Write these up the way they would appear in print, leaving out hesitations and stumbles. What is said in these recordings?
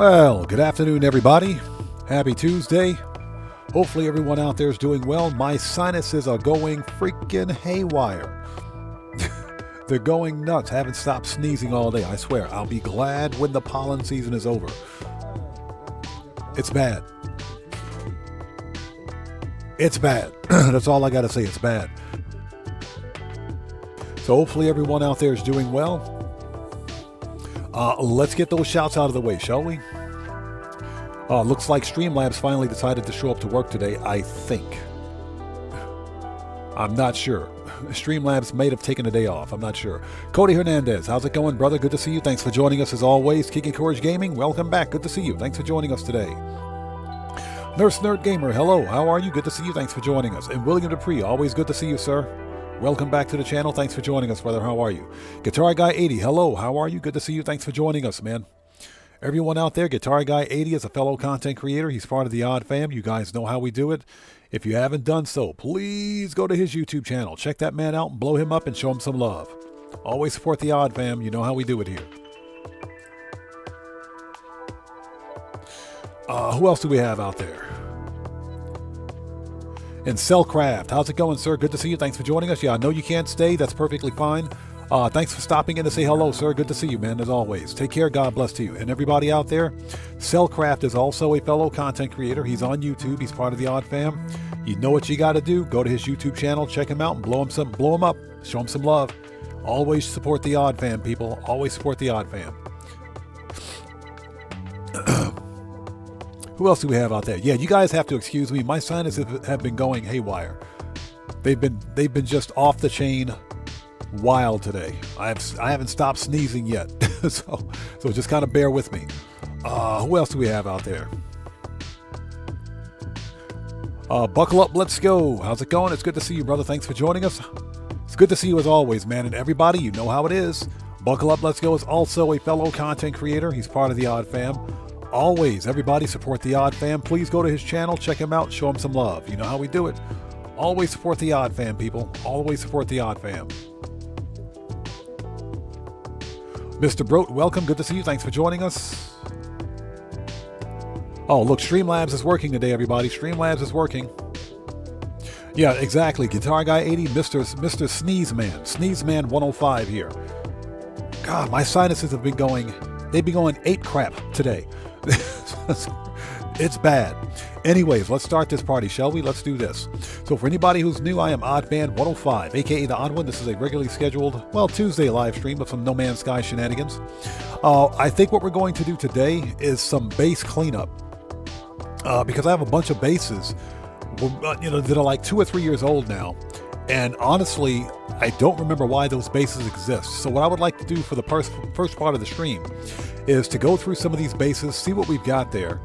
Well, good afternoon, everybody. Happy Tuesday. Hopefully everyone out there is doing well. My sinuses are going freaking haywire. They're going nuts. Haven't stopped sneezing all day. I swear, I'll be glad when the pollen season is over. It's bad. It's bad. That's all I got to say. It's bad. So hopefully everyone out there is doing well. Let's get those shouts out of the way, shall we? Looks like Streamlabs finally decided to show up to work today, I think. I'm not sure. Streamlabs may have taken a day off. I'm not sure. Cody Hernandez, how's it going, brother? Good to see you. Thanks for joining us as always. Kiki Courage Gaming, welcome back. Good to see you. Thanks for joining us today. Nurse Nerd Gamer, hello. How are you? Good to see you. Thanks for joining us. And William Dupree, always good to see you, sir. Welcome back to the channel. Thanks for joining us, brother. How are you? Guitar Guy 80, hello. How are you? Good to see you. Thanks for joining us, man. Everyone out there, Guitar Guy 80 is a fellow content creator. He's part of the Odd Fam. You guys know how we do it. If you haven't done so, please go to his YouTube channel. Check that man out and blow him up and show him some love. Always support the Odd Fam. You know how we do it here. Who else do we have out there? And Cellcraft, how's it going, sir? Good to see you. Thanks for joining us. Yeah, I know you can't stay. That's perfectly fine. Thanks for stopping in to say hello, sir. Good to see you, man, as always. Take care. God bless to you. And everybody out there, Cellcraft is also a fellow content creator. He's on YouTube. He's part of the Odd Fam. You know what you got to do. Go to his YouTube channel, check him out, and blow him up. Show him some love. Always support the Odd Fam, people. Always support the Odd Fam. Who else do we have out there? Yeah, you guys have to excuse me. My sinuses have been going haywire. They've been just off the chain wild today. I haven't stopped sneezing yet. so just kind of bear with me. Who else do we have out there? Buckle up, let's go. How's it going? It's good to see you, brother. Thanks for joining us. It's good to see you as always, man. And everybody, you know how it is. Buckle up, let's go is also a fellow content creator. He's part of the Odd Fam. Always, everybody support the Odd Fam. Please go to his channel, check him out, show him some love. You know how we do it. Always support the Odd Fam, people. Always support the Odd Fam. Mr. Brote, welcome. Good to see you. Thanks for joining us. Oh, look, Streamlabs is working today, everybody. Streamlabs is working. Yeah, exactly. Guitar Guy 80, Mr. Sneeze Man. Sneeze Man 105 here. God, my sinuses have been going, they've been going ape crap today. It's bad. Anyways, let's start this party, shall we? Let's do this. So for anybody who's new, I am Oddman 105, aka the Odd One. This is a regularly scheduled, well, Tuesday live stream of some No Man's Sky shenanigans. I think what we're going to do today is some bass cleanup. Because I have a bunch of basses, that are like 2 or 3 years old now. And honestly, I don't remember why those basses exist. So what I would like to do for the first part of the stream is to go through some of these basses, see what we've got there.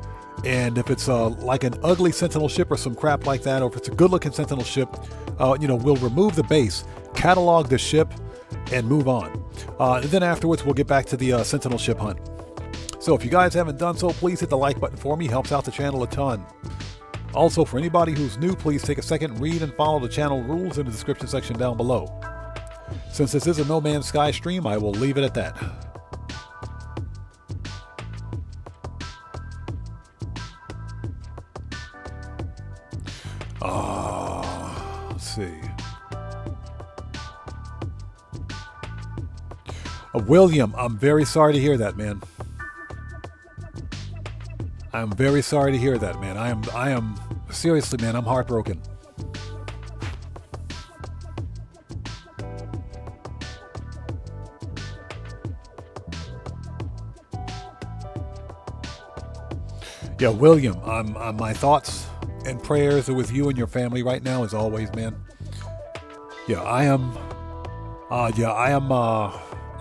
And if it's like an ugly Sentinel ship or some crap like that, or if it's a good-looking Sentinel ship, we'll remove the base, catalog the ship, and move on. And then afterwards, we'll get back to the Sentinel ship hunt. So if you guys haven't done so, please hit the like button for me. Helps out the channel a ton. Also, for anybody who's new, please take a second, read and follow the channel rules in the description section down below. Since this is a No Man's Sky stream, I will leave it at that. Let's see. William, I'm very sorry to hear that, man. I'm very sorry to hear that, man. I am seriously, man, I'm heartbroken. Yeah, William, my thoughts and prayers are with you and your family right now, as always, man. Yeah, I'm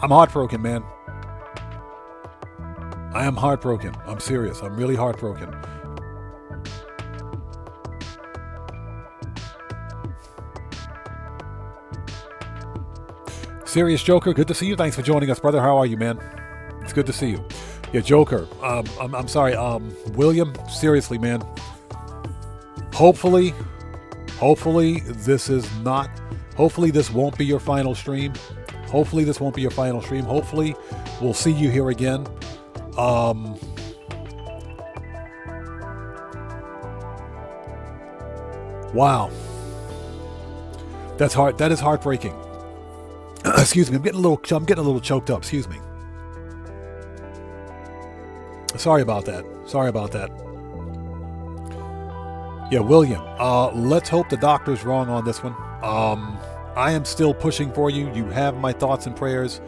heartbroken, man. I am heartbroken. I'm serious. I'm really heartbroken. Serious Joker, good to see you. Thanks for joining us, brother. How are you, man? It's good to see you. Yeah, Joker. I'm sorry. William, seriously, man. Hopefully this is not. Hopefully this won't be your final stream. Hopefully we'll see you here again. Wow. That's hard. That is heartbreaking. Excuse me. I'm getting a little choked up. Excuse me. Sorry about that. Sorry about that. Yeah, William. Let's hope the doctor's wrong on this one. I am still pushing for you. You have my thoughts and prayers.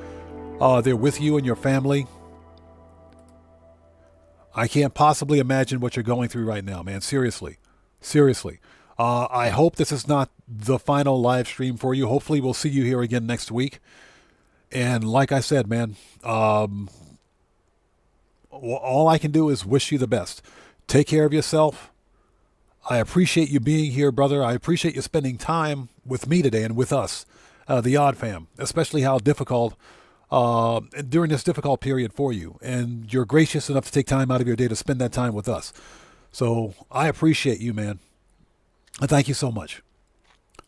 They're with you and your family. I can't possibly imagine what you're going through right now, man. Seriously. Seriously. I hope this is not the final live stream for you. Hopefully we'll see you here again next week. And like I said, man, all I can do is wish you the best. Take care of yourself. I appreciate you being here, brother. I appreciate you spending time with me today and with us, the Odd Fam, especially how difficult, during this difficult period for you. And you're gracious enough to take time out of your day to spend that time with us. So I appreciate you, man. And thank you so much.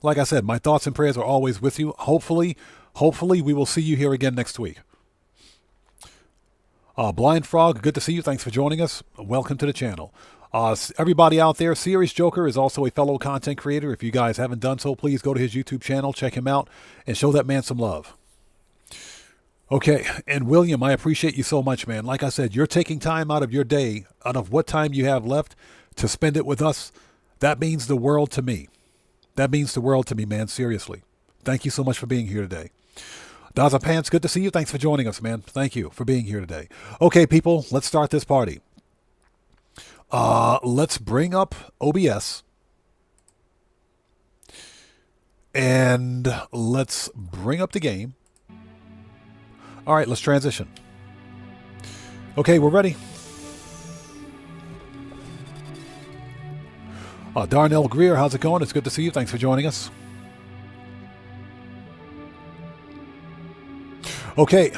Like I said, my thoughts and prayers are always with you. Hopefully we will see you here again next week. Blind Frog, good to see you. Thanks for joining us. Welcome to the channel. Everybody out there, Serious Joker is also a fellow content creator. If you guys haven't done so, please go to his YouTube channel, check him out, and show that man some love. Okay, and William, I appreciate you so much, man. Like I said, you're taking time out of your day, out of what time you have left, to spend it with us. That means the world to me. That means the world to me, man. Seriously. Thank you so much for being here today. Daza Pants, good to see you. Thanks for joining us, man. Thank you for being here today. Okay, people, let's start this party. Let's bring up OBS. And let's bring up the game. All right, let's transition. Okay, we're ready. Darnell Greer, how's it going? It's good to see you. Thanks for joining us. Okay.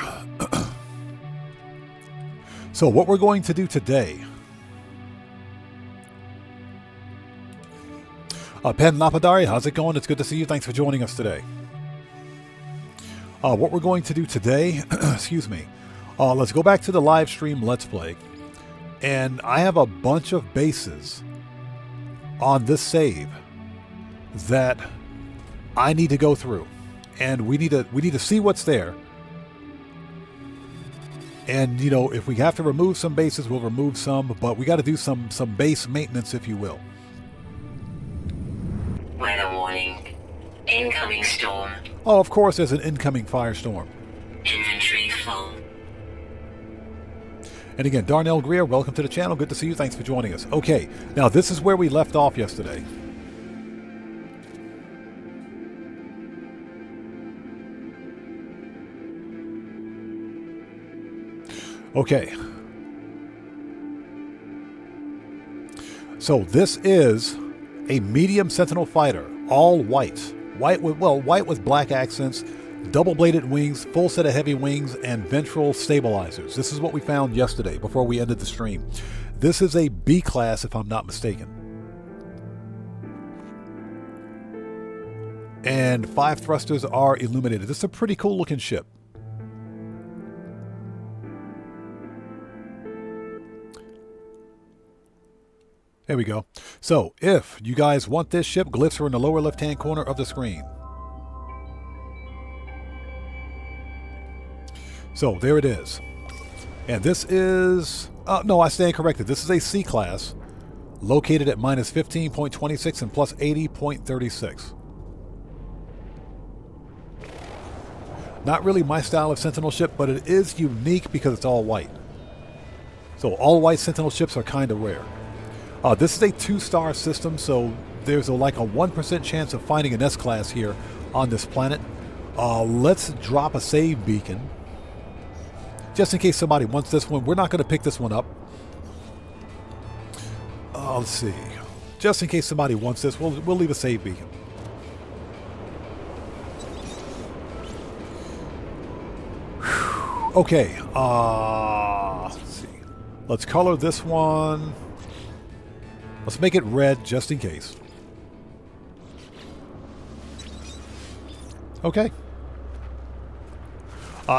So what we're going to do today... Pen Lapadari, how's it going? It's good to see you. Thanks for joining us today. What we're going to do today, excuse me, let's go back to the live stream Let's Play. And I have a bunch of bases on this save that I need to go through. And we need to see what's there. And, you know, if we have to remove some bases, we'll remove some. But we got to do some base maintenance, if you will. Weather warning. Incoming storm. Oh, of course there's an incoming firestorm. Inventory full. And again, Darnell Greer, welcome to the channel. Good to see you. Thanks for joining us. Okay, now this is where we left off yesterday. Okay. So this is a medium Sentinel fighter, all white. White with black accents, double-bladed wings, full set of heavy wings, and ventral stabilizers. This is what we found yesterday before we ended the stream. This is a B class, if I'm not mistaken. And 5 thrusters are illuminated. This is a pretty cool looking ship. There we go. So, if you guys want this ship, glyphs are in the lower left-hand corner of the screen. So, there it is. And this is... no, I stand corrected. This is a C class, located at minus 15.26 and plus 80.36. Not really my style of Sentinel ship, but it is unique because it's all white. So, all white Sentinel ships are kind of rare. This is a 2-star system, so there's like a 1% chance of finding an S-Class here on this planet. Let's drop a save beacon. Just in case somebody wants this one. We're not going to pick this one up. Let's see. Just in case somebody wants this, we'll leave a save beacon. Whew. Okay. Let's see. Let's color this one. Let's make it red, just in case. Okay.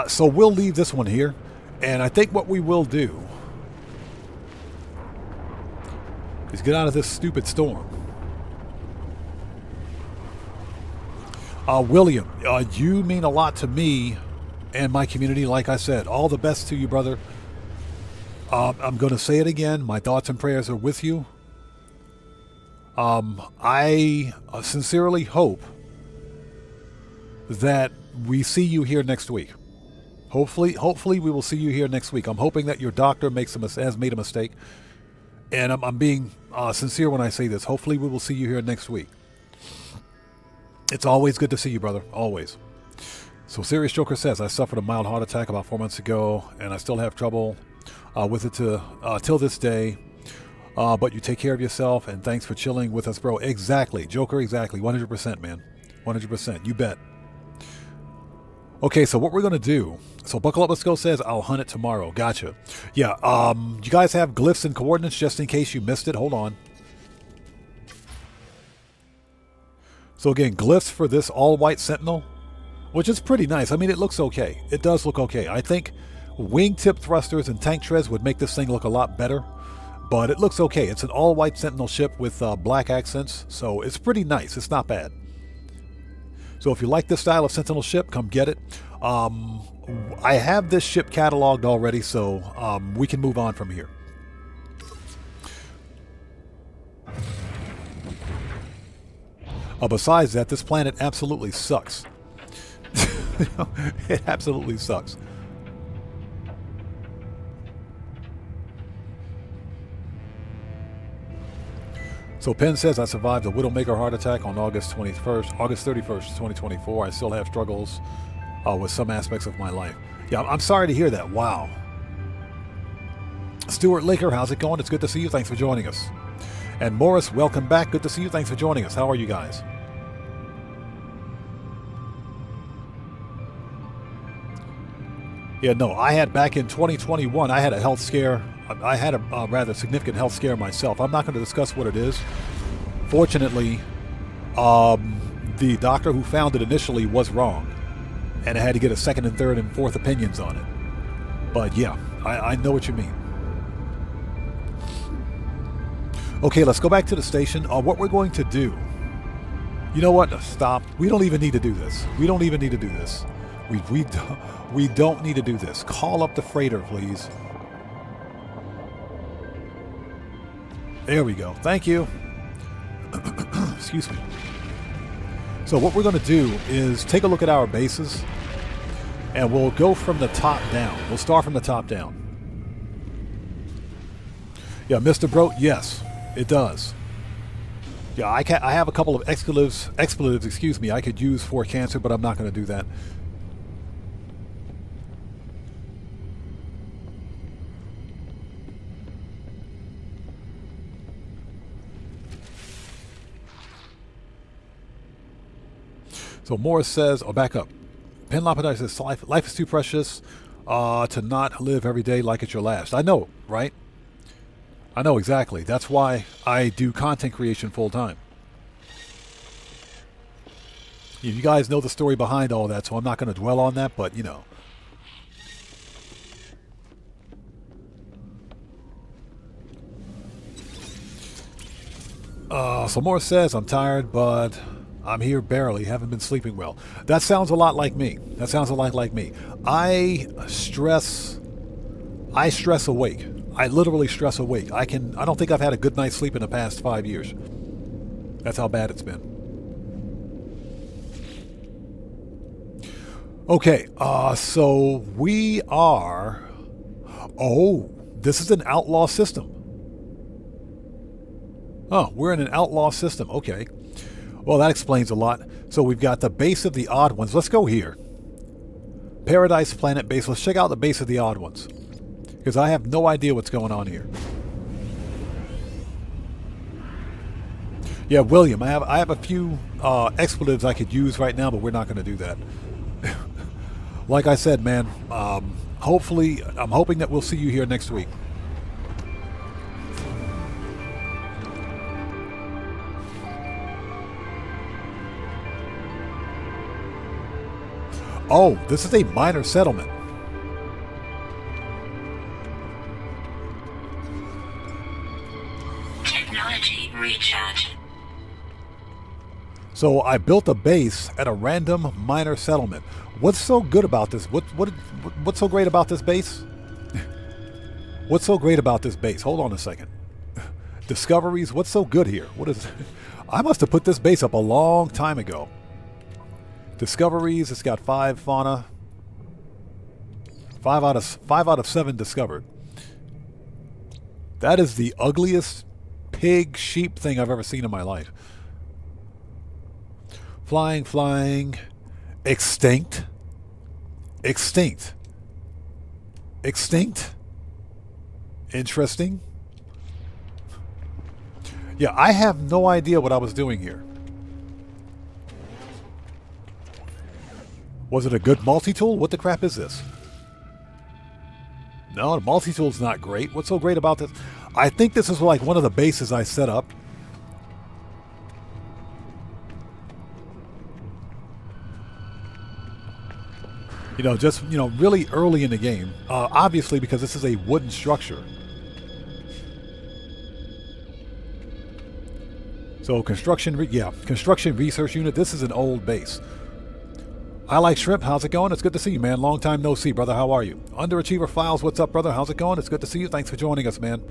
So we'll leave this one here. And I think what we will do is get out of this stupid storm. William, you mean a lot to me and my community. Like I said, all the best to you, brother. I'm going to say it again. My thoughts and prayers are with you. I sincerely hope that we see you here next week. Hopefully we will see you here next week. I'm hoping that your doctor has made a mistake. And I'm being sincere when I say this. Hopefully we will see you here next week. It's always good to see you, brother. Always. So Serious Joker says, I suffered a mild heart attack about 4 months ago, and I still have trouble with it till this day. But you take care of yourself, and thanks for chilling with us, bro. Exactly. Joker, exactly. 100%, man. 100%. You bet. Okay, so what we're going to do... So Buckle Up Let's Go says, I'll hunt it tomorrow. Gotcha. Yeah, you guys have glyphs and coordinates just in case you missed it? Hold on. So again, glyphs for this all-white Sentinel, which is pretty nice. I mean, it looks okay. It does look okay. I think wingtip thrusters and tank treads would make this thing look a lot better, but it looks okay. It's an all-white Sentinel ship with black accents, so it's pretty nice. It's not bad. So if you like this style of Sentinel ship, come get it. I have this ship cataloged already, so we can move on from here. Besides that, this planet absolutely sucks. It absolutely sucks. So Penn says, I survived a Widowmaker heart attack on August 31st, 2024. I still have struggles with some aspects of my life. Yeah, I'm sorry to hear that. Wow. Stuart Laker, how's it going? It's good to see you. Thanks for joining us. And Morris, welcome back. Good to see you. Thanks for joining us. How are you guys? Yeah, no, I had back in 2021, I had a health scare. I had a rather significant health scare myself. I'm not going to discuss what it is. Fortunately, the doctor who found it initially was wrong, and I had to get a second and third and fourth opinions on it. But yeah, I know what you mean. Okay, let's go back to the station. What we're going to do... You know what? Stop. We don't even need to do this. We don't even need to do this. We don't need to do this. Call up the freighter, please. There we go. Thank you. Excuse me. So what we're going to do is take a look at our bases, and we'll go from the top down. We'll start from the top down. Yeah, Mr. Bro, yes, it does. Yeah, I have a couple of expletives, excuse me, I could use for cancer, but I'm not going to do that. So Morris says, oh, back up. Pen Lapidar says, life is too precious to not live every day like it's your last. I know, right? I know exactly. That's why I do content creation full time. You guys know the story behind all that, so I'm not going to dwell on that, but you know. So Morris says, I'm tired, but I'm here barely. Haven't been sleeping well. That sounds a lot like me. That sounds a lot like me. I stress awake. I literally stress awake. I don't think I've had a good night's sleep in the past 5 years. That's how bad it's been. Okay, so we are... Oh, this is an outlaw system. Oh, we're in an outlaw system. Okay. Well, that explains a lot. So we've got the base of the odd ones. Let's go here. Paradise Planet base. Let's check out the base of the odd ones, because I have no idea what's going on here. Yeah, William, I have a few expletives I could use right now, but we're not going to do that. Like I said, man, hopefully, I'm hoping that we'll see you here next week. Oh, this is a minor settlement. Technology recharge. So I built a base at a random minor settlement. What's so good about this? What's so great about this base? What's so great about this base? Hold on a second. Discoveries. What's so good here? What is? I must have put this base up a long time ago. Discoveries. It's got 5 fauna. 5 out of 7 discovered. That is the ugliest pig sheep thing I've ever seen in my life. Flying, flying. Extinct. Extinct. Extinct. Interesting. Yeah, I have no idea what I was doing here. Was it a good multi-tool? What the crap is this? No, the multi-tool's not great. What's so great about this? I think this is like one of the bases I set up. You know, just, you know, really early in the game. Obviously, because this is a wooden structure. So, construction research unit. This is an old base. I like shrimp. How's it going? It's good to see you, man. Long time no see, brother. How are you? Underachiever Files. What's up, brother? How's it going? It's good to see you. Thanks for joining us, man.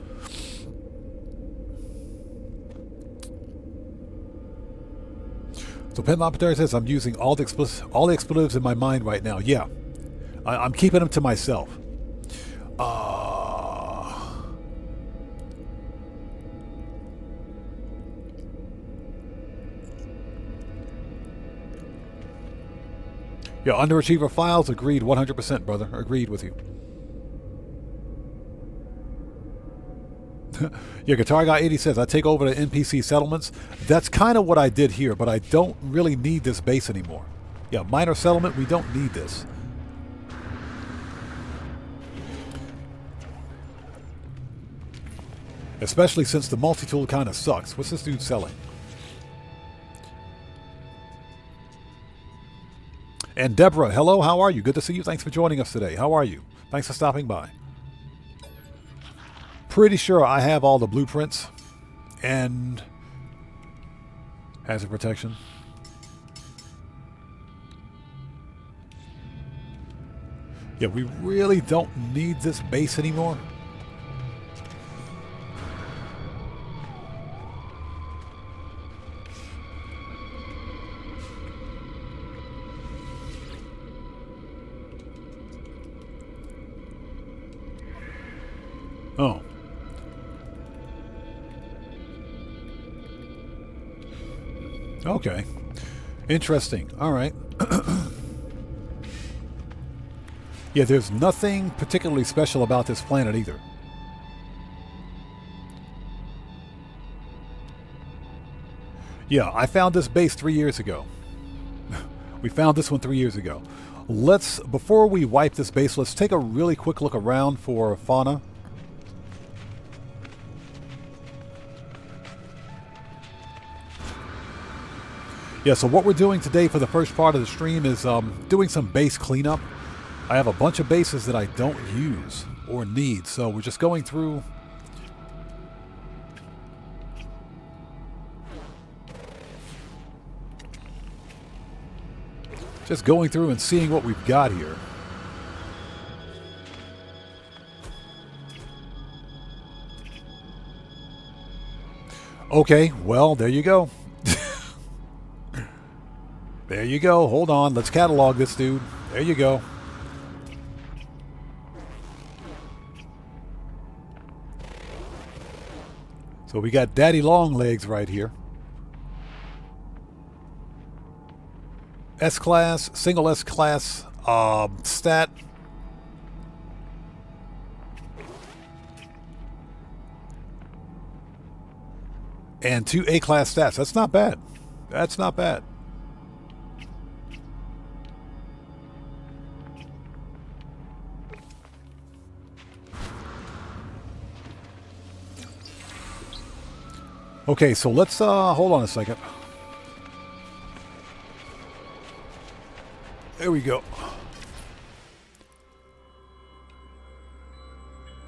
So Penlopetary says, I'm using all the expletives in my mind right now. Yeah. I'm keeping them to myself. Yeah, Underachiever Files, agreed 100%, brother. Agreed with you. Yeah, Guitar Guy 80 says, I take over the NPC settlements. That's kind of what I did here, but I don't really need this base anymore. Yeah, minor settlement, we don't need this. Especially since the multi-tool kind of sucks. What's this dude selling? And Deborah, hello, how are you? Good to see you. Thanks for joining us today. How are you? Thanks for stopping by. Pretty sure I have all the blueprints and hazard protection. Yeah, we really don't need this base anymore. Oh. Okay. Interesting. All right. Yeah, there's nothing particularly special about this planet either. Yeah, I found this base 3 years ago. We found this one 3 years ago. Before we wipe this base, let's take a really quick look around for fauna. Yeah, so what we're doing today for the first part of the stream is doing some base cleanup. I have a bunch of bases that I don't use or need, so we're just going through. Just going through and seeing what we've got here. Okay, well, there you go. There you go. Hold on. Let's catalog this dude. There you go. So we got Daddy Longlegs right here. S-Class, single S-Class, stat. And 2 A-Class stats. That's not bad. That's not bad. Okay, so let's hold on a second. There we go.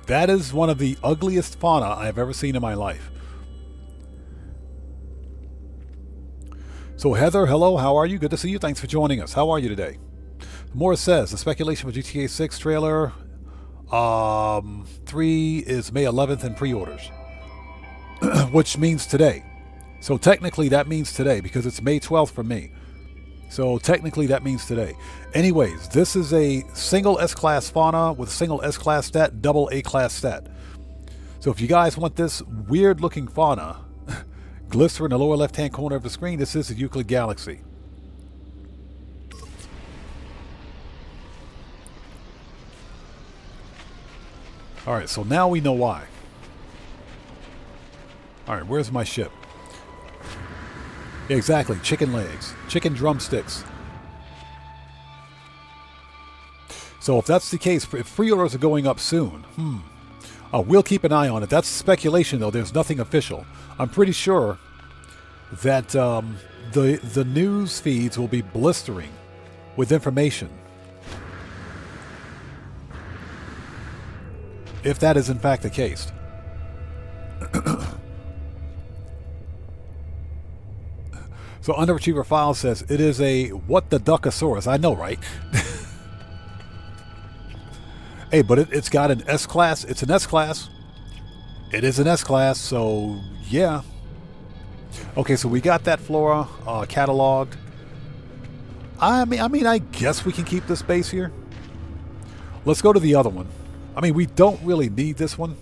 That is one of the ugliest fauna I've ever seen in my life. So Heather, hello, how are you? Good to see you. Thanks for joining us. How are you today? Morris says, the speculation for GTA 6 trailer 3 is May 11th in pre-orders, which means today. So technically that means today because it's May 12th for me. So technically that means today. Anyways, this is a single S-Class fauna with single S-Class stat, double A-Class stat. So if you guys want this weird-looking fauna, glister in the lower left-hand corner of the screen, this is the Euclid Galaxy. Alright, so now we know why. Alright, where's my ship? Yeah, exactly, chicken legs, chicken drumsticks. So if that's the case, if pre-orders are going up soon, we'll keep an eye on it. That's speculation, though. There's nothing official. I'm pretty sure that the news feeds will be blistering with information. If that is in fact the case. So Underachiever File says, it is a what the duckosaurus. I know, right? Hey, but it's got an S-Class. It's an S-Class. It is an S-Class, so yeah. Okay, so we got that flora cataloged. I mean, I guess we can keep this base here. Let's go to the other one. I mean, we don't really need this one.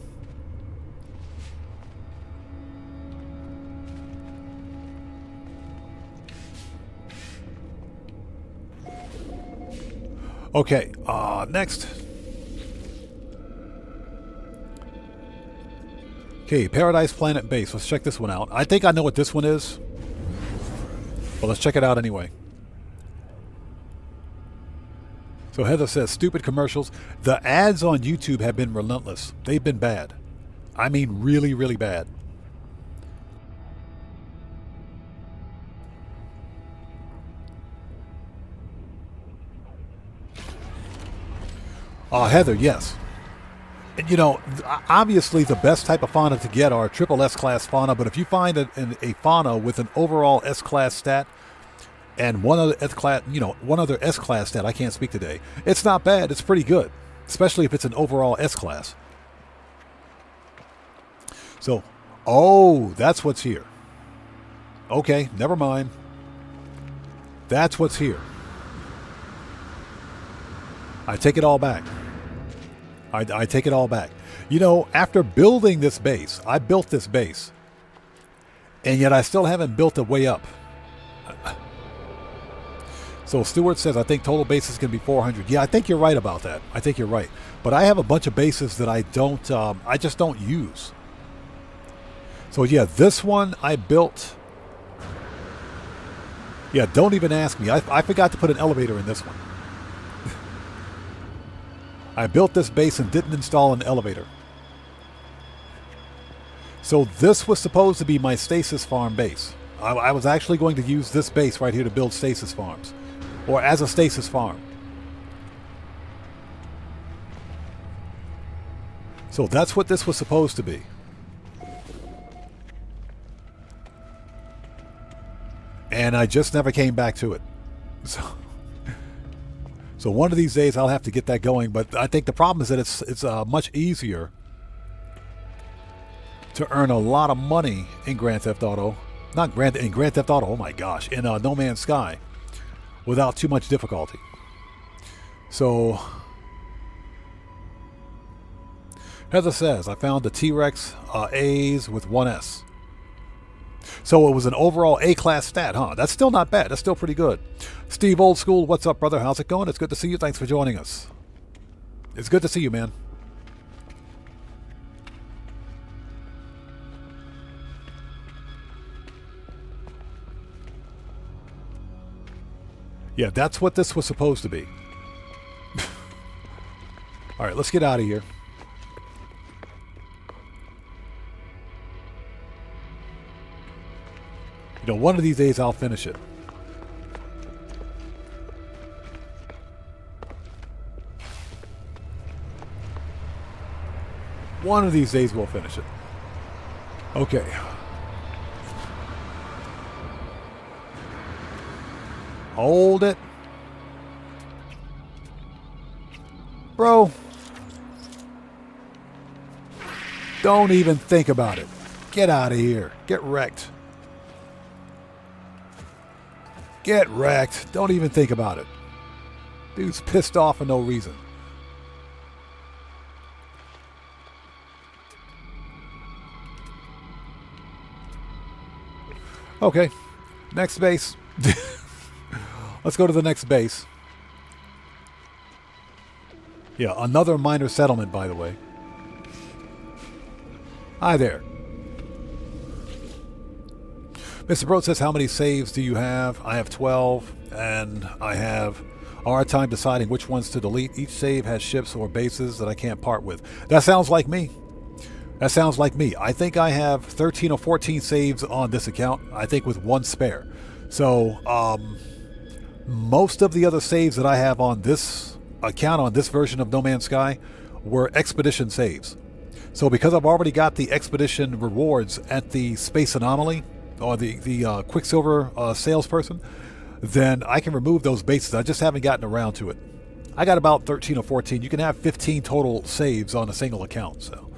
Okay, next. Okay, Paradise Planet Base. Let's check this one out. I think I know what this one is, but let's check it out anyway. So Heather says, stupid commercials. The ads on YouTube have been relentless. They've been bad. I mean, really, really bad. Heather, yes. And, you know, obviously the best type of fauna to get are triple S-Class fauna, but if you find a fauna with an overall S-Class stat and one other S-Class stat, I can't speak today, it's not bad. It's pretty good, especially if it's an overall S-Class. So, oh, that's what's here. Okay, never mind. That's what's here. I take it all back. I take it all back. You know, after building this base, I built this base, and yet I still haven't built a way up. So Stewart says, I think total bases can be 400. Yeah, I think you're right about that. I think you're right. But I have a bunch of bases that I just don't use. So yeah, this one I built. Yeah, don't even ask me. I forgot to put an elevator in this one. I built this base and didn't install an elevator. So this was supposed to be my stasis farm base. I was actually going to use this base right here to build stasis farms, or as a stasis farm. So that's what this was supposed to be. And I just never came back to it. So one of these days I'll have to get that going, but I think the problem is that it's much easier to earn a lot of money in Grand Theft Auto. In Grand Theft Auto, oh my gosh, in No Man's Sky without too much difficulty. So Heather says, I found the T-Rex A's with 1S. So it was an overall A-class stat, huh? That's still not bad. That's still pretty good. Steve Old School, what's up, brother? How's it going? It's good to see you. Thanks for joining us. It's good to see you, man. Yeah, that's what this was supposed to be. All right, let's get out of here. You know, one of these days I'll finish it. One of these days we'll finish it. Okay. Hold it. Bro. Don't even think about it. Get out of here. Get wrecked. Get wrecked. Don't even think about it. Dude's pissed off for no reason. Okay. Next base. Let's go to the next base. Yeah, another minor settlement, by the way. Hi there. Mr. Broad says, how many saves do you have? I have 12, and I have a hard time deciding which ones to delete. Each save has ships or bases that I can't part with. That sounds like me. That sounds like me. I think I have 13 or 14 saves on this account, I think with one spare. So, most of the other saves that I have on this account, on this version of No Man's Sky, were expedition saves. So because I've already got the expedition rewards at the Space Anomaly, or the Quicksilver salesperson, then I can remove those bases. I just haven't gotten around to it. I got about 13 or 14. You can have 15 total saves on a single account. So,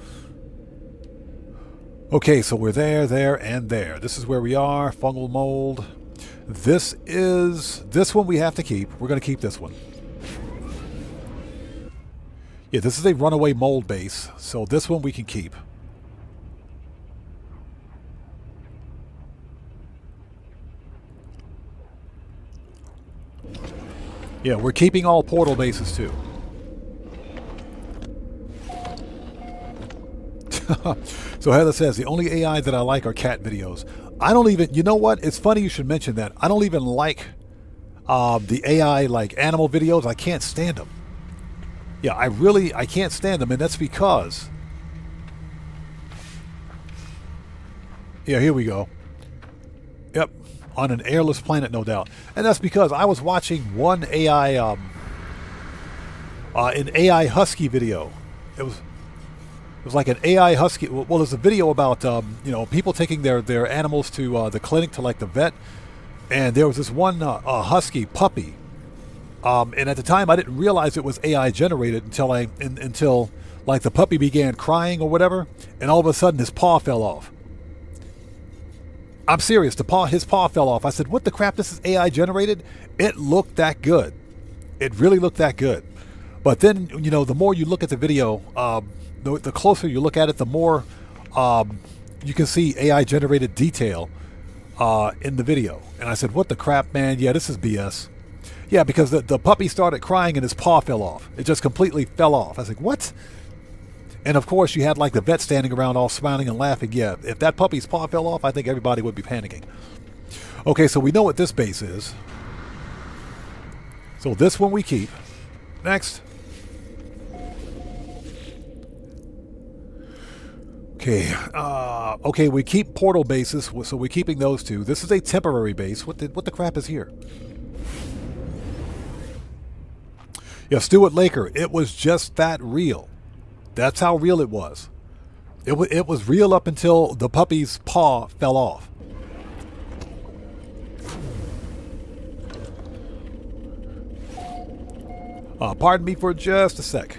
okay, so we're there, and there. This is where we are. Fungal mold. This one we have to keep. We're going to keep this one. Yeah, this is a runaway mold base, so this one we can keep. Yeah, we're keeping all portal bases too. So Heather says, the only AI that I like are cat videos. I don't even, you know what? It's funny you should mention that. I don't even like the AI like animal videos. I can't stand them. Yeah, I can't stand them, and that's because... Yeah, here we go. Yep, on an airless planet, no doubt. And that's because I was watching one AI, an AI husky video. It was like an AI husky. Well, there's a video about you know, people taking their animals to the clinic, to like the vet, and there was this one husky puppy. And at the time, I didn't realize it was AI generated until like the puppy began crying or whatever, and all of a sudden his paw fell off. I'm serious. His paw fell off. I said, "What the crap? This is AI generated." It looked that good. It really looked that good. But then, you know, the more you look at the video, the closer you look at it, the more you can see AI generated detail in the video. And I said, "What the crap, man? Yeah, this is BS." Yeah, because the puppy started crying and his paw fell off. It just completely fell off. I was like, what? And of course, you had like the vet standing around all smiling and laughing. Yeah, if that puppy's paw fell off, I think everybody would be panicking. Okay, so we know what this base is. So this one we keep. Next. Okay, okay, we keep portal bases, so we're keeping those two. This is a temporary base. What the crap is here? Yeah, Stuart Laker, it was just that real. That's how real it was. It was real up until the puppy's paw fell off. Pardon me for just a sec.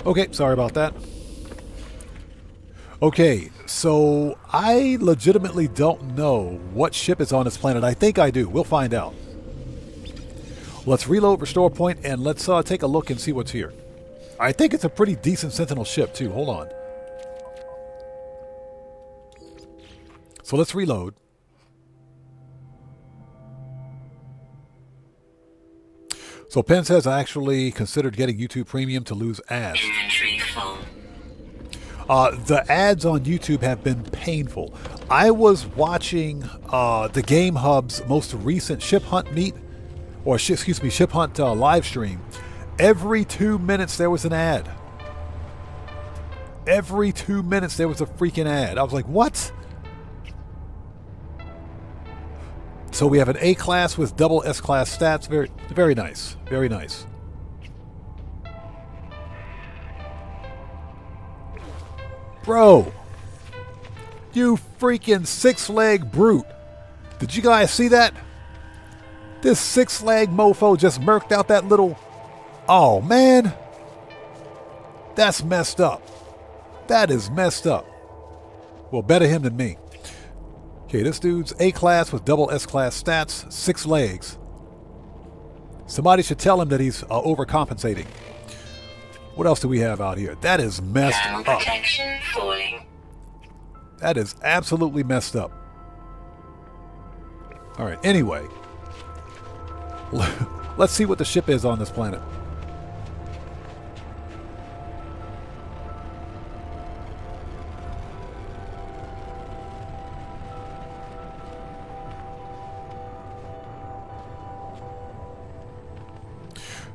Okay, sorry about that. Okay, so I legitimately don't know what ship is on this planet. I think I do. We'll find out. Let's reload restore point and let's take a look and see what's here. I think it's a pretty decent Sentinel ship too. Hold on. So let's reload. So Penn says, I actually considered getting YouTube Premium to lose ads. Inventory full. The ads on YouTube have been painful. I was watching the Game Hub's most recent Ship Hunt meet, or Ship Hunt live stream. Every 2 minutes there was an ad. Every 2 minutes there was a freaking ad. I was like, what? So we have an A class with double S class stats. Very, very nice. Very nice. Bro, you freaking six-leg brute. Did you guys see that? This six-leg mofo just murked out that little... Oh, man. That's messed up. That is messed up. Well, better him than me. Okay, this dude's A class with double S class stats, 6 legs. Somebody should tell him that he's overcompensating. What else do we have out here? That is messed up. Protection falling. That is absolutely messed up. All right, anyway. Let's see what the ship is on this planet.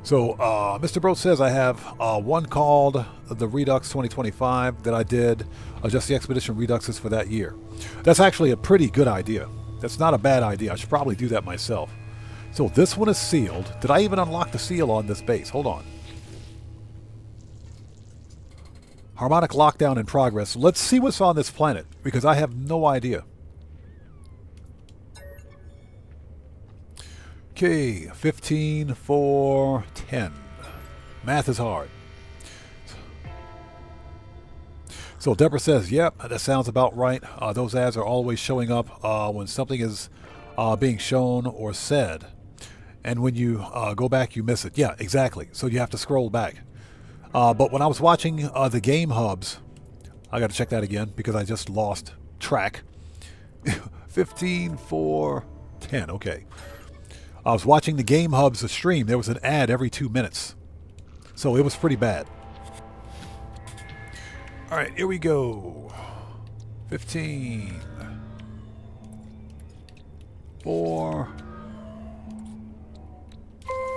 So, Mr. Bro says I have one called the Redux 2025 that I did, just the Expedition Reduxes for that year. That's actually a pretty good idea. That's not a bad idea. I should probably do that myself. So this one is sealed. Did I even unlock the seal on this base? Hold on. Harmonic lockdown in progress. Let's see what's on this planet, because I have no idea. Okay, 15, 4, 10. Math is hard. So Deborah says, yep, that sounds about right. Those ads are always showing up when something is being shown or said. And when you go back, you miss it. Yeah, exactly. So you have to scroll back. But when I was watching the game hubs, I got to check that again because I just lost track. 15, 4, 10. Okay. I was watching the Game Hubs stream. There was an ad every 2 minutes. So it was pretty bad. All right, here we go. 15. 4.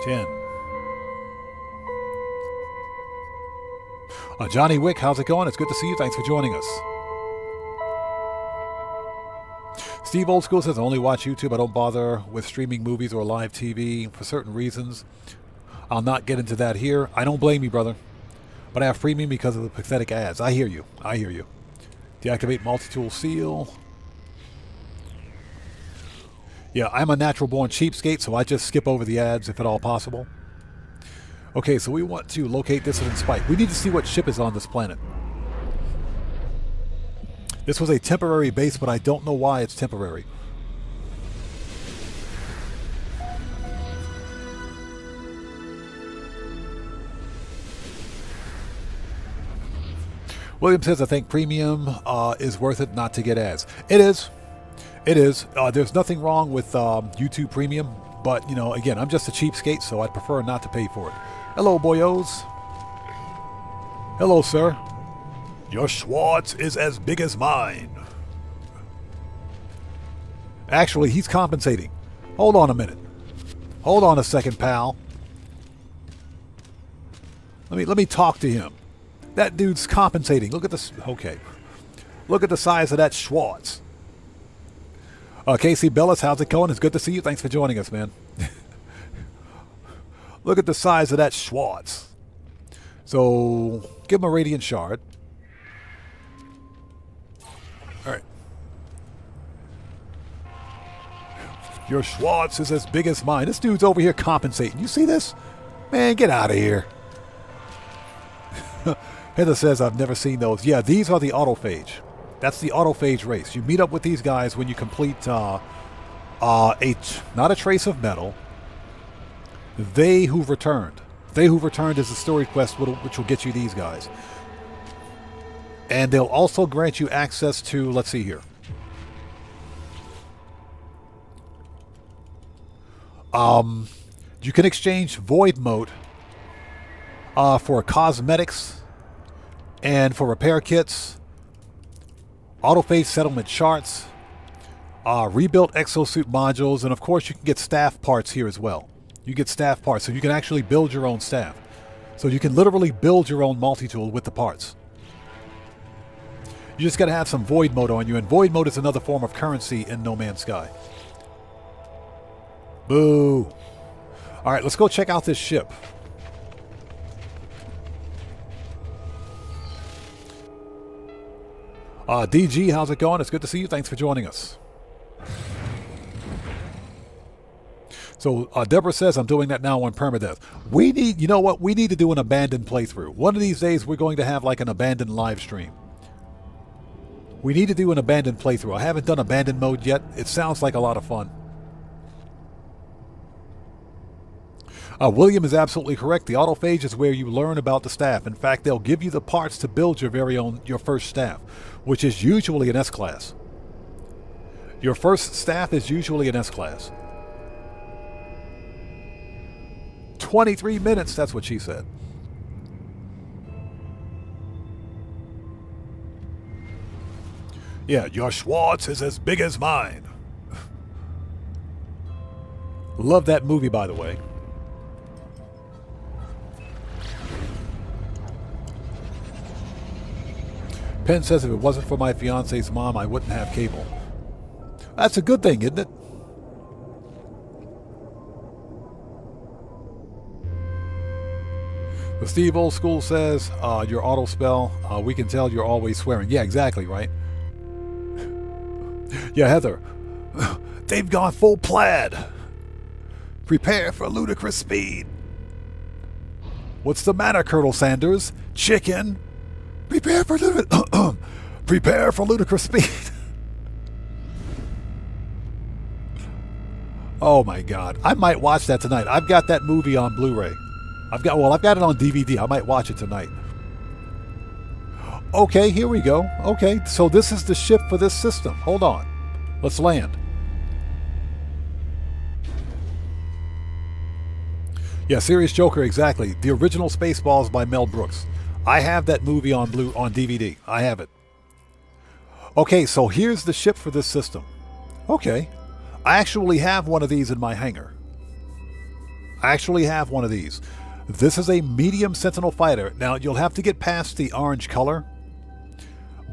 10. Johnny Wick, how's it going? It's good to see you. Thanks for joining us. Steve Old School says, I only watch YouTube. I don't bother with streaming movies or live TV for certain reasons. I'll not get into that here. I don't blame you, brother. But I have premium because of the pathetic ads. I hear you. I hear you. Deactivate multi-tool seal. Yeah, I'm a natural-born cheapskate, so I just skip over the ads if at all possible. Okay, so we want to locate Dissident Spike. We need to see what ship is on this planet. This was a temporary base, but I don't know why it's temporary. William says, I think premium is worth it not to get ads. It is. It is. There's nothing wrong with YouTube Premium, but, you know, again, I'm just a cheapskate, so I'd prefer not to pay for it. Hello, boyos. Hello, sir. Your Schwartz is as big as mine. Actually, he's compensating. Hold on a minute. Hold on a second, pal. Let me talk to him. That dude's compensating. Look at this. Okay. Look at the size of that Schwartz. Casey Bellis, how's it going? It's good to see you. Thanks for joining us, man. Look at the size of that Schwartz. So, give him a Radiant Shard. Alright. Your Schwartz is as big as mine. This dude's over here compensating. You see this? Man, get out of here. Heather says, I've never seen those. Yeah, these are the autophage. That's the autophage race. You meet up with these guys when you complete not a trace of metal. They Who've Returned. They Who've Returned is the story quest which will get you these guys. And they'll also grant you access to, let's see here. You can exchange Void Mode for cosmetics and for repair kits, autophage settlement charts, rebuilt exosuit modules, and of course you can get staff parts here as well. You get staff parts, so you can actually build your own staff. So you can literally build your own multi-tool with the parts. You just got to have some Void Mode on you, and Void Mode is another form of currency in No Man's Sky. Boo. All right, let's go check out this ship. DG, how's it going? It's good to see you. Thanks for joining us. So Deborah says, I'm doing that now on permadeath. We need, you know what? We need to do an abandoned playthrough. One of these days, we're going to have like an abandoned live stream. We need to do an abandoned playthrough. I haven't done abandoned mode yet. It sounds like a lot of fun. William is absolutely correct. The autophage is where you learn about the staff. In fact, they'll give you the parts to build your first staff, which is usually an S-class. Your first staff is usually an S-class. 23 minutes, that's what she said. Yeah, your Schwartz is as big as mine. Love that movie, by the way. Penn says if it wasn't for my fiance's mom, I wouldn't have cable. That's a good thing, isn't it? The Steve Old School says, your auto spell, we can tell you're always swearing. Yeah, exactly, right? Yeah, Heather, they've gone full plaid. Prepare for ludicrous speed. What's the matter, Colonel Sanders? Chicken? Prepare for ludicrous speed. Oh my God, I might watch that tonight. I've got that movie on Blu-ray. I've got it on DVD. I might watch it tonight. Okay, here we go. Okay, so this is the ship for this system. Hold on. Let's land. Yeah, Serious Joker, exactly. The original Spaceballs by Mel Brooks. I have that movie on DVD. I have it. Okay, so here's the ship for this system. Okay. I actually have one of these in my hangar. I actually have one of these. This is a medium Sentinel fighter. Now, you'll have to get past the orange color,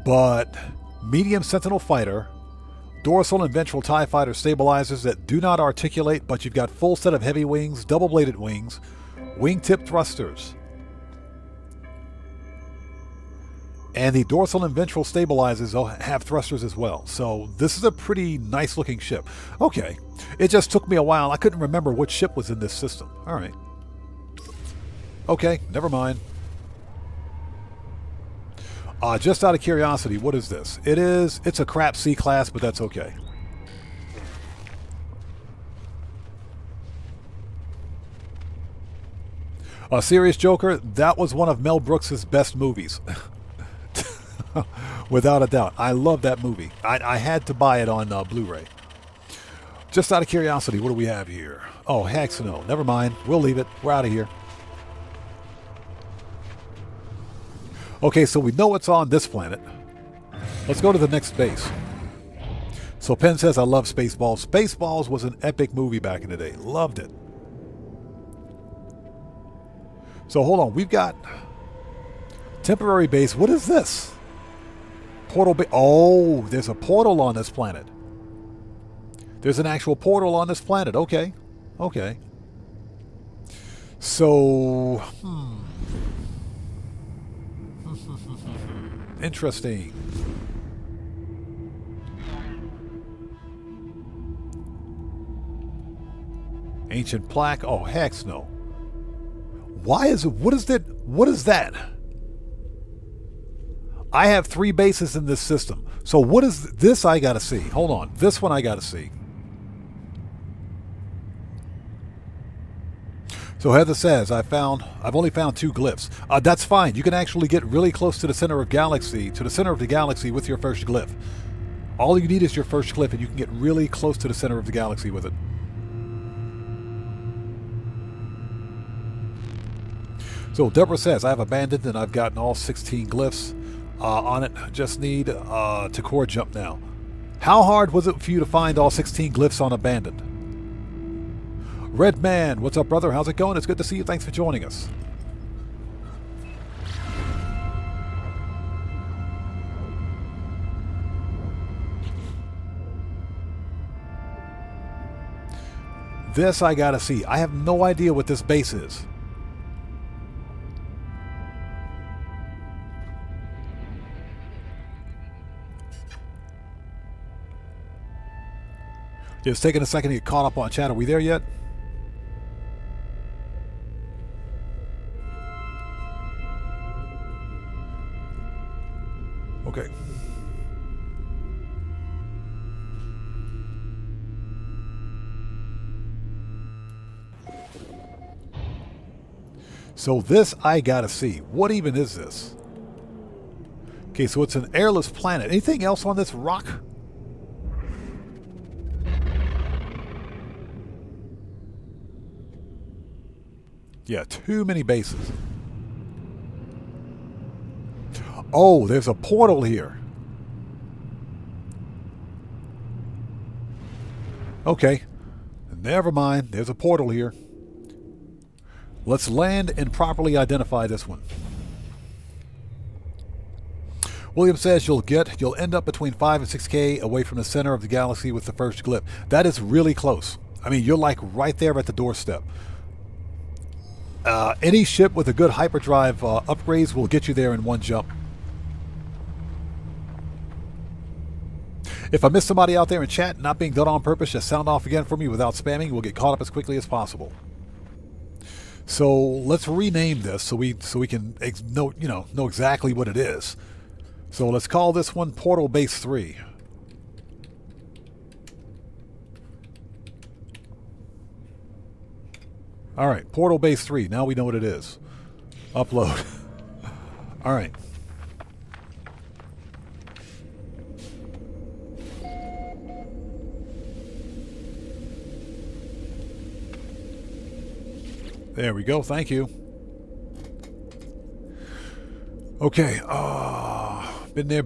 but medium Sentinel fighter, dorsal and ventral TIE fighter stabilizers that do not articulate, but you've got full set of heavy wings, double-bladed wings, wingtip thrusters. And the dorsal and ventral stabilizers have thrusters as well. So this is a pretty nice looking ship. Okay, it just took me a while. I couldn't remember which ship was in this system. All right. Okay, never mind. Just out of curiosity, what is this? It's a crap C-class, but that's okay. Serious Joker, that was one of Mel Brooks' best movies. Without a doubt. I love that movie. I had to buy it on Blu-ray. Just out of curiosity, what do we have here? Oh, Hexano. Never mind. We'll leave it. We're out of here. Okay, so we know what's on this planet. Let's go to the next base. So Penn says, I love Spaceballs. Spaceballs was an epic movie back in the day. Loved it. So hold on. We've got temporary base. What is this? Portal base. Oh, there's a portal on this planet. There's an actual portal on this planet. Okay. Okay. So, interesting. Ancient plaque. Oh, heck no. Why is it? What is that? What is that? I have 3 bases in this system. So what is this I got to see? Hold on. This one I got to see. So Heather says, I've only found 2 glyphs. That's fine. You can actually get really close to the center of the galaxy with your first glyph. All you need is your first glyph, and you can get really close to the center of the galaxy with it. So Deborah says, I've abandoned and I've gotten all 16 glyphs on it. Just need to core jump now. How hard was it for you to find all 16 glyphs on abandoned? Red Man, what's up, brother? How's it going? It's good to see you. Thanks for joining us. This I gotta see. I have no idea what this base is. It's taking a second to get caught up on chat. Are we there yet? Okay. So this I gotta see. What even is this? Okay, so it's an airless planet. Anything else on this rock? Yeah, too many bases. Oh, there's a portal here. Okay. Never mind. There's a portal here. Let's land and properly identify this one. William says you'll end up between 5 and 6K away from the center of the galaxy with the first glyph. That is really close. I mean, you're like right there at the doorstep. Any ship with a good hyperdrive upgrades will get you there in one jump. If I miss somebody out there in chat, not being done on purpose, just sound off again for me without spamming. We'll get caught up as quickly as possible. So let's rename this so we can know exactly what it is. So let's call this one Portal Base 3. All right, Portal Base 3. Now we know what it is. Upload. All right. There we go. Thank you. Okay. Been there.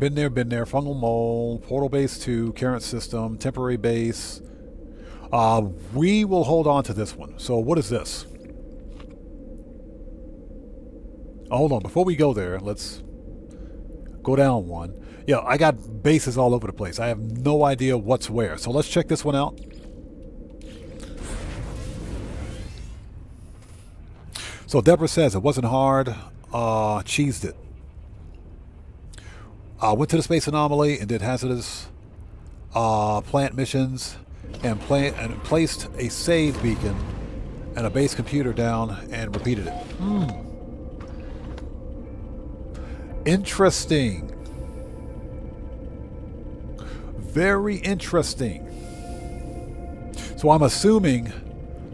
Fungal Mole, Portal Base 2, current system, temporary base. We will hold on to this one. So what is this? Oh, hold on. Before we go there, let's go down one. Yeah, I got bases all over the place. I have no idea what's where. So let's check this one out. So Deborah says it wasn't hard. Cheesed it. Went to the space anomaly and did hazardous plant missions and placed a save beacon and a base computer down and repeated it. Interesting. Very interesting. So I'm assuming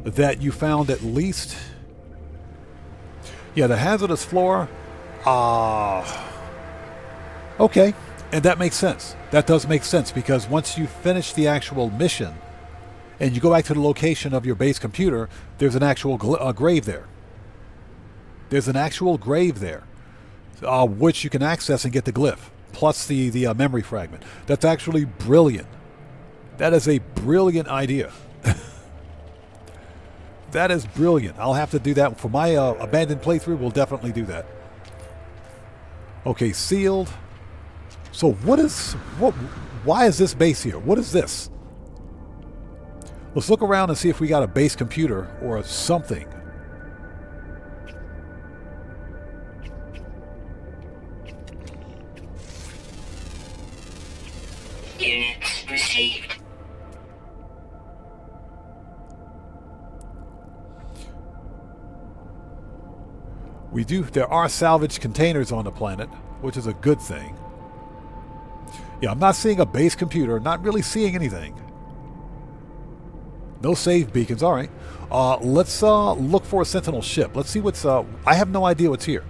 that you found at least... Yeah, the hazardous floor. Okay, and that makes sense. That does make sense because once you finish the actual mission and you go back to the location of your base computer, there's an actual grave there. There's an actual grave there, which you can access and get the glyph, plus the memory fragment. That's actually brilliant. That is a brilliant idea. That is brilliant. I'll have to do that for my abandoned playthrough. We'll definitely do that. Okay, sealed. So why is this base here? What is this? Let's look around and see if we got a base computer or something. Units received. There are salvage containers on the planet, which is a good thing. Yeah, I'm not seeing a base computer, not really seeing anything. No save beacons, all right. Let's look for a Sentinel ship. Let's see what's... I have no idea what's here.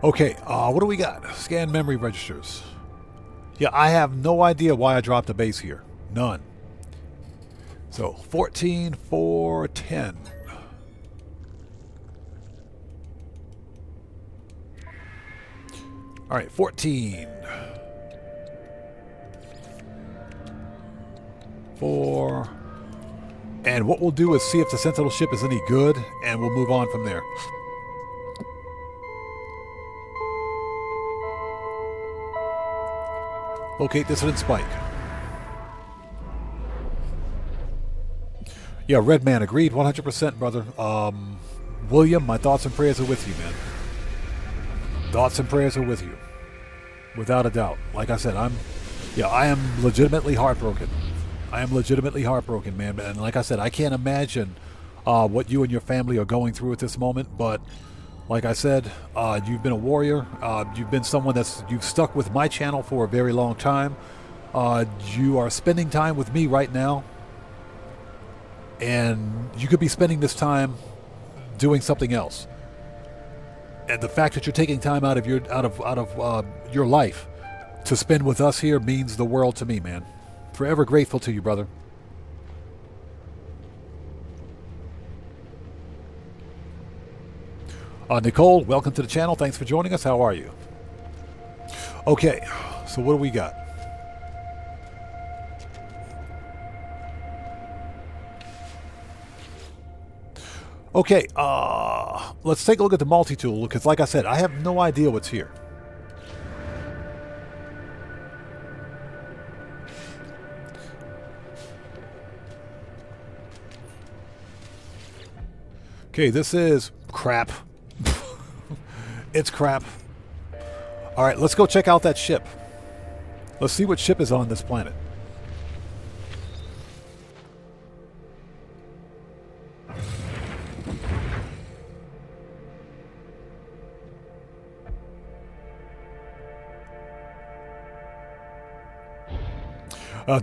Okay, what do we got? Scan memory registers. Yeah, I have no idea why I dropped a base here. None. So, 14, 4, 10. All right, 14. 4. And what we'll do is see if the Sentinel ship is any good, and we'll move on from there. Locate dissident Spike. Yeah, Red Man, agreed 100%, brother. William, my thoughts and prayers are with you, man. Thoughts and prayers are with you. Without a doubt. Like I said, I am legitimately heartbroken. I am legitimately heartbroken, man. And like I said, I can't imagine what you and your family are going through at this moment. But like I said, you've been a warrior. You've been someone you've stuck with my channel for a very long time. You are spending time with me right now. And you could be spending this time doing something else. And the fact that you're taking time out of your life to spend with us here means the world to me, man. Forever grateful to you, brother. Nicole, welcome to the channel. Thanks for joining us. How are you? Okay, so what do we got? Okay, let's take a look at the multi-tool, because like I said, I have no idea what's here. Okay, this is crap. It's crap. Alright, let's go check out that ship. Let's see what ship is on this planet.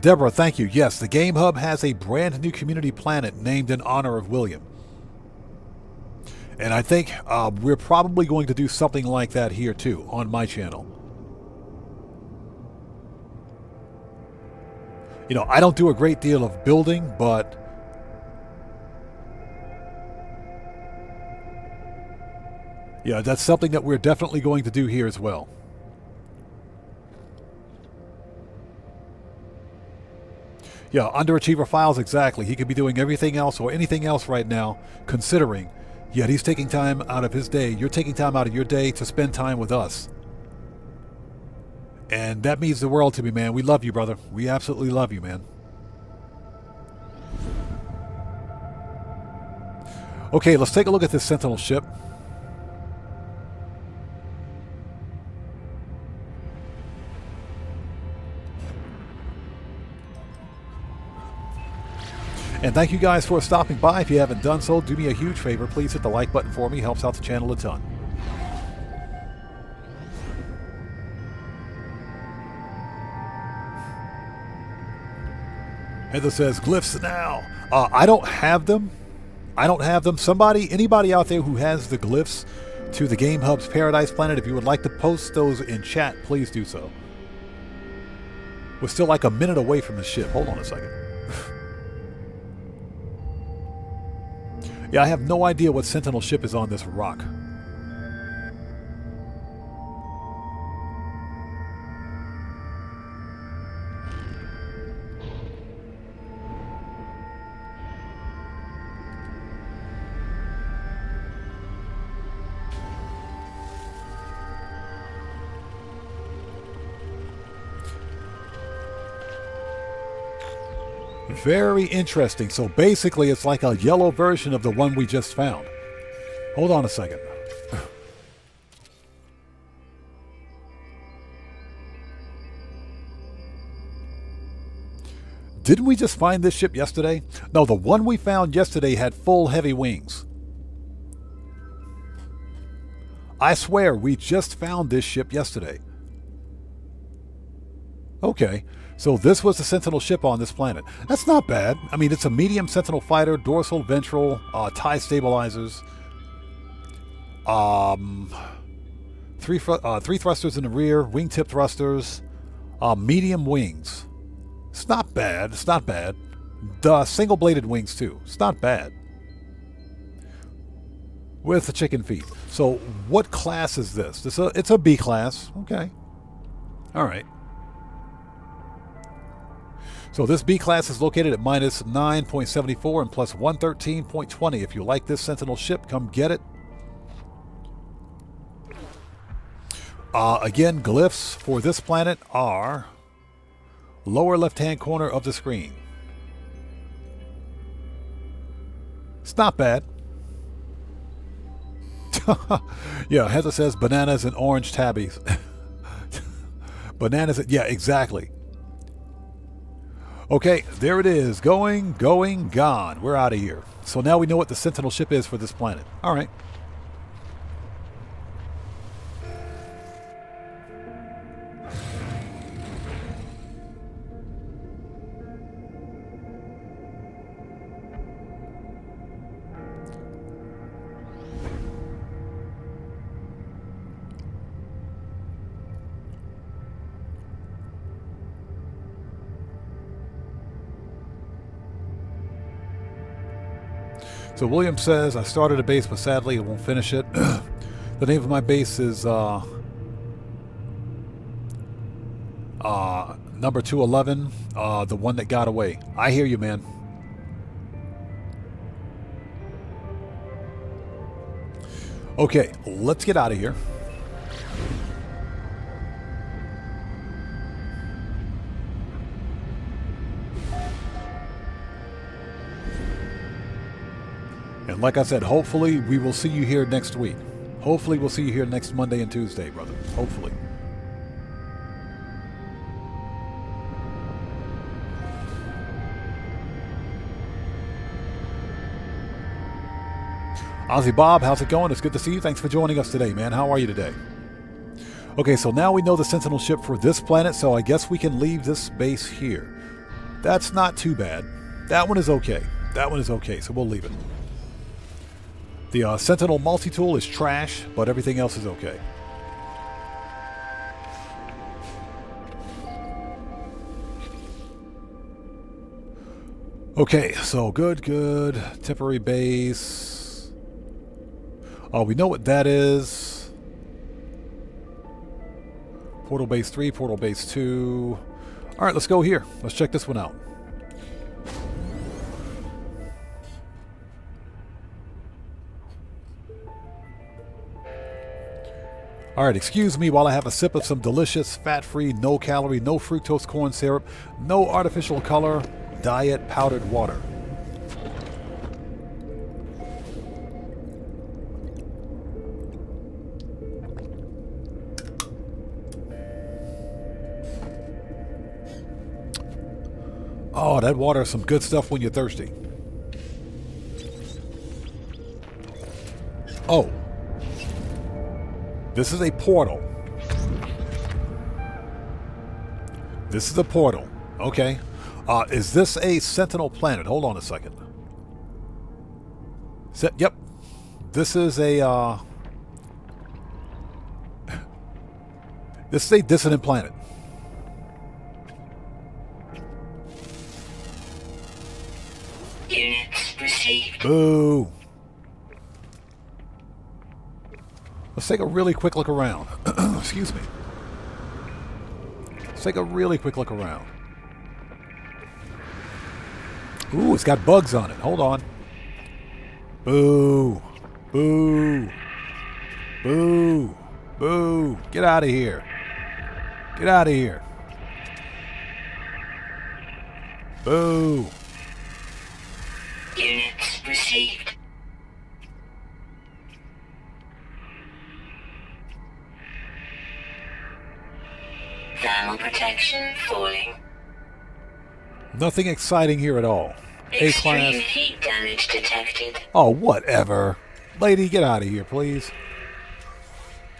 Deborah, thank you. Yes, the Game Hub has a brand new community planet named in honor of William. And I think we're probably going to do something like that here too, on my channel. You know, I don't do a great deal of building, but yeah, that's something that we're definitely going to do here as well. Yeah, underachiever files, exactly. He could be doing everything else or anything else right now, considering, yet he's taking time out of his day. You're taking time out of your day to spend time with us. And that means the world to me, man. We love you, brother. We absolutely love you, man. Okay, let's take a look at this Sentinel ship. And thank you guys for stopping by. If you haven't done so, do me a huge favor. Please hit the like button for me. Helps out the channel a ton. Heather says, glyphs now. I don't have them. I don't have them. Anybody out there who has the glyphs to the Game Hub's Paradise Planet, if you would like to post those in chat, please do so. We're still like a minute away from the ship. Hold on a second. Yeah, I have no idea what Sentinel ship is on this rock. Very interesting. So basically it's like a yellow version of the one we just found. Hold on a second. Didn't we just find this ship yesterday? No, the one we found yesterday had full heavy wings. I swear we just found this ship yesterday. Okay. So this was the Sentinel ship on this planet. That's not bad. I mean, it's a medium Sentinel fighter, dorsal, ventral, tie stabilizers, three thrusters in the rear, wingtip thrusters, medium wings. It's not bad. It's not bad. The single-bladed wings too. It's not bad. With the chicken feet. So what class is this? It's a B class. Okay. All right. So this B class is located at minus 9.74 and plus 113.20. If you like this Sentinel ship, come get it. Again, glyphs for this planet are lower left-hand corner of the screen. It's not bad. Yeah, Heather says bananas and orange tabbies. Bananas, yeah, exactly. Okay, there it is. Going, gone. We're out of here. So now we know what the Sentinel ship is for this planet. All right. So William says, I started a base, but sadly I won't finish it. The name of my base is number 211, the one that got away. I hear you, man. Okay, let's get out of here. And like I said, hopefully we will see you here next week. Hopefully we'll see you here next Monday and Tuesday, brother. Hopefully. Ozzy Bob, how's it going? It's good to see you. Thanks for joining us today, man. How are you today? Okay, so now we know the Sentinel ship for this planet, so I guess we can leave this base here. That's not too bad. That one is okay. That one is okay, so we'll leave it. The Sentinel multi-tool is trash, but everything else is okay. Okay, so good. Temporary base. Oh, we know what that is. Portal base 3, portal base 2. All right, let's go here. Let's check this one out. All right, excuse me while I have a sip of some delicious, fat-free, no-calorie, no fructose corn syrup, no artificial color, diet powdered water. Oh, that water is some good stuff when you're thirsty. Oh. This is a portal. This is a portal. Okay. Is this a Sentinel planet? Hold on a second. Yep. This is a this is a dissident planet. Units received. Boo. Let's take a really quick look around. Excuse me. Let's take a really quick look around. Ooh, it's got bugs on it. Hold on. Boo. Boo. Boo. Boo. Get out of here. Get out of here. Boo. Units received. Thermal protection falling. Nothing exciting here at all. A class. Extreme heat damage detected. Oh, whatever. Lady, get out of here, please.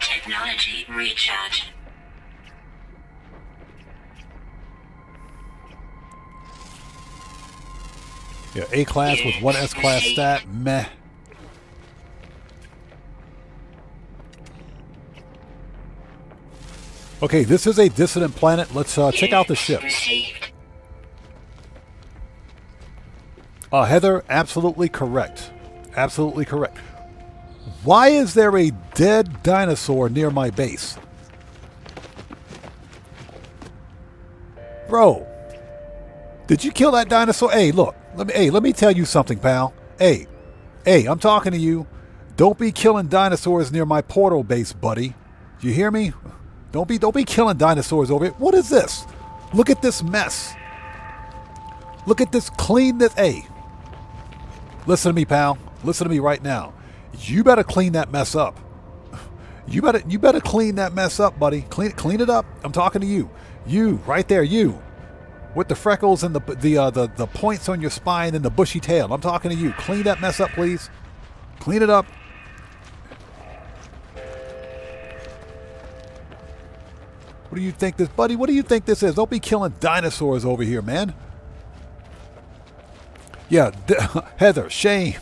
Technology recharge. Yeah, A class with one S class stat. Meh. Okay, this is a dissident planet. Let's check out the ship. Received. Heather, absolutely correct. Absolutely correct. Why is there a dead dinosaur near my base? Bro. Did you kill that dinosaur? Hey, look. Let me tell you something, pal. Hey, I'm talking to you. Don't be killing dinosaurs near my portal base, buddy. You hear me? Don't be killing dinosaurs over it. What is this? Look at this mess. Look at this clean. Hey, listen to me, pal. Listen to me right now. You better clean that mess up. You better clean that mess up, buddy. Clean it up. I'm talking to you. You right there. You with the freckles and the points on your spine and the bushy tail. I'm talking to you. Clean that mess up, please. Clean it up. What do you think this, buddy? What do you think this is? Don't be killing dinosaurs over here, man. Yeah, Heather, shame.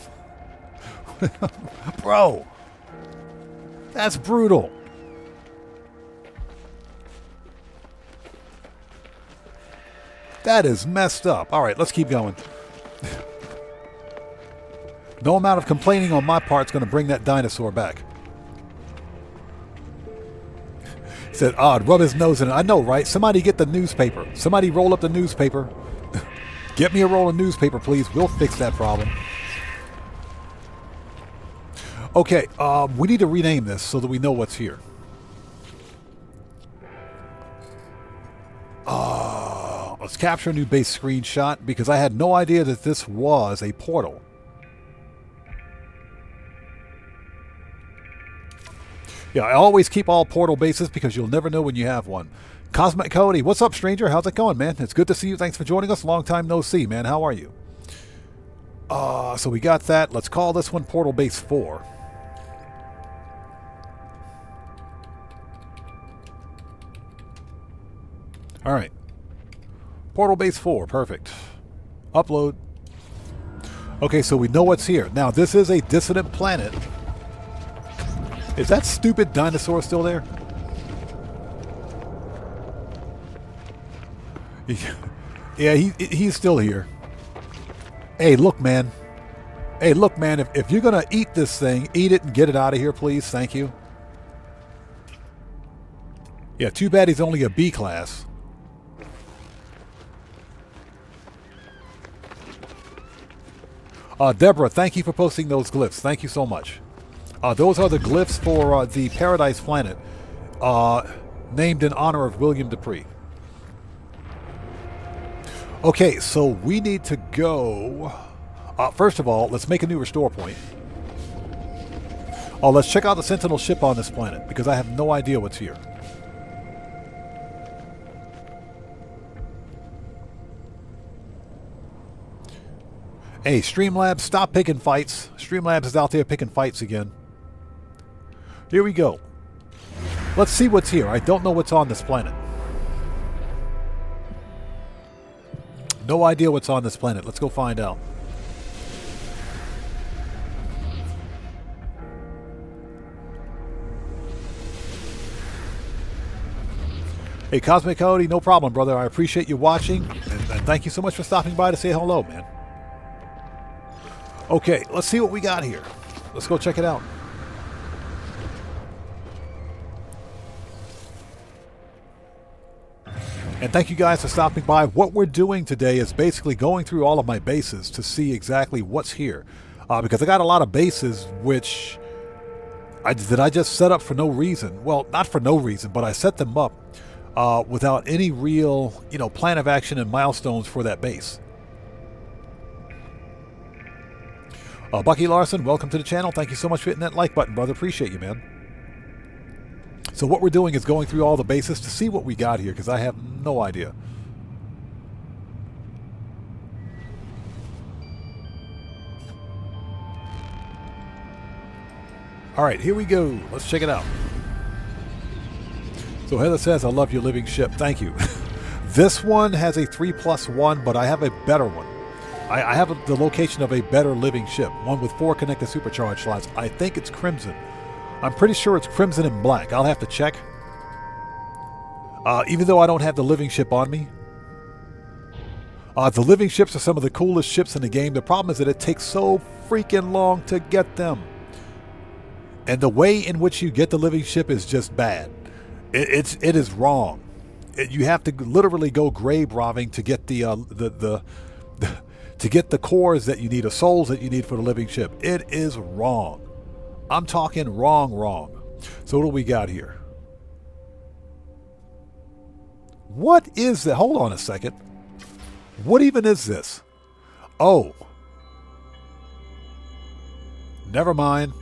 Bro, that's brutal. That is messed up. All right, let's keep going. No amount of complaining on my part is going to bring that dinosaur back. He said, odd, rub his nose in it. I know, right? Somebody get the newspaper. Somebody roll up the newspaper. Get me a roll of newspaper, please. We'll fix that problem. Okay, we need to rename this so that we know what's here. Let's capture a new base screenshot because I had no idea that this was a portal. Yeah, I always keep all portal bases because you'll never know when you have one. Cosmic Cody, what's up, stranger? How's it going, man? It's good to see you. Thanks for joining us. Long time no see, man. How are you? So we got that. Let's call this one Portal Base 4. All right. Portal Base 4. Perfect. Upload. Okay, so we know what's here. Now, this is a dissonant planet. Is that stupid dinosaur still there? Yeah, he's still here. Hey, look, man. Hey, look, man. If you're going to eat this thing, eat it and get it out of here, please. Thank you. Yeah, too bad he's only a B class. Deborah, thank you for posting those glyphs. Thank you so much. Those are the glyphs for the Paradise Planet, named in honor of William Dupree. Okay, so we need to go... first of all, let's make a new restore point. Let's check out the Sentinel ship on this planet, because I have no idea what's here. Hey, Streamlabs, stop picking fights. Streamlabs is out there picking fights again. Here we go. Let's see what's here. I don't know what's on this planet. No idea what's on this planet. Let's go find out. Hey, Cosmic Cody, no problem, brother. I appreciate you watching, and thank you so much for stopping by to say hello, man. Okay, let's see what we got here. Let's go check it out. And thank you guys for stopping by. What we're doing today is basically going through all of my bases to see exactly what's here. Because I got a lot of bases which I just set up for no reason. Well, not for no reason, but I set them up without any real, plan of action and milestones for that base. Bucky Larson, welcome to the channel. Thank you so much for hitting that like button, brother. Appreciate you, man. So what we're doing is going through all the bases to see what we got here, because I have no idea. All right, here we go. Let's check it out. So Heather says, I love your living ship. Thank you. This one has a 3+1, but I have a better one. I have the location of a better living ship, one with 4 connected supercharge slots. I think it's Crimson. I'm pretty sure it's Crimson and Black. I'll have to check. Even though I don't have the living ship on me. The living ships are some of the coolest ships in the game. The problem is that it takes so freaking long to get them. And the way in which you get the living ship is just bad. It is wrong. You have to literally go grave robbing to get the to get the cores that you need, the souls that you need for the living ship. It is wrong. I'm talking wrong. So what do we got here? What is that? Hold on a second. What even is this? Oh. Never mind.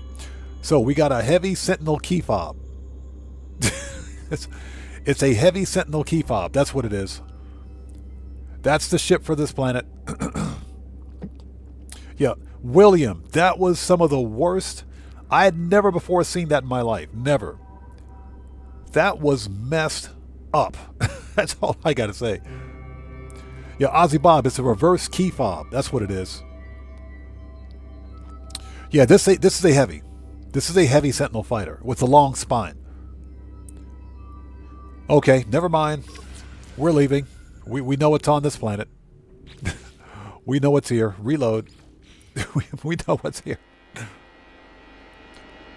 So we got a heavy Sentinel key fob. It's a heavy Sentinel key fob. That's what it is. That's the ship for this planet. Yeah, William, that was some of the worst. I had never before seen that in my life. Never. That was messed up. That's all I got to say. Yeah, Ozzy Bob, it's a reverse key fob. That's what it is. Yeah, this is a heavy. This is a heavy Sentinel fighter with a long spine. Okay, never mind. We're leaving. We know what's on this planet. We know what's here. Reload. We know what's here.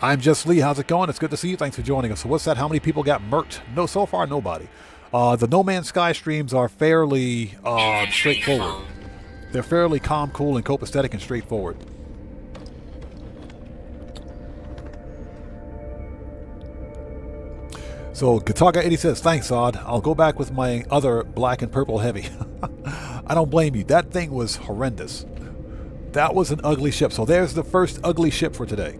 I'm Just Lee. How's it going? It's good to see you. Thanks for joining us. So what's that? How many people got murked? No, so far nobody. The No Man's Sky streams are fairly straightforward. They're fairly calm, cool, and copacetic and straightforward. So Gataga80 says, thanks, Odd. I'll go back with my other black and purple heavy. I don't blame you. That thing was horrendous. That was an ugly ship. So there's the first ugly ship for today.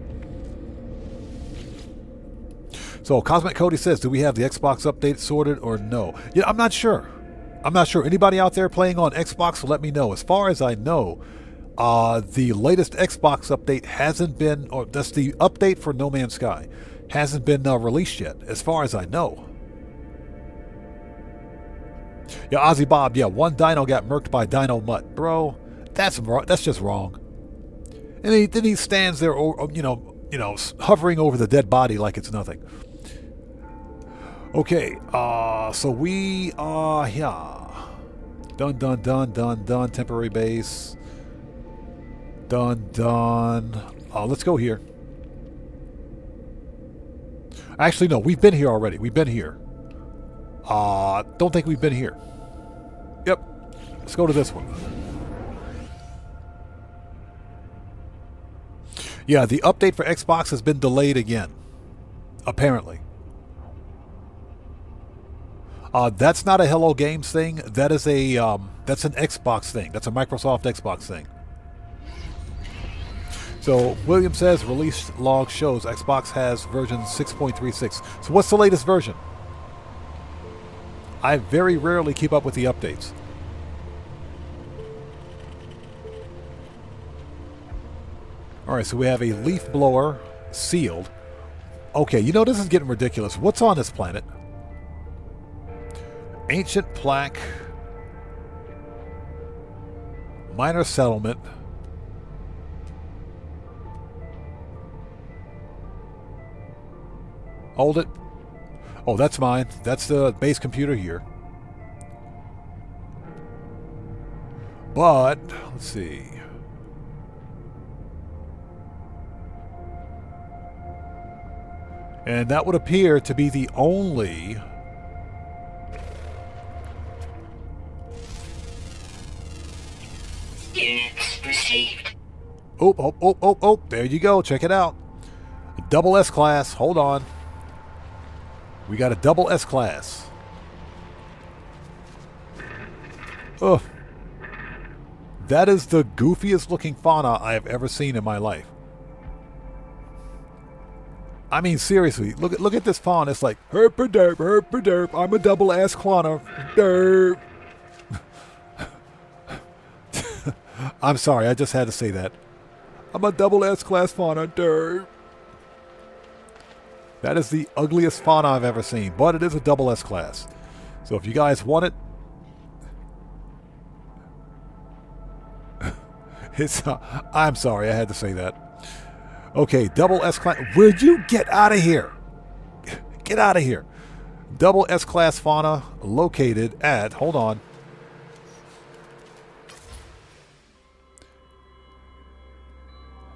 So Cosmic Cody says, do we have the Xbox update sorted or no? Yeah, I'm not sure. I'm not sure. Anybody out there playing on Xbox, let me know. As far as I know, the latest Xbox update hasn't been, or that's the update for No Man's Sky, hasn't been released yet, as far as I know. Yeah, Ozzy Bob, yeah, one dino got murked by Dino Mutt. Bro, that's just wrong. And then he stands there, hovering over the dead body like it's nothing. Okay, so we are here. Done. Temporary base. Done. Let's go here. Actually, no, we've been here already. We've been here. Don't think we've been here. Yep. Let's go to this one. Yeah, the update for Xbox has been delayed again. Apparently. That's not a Hello Games thing. That is that's an Xbox thing. That's a Microsoft Xbox thing. So William says release log shows Xbox has version 6.36. So what's the latest version? I very rarely keep up with the updates. Alright, so we have a leaf blower sealed. Okay, you know this is getting ridiculous. What's on this planet? Ancient plaque. Minor settlement. Hold it. Oh, that's mine. That's the base computer here. But, let's see. And that would appear to be the only... Units received. Oh, there you go. Check it out. A double S class. Hold on. We got a double S class. Ugh. That is the goofiest looking fauna I have ever seen in my life. I mean, seriously, look at this fauna. It's like, herp-a-derp, I'm a double S fauna. Derp. I'm sorry, I just had to say that. I'm a double S class fauna. Derp. That is the ugliest fauna I've ever seen, but it is a double S class. So if you guys want it, I'm sorry, I had to say that. Okay, double S class. Where'd you get out of here? Get out of here. Double S class fauna located at, hold on.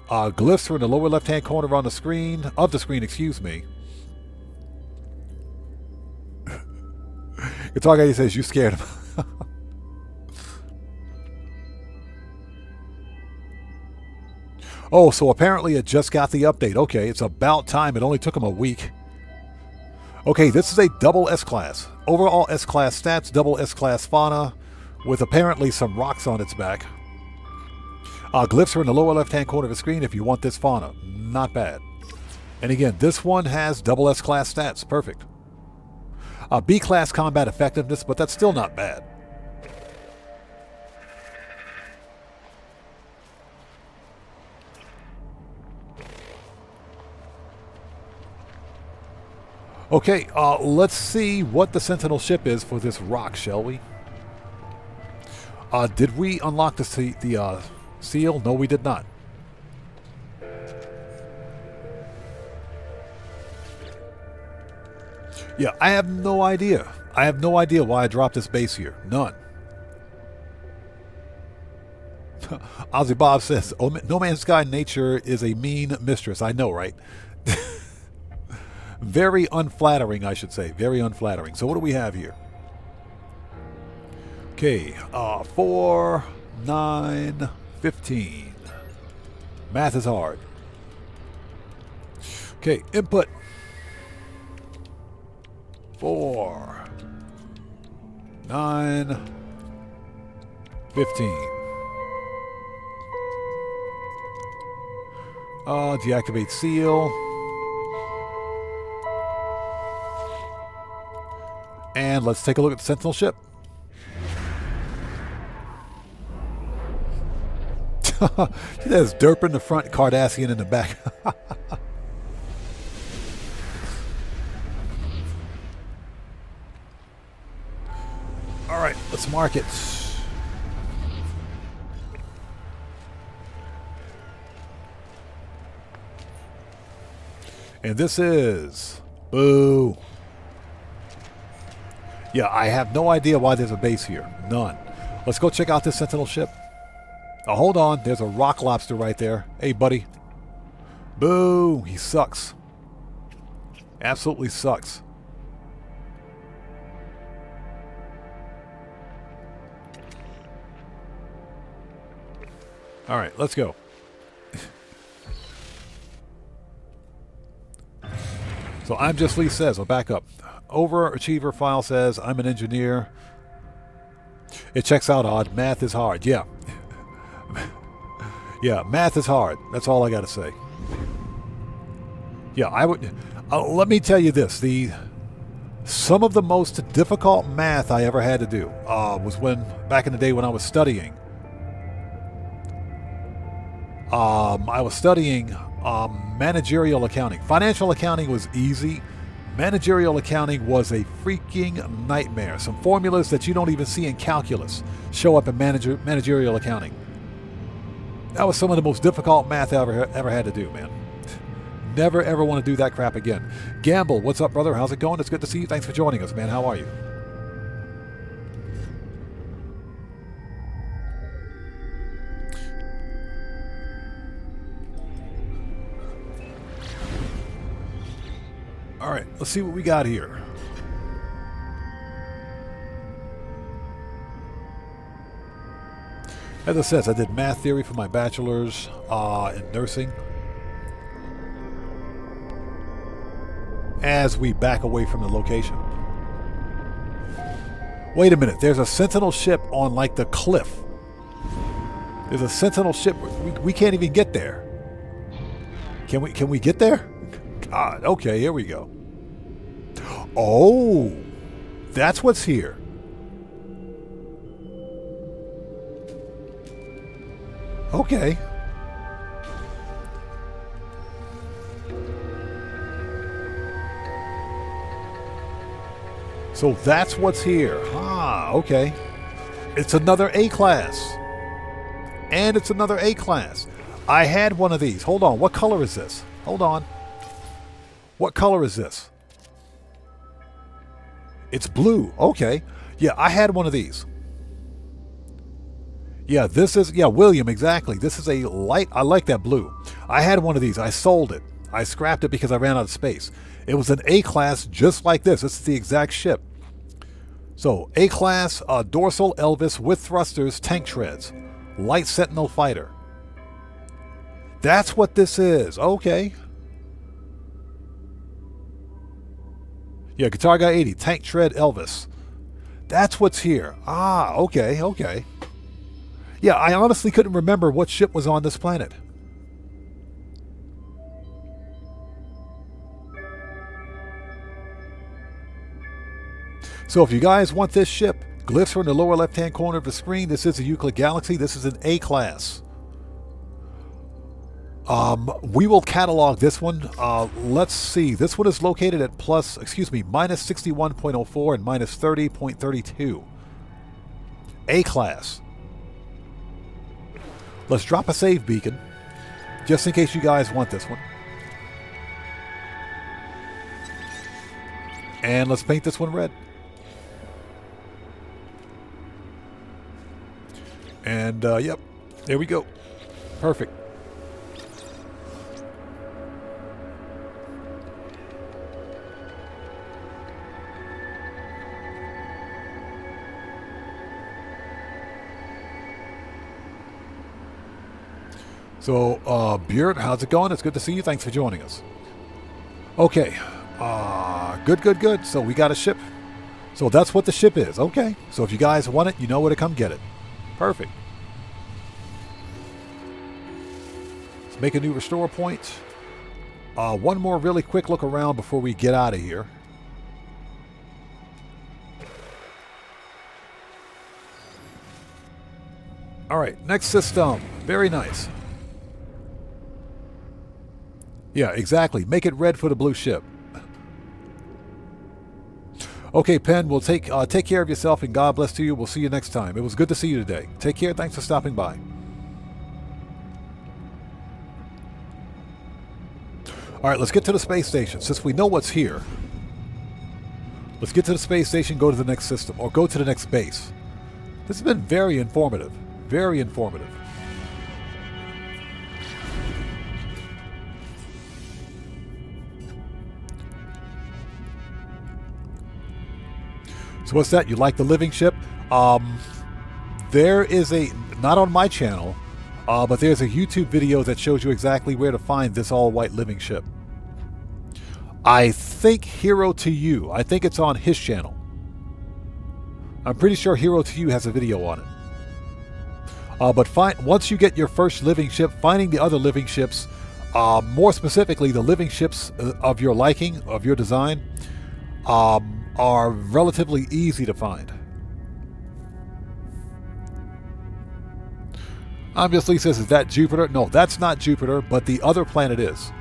Glyphs are in the lower left-hand corner on the screen, excuse me. Guitar Guy says you scared him. Oh, so apparently it just got the update. Okay, it's about time. It only took him a week. Okay, this is a double S-Class. Overall S-Class stats, double S-Class fauna, with apparently some rocks on its back. Glyphs are in the lower left-hand corner of the screen if you want this fauna. Not bad. And again, this one has double S-Class stats. Perfect. B-Class combat effectiveness, but that's still not bad. Okay, let's see what the Sentinel ship is for this rock, shall we? Did we unlock the seal? No, we did not. Yeah, I have no idea. I have no idea why I dropped this base here. None. Ozzy Bob says, oh, No Man's Sky nature is a mean mistress. I know, right? Very unflattering, I should say. Very unflattering. So what do we have here? Okay, 4, 9, 15. Math is hard. Okay, input. 4, 9, 15. Deactivate seal. And let's take a look at the Sentinel ship. There's Derp in the front, Cardassian in the back. All right, let's mark it. And this is... Boo. Yeah, I have no idea why there's a base here. None. Let's go check out this Sentinel ship. Oh, hold on. There's a rock lobster right there. Hey, buddy. Boo. He sucks. Absolutely sucks. All right, let's go. So I'm just Lee says, I'll back up. Overachiever file says, I'm an engineer. It checks out odd. Math is hard. Yeah. Yeah, math is hard. That's all I got to say. Yeah, I would... let me tell you this. Some of the most difficult math I ever had to do was back in the day when I was studying. I was studying managerial accounting. Financial accounting was easy. Managerial accounting was a freaking nightmare. Some formulas that you don't even see in calculus show up in managerial accounting. That was some of the most difficult math I ever had to do, man. Never, ever want to do that crap again. Gamble, what's up, brother? How's it going? It's good to see you. Thanks for joining us, man. How are you? All right, let's see what we got here. As it says, I did math theory for my bachelor's in nursing. As we back away from the location. Wait a minute, there's a Sentinel ship on like the cliff. There's a Sentinel ship. We can't even get there. Can we get there? God, okay, here we go. Oh, that's what's here. Okay. So that's what's here. Ah, okay. It's another A-class. And it's another A-class. I had one of these. Hold on. What color is this? Hold on. What color is this? It's blue. Okay. Yeah, I had one of these. Yeah, this is... Yeah, William, exactly. This is a light... I like that blue. I had one of these. I sold it. I scrapped it because I ran out of space. It was an A-class just like this. This is the exact ship. So, A-Class Dorsal Elvis with thrusters, tank treads. Light Sentinel fighter. That's what this is. Okay. Yeah, Guitar Guy 80, tank tread Elvis. That's what's here. Ah, okay, okay. Yeah, I honestly couldn't remember what ship was on this planet. So if you guys want this ship, glyphs are in the lower left-hand corner of the screen. This is a Euclid Galaxy. This is an A-Class. We will catalog this one. Let's see. This one is located at minus 61.04 and minus 30.32. A-Class. Let's drop a save beacon, just in case you guys want this one. And let's paint this one red. And, yep, there we go. Perfect. So, Björn, how's it going? It's good to see you. Thanks for joining us. Okay. Good. So we got a ship. So that's what the ship is. Okay. So if you guys want it, you know where to come get it. Perfect. Let's make a new restore point. One more really quick look around before we get out of here. All right, next system. Very nice. Yeah, exactly. Make it red for the blue ship. Okay, Penn, we'll take care of yourself, and God bless to you. We'll see you next time. It was good to see you today. Take care. Thanks for stopping by. All right, let's get to the space station. Since we know what's here, let's get to the space station, go to the next system, or go to the next base. This has been very informative. Very informative. So what's that? You like the living ship? There is a, not on my channel, but there's a YouTube video that shows you exactly where to find this all-white living ship. I think Hero to You. I think it's on his channel. I'm pretty sure Hero to You has a video on it. But once you get your first living ship, finding the other living ships, more specifically the living ships of your liking, of your design, are relatively easy to find. Obviously says, is that Jupiter? No, that's not Jupiter, but the other planet is.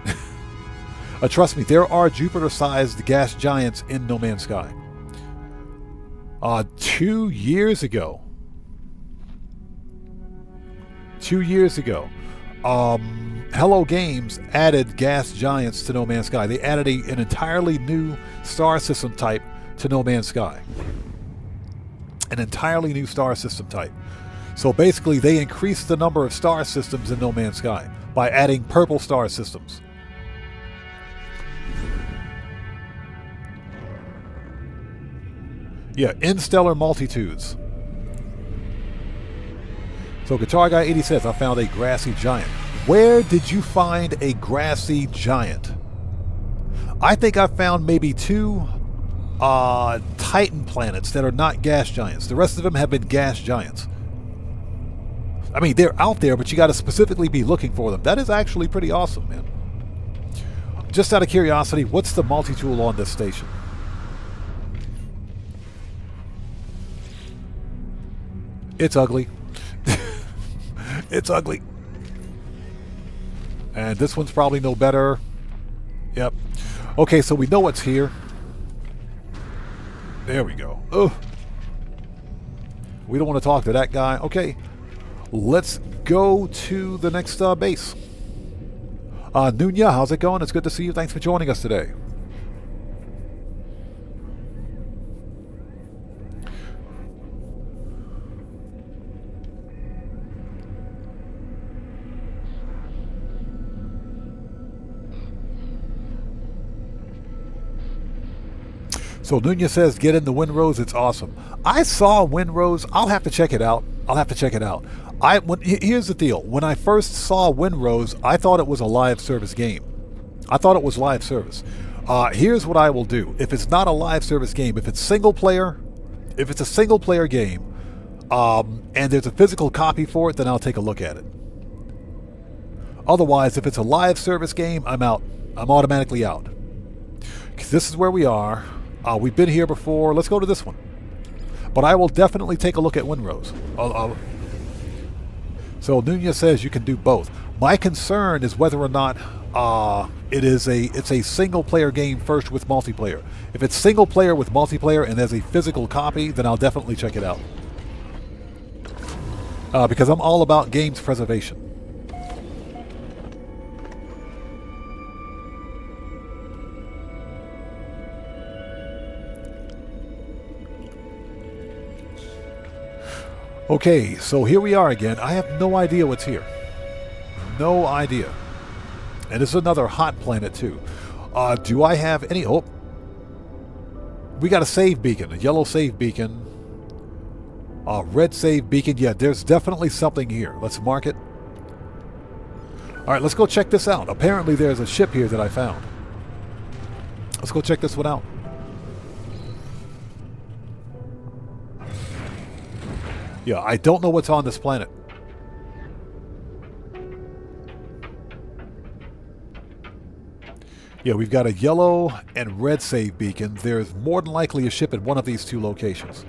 Trust me, there are Jupiter-sized gas giants in No Man's Sky. 2 years ago, Hello Games added gas giants to No Man's Sky. They added an entirely new star system type to No Man's Sky. An entirely new star system type. So basically, they increased the number of star systems in No Man's Sky by adding purple star systems. Yeah, interstellar multitudes. So Guitar Guy 80 says, I found a grassy giant. Where did you find a grassy giant? I think I found maybe 2 Titan planets that are not gas giants. The rest of them have been gas giants. I mean, they're out there, but you got to specifically be looking for them. That is actually pretty awesome, man. Just out of curiosity, what's the multi-tool on this station? It's ugly. It's ugly. And this one's probably no better. Yep. Okay, so we know what's here. There we go. Oh. We don't want to talk to that guy. Okay. Let's go to the next base. Nunya, how's it going? It's good to see you. Thanks for joining us today. So Nunya says, get in the Windrose. It's awesome. I saw Windrose. I'll have to check it out. Here's the deal. When I first saw Windrose, I thought it was a live service game. I thought it was live service. Here's what I will do. If it's not a live service game, if it's single player, if it's a single player game, and there's a physical copy for it, then I'll take a look at it. Otherwise, if it's a live service game, I'm out. I'm automatically out. 'Cause this is where we are. We've been here before. Let's go to this one. But I will definitely take a look at Windrose. So Nunya says you can do both. My concern is whether or not it's a single player game first with multiplayer. If it's single player with multiplayer and there's a physical copy, then I'll definitely check it out. Because I'm all about games preservation. Okay, so here we are again. I have no idea what's here. No idea. And this is another hot planet too. Do I have any... Oh. We got a save beacon. A yellow save beacon. Red save beacon. Yeah, there's definitely something here. Let's mark it. Alright, let's go check this out. Apparently there's a ship here that I found. Let's go check this one out. Yeah, I don't know what's on this planet. Yeah, we've got a yellow and red save beacon. There's more than likely a ship at one of these two locations.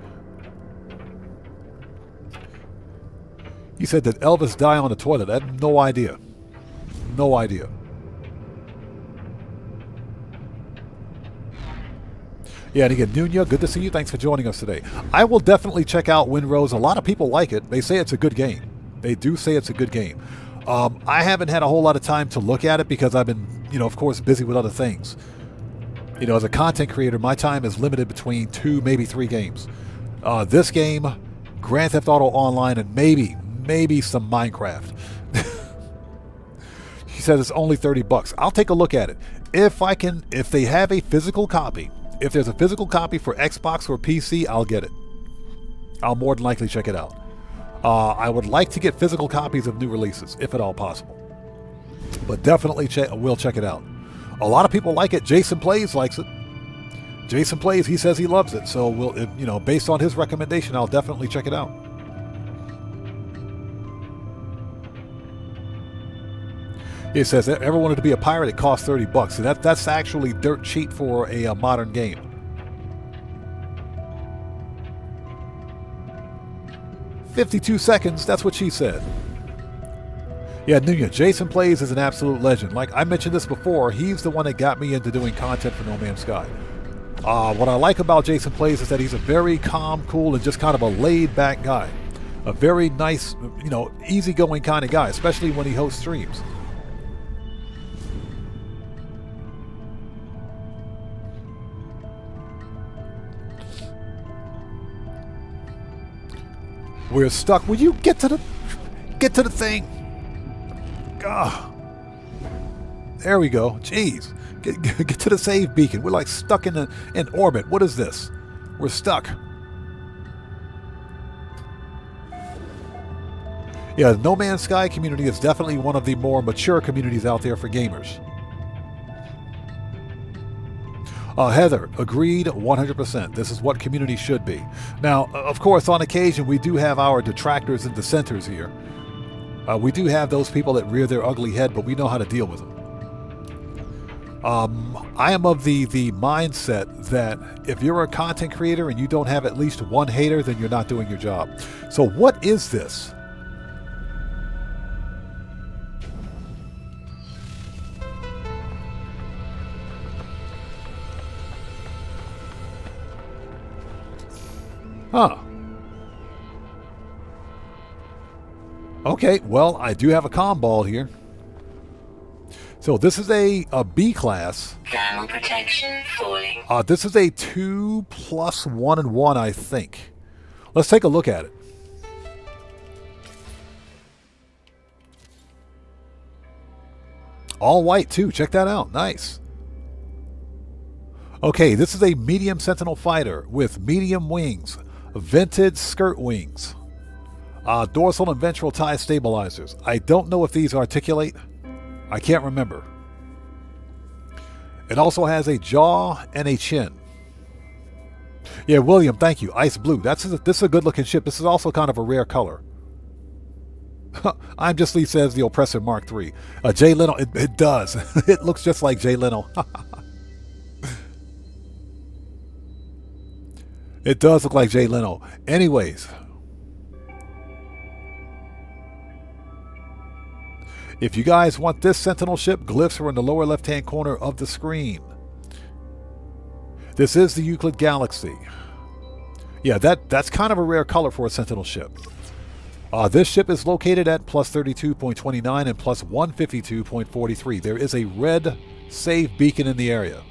He said that Elvis died on the toilet. I have no idea. No idea. Yeah, and again, Nunya, good to see you. Thanks for joining us today. I will definitely check out Windrose. A lot of people like it. They say it's a good game. They do say it's a good game. I haven't had a whole lot of time to look at it because I've been, of course, busy with other things. As a content creator, my time is limited between 2, maybe 3 games. This game, Grand Theft Auto Online, and maybe some Minecraft. She said it's only $30. I'll take a look at it. If they have a physical copy, if there's a physical copy for Xbox or PC, I'll get it. I'll more than likely check it out. I would like to get physical copies of new releases, if at all possible. But definitely we'll check it out. A lot of people like it. Jason Plays likes it. Jason Plays, he says he loves it. So, based on his recommendation, I'll definitely check it out. He says that ever wanted to be a pirate, it costs $30. And that's actually dirt cheap for a modern game. "52 seconds, that's what she said." Yeah, Nunya, Jason Plays is an absolute legend. Like I mentioned this before, he's the one that got me into doing content for No Man's Sky. What I like about Jason Plays is that he's a very calm, cool, and just kind of a laid-back guy. A very nice, easygoing kind of guy, especially when he hosts streams. We're stuck. Will you get to the thing? There we go. Jeez. Get to the save beacon. We're like stuck in orbit. What is this? We're stuck. Yeah, the No Man's Sky community is definitely one of the more mature communities out there for gamers. Heather, agreed 100%. This is what community should be. Now, of course, on occasion, we do have our detractors and dissenters here. We do have those people that rear their ugly head, but we know how to deal with them. I am of the mindset that if you're a content creator and you don't have at least one hater, then you're not doing your job. So what is this? Huh. Okay, well, I do have a comm ball here. So this is a B class. Thermal protection falling. This is a 2 + 1 and 1, I think. Let's take a look at it. All white too. Check that out. Nice. Okay, this is a medium Sentinel fighter with medium wings, vented skirt wings, dorsal and ventral tie stabilizers. I don't know if these articulate. I can't remember. It also has a jaw and a chin. Yeah, William, thank you. Ice blue. This is a good-looking ship. This is also kind of a rare color. I'm Just Lee says the Oppressor Mark III. Jay Leno, it does. It looks just like Jay Leno. It does look like Jay Leno. Anyways. If you guys want this Sentinel ship, glyphs are in the lower left-hand corner of the screen. This is the Euclid Galaxy. Yeah, that's kind of a rare color for a Sentinel ship. This ship is located at plus 32.29 and plus 152.43. There is a red save beacon in the area.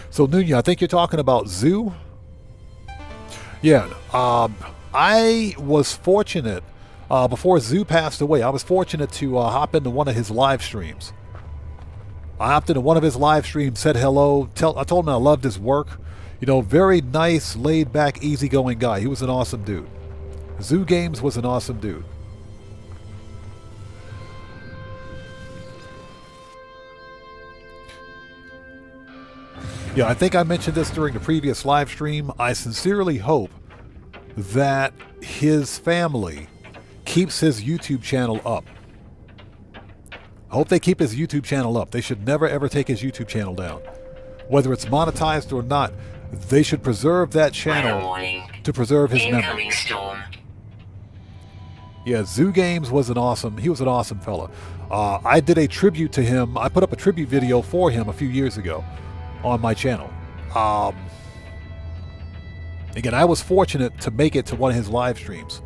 So, Nunya, I think you're talking about Zoo? Yeah, I was fortunate, before Zoo passed away, I was fortunate to hop into one of his live streams. I hopped into one of his live streams, said hello, I told him I loved his work. You know, very nice, laid-back, easygoing guy. He was an awesome dude. Zoo Games was an awesome dude. Yeah, I think I mentioned this during the previous live stream. I sincerely hope that his family keeps his YouTube channel up. I hope they keep his YouTube channel up. They should never ever take his YouTube channel down. Whether it's monetized or not, they should preserve that channel to preserve his memory. Yeah, Zoo Games was an awesome fella. I did a tribute to him. I put up a tribute video for him a few years ago on my channel. Again, I was fortunate to make it to one of his live streams.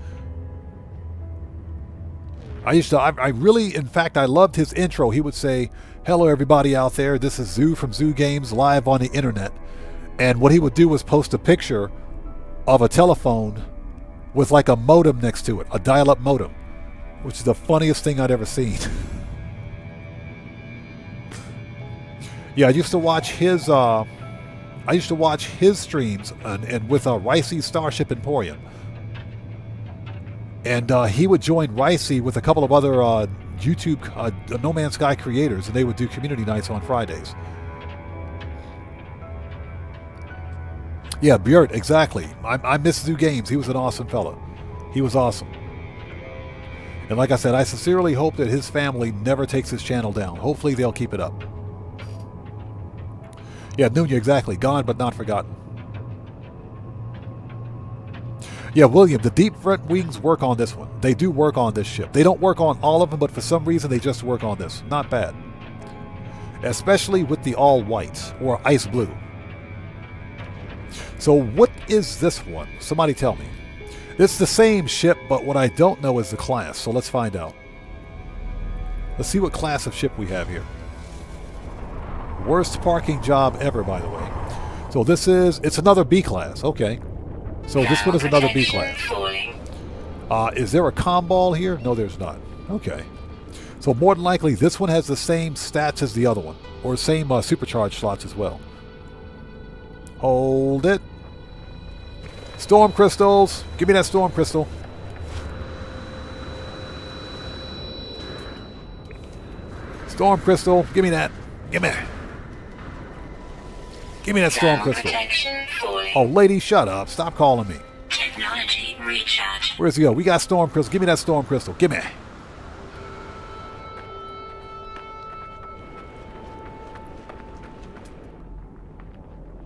I really, in fact, I loved his intro. He would say, "Hello everybody out there, this is Zoo from Zoo Games live on the internet." And what he would do was post a picture of a telephone with like a modem next to it, a dial-up modem, which is the funniest thing I'd ever seen. Yeah, I used to watch his streams and with Ricey Starship Emporium. And he would join Ricey with a couple of other YouTube No Man's Sky creators, and they would do community nights on Fridays. Yeah, Bjert, exactly. I miss Zoo Games. He was an awesome fella. He was awesome. And like I said, I sincerely hope that his family never takes his channel down. Hopefully they'll keep it up. Yeah, Nunya, exactly. Gone but not forgotten. Yeah, William, the deep front wings work on this one. They do work on this ship. They don't work on all of them, but for some reason they just work on this. Not bad. Especially with the all white or ice blue. So what is this one? Somebody tell me. It's the same ship, but what I don't know is the class. So let's find out. Let's see what class of ship we have here. Worst parking job ever, by the way. So it's another B class. Okay. So this one is another B class. Is there a comm ball here? No, there's not. Okay. So more than likely, this one has the same stats as the other one, or same supercharged slots as well. Hold it. Storm crystals. Give me that storm crystal. Storm crystal. Give me that. Give me. Give me that storm crystal. Oh, lady, shut up. Stop calling me. Technology recharge. Where's he go? We got storm crystal. Give me that storm crystal. Give me.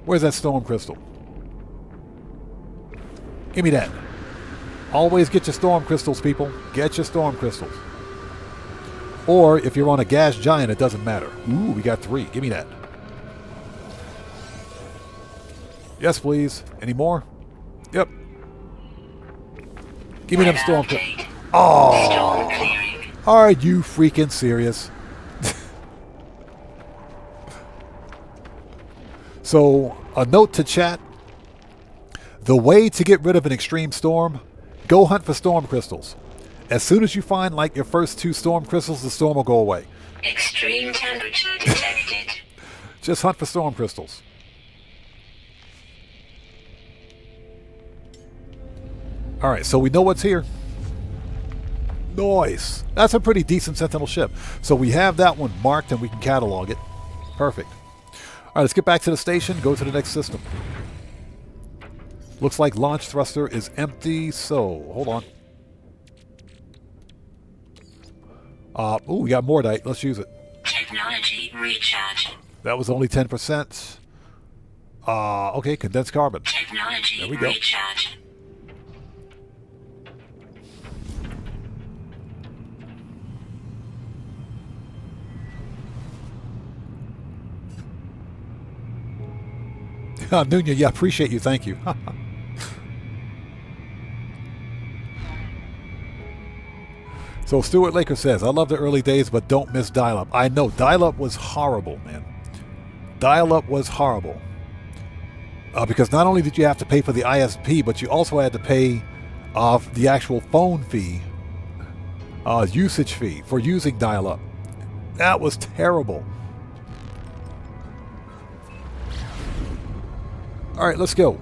Where's that storm crystal? Give me that. Always get your storm crystals, people. Get your storm crystals. Or if you're on a gas giant, it doesn't matter. Ooh, we got 3. Give me that. Yes, please. Any more? Yep. Give me them storm crystals. Oh! Are you freaking serious? So, a note to chat. The way to get rid of an extreme storm, go hunt for storm crystals. As soon as you find like your first 2 storm crystals, the storm will go away. Extreme temperature detected. Just hunt for storm crystals. Alright, so we know what's here. Nice. That's a pretty decent Sentinel ship. So we have that one marked and we can catalog it. Perfect. Alright, let's get back to the station, go to the next system. Looks like launch thruster is empty, so hold on. We got Mordite. Let's use it. Technology recharge. That was only 10%. Okay, condensed carbon. Technology There we go. recharge. Nunya, yeah, appreciate you. Thank you. So Stuart Laker says, I love the early days, but don't miss dial-up. I know, dial-up was horrible, man. Dial-up was horrible. Because not only did you have to pay for the ISP, but you also had to pay the actual phone fee, usage fee for using dial-up. That was terrible. All right, let's go.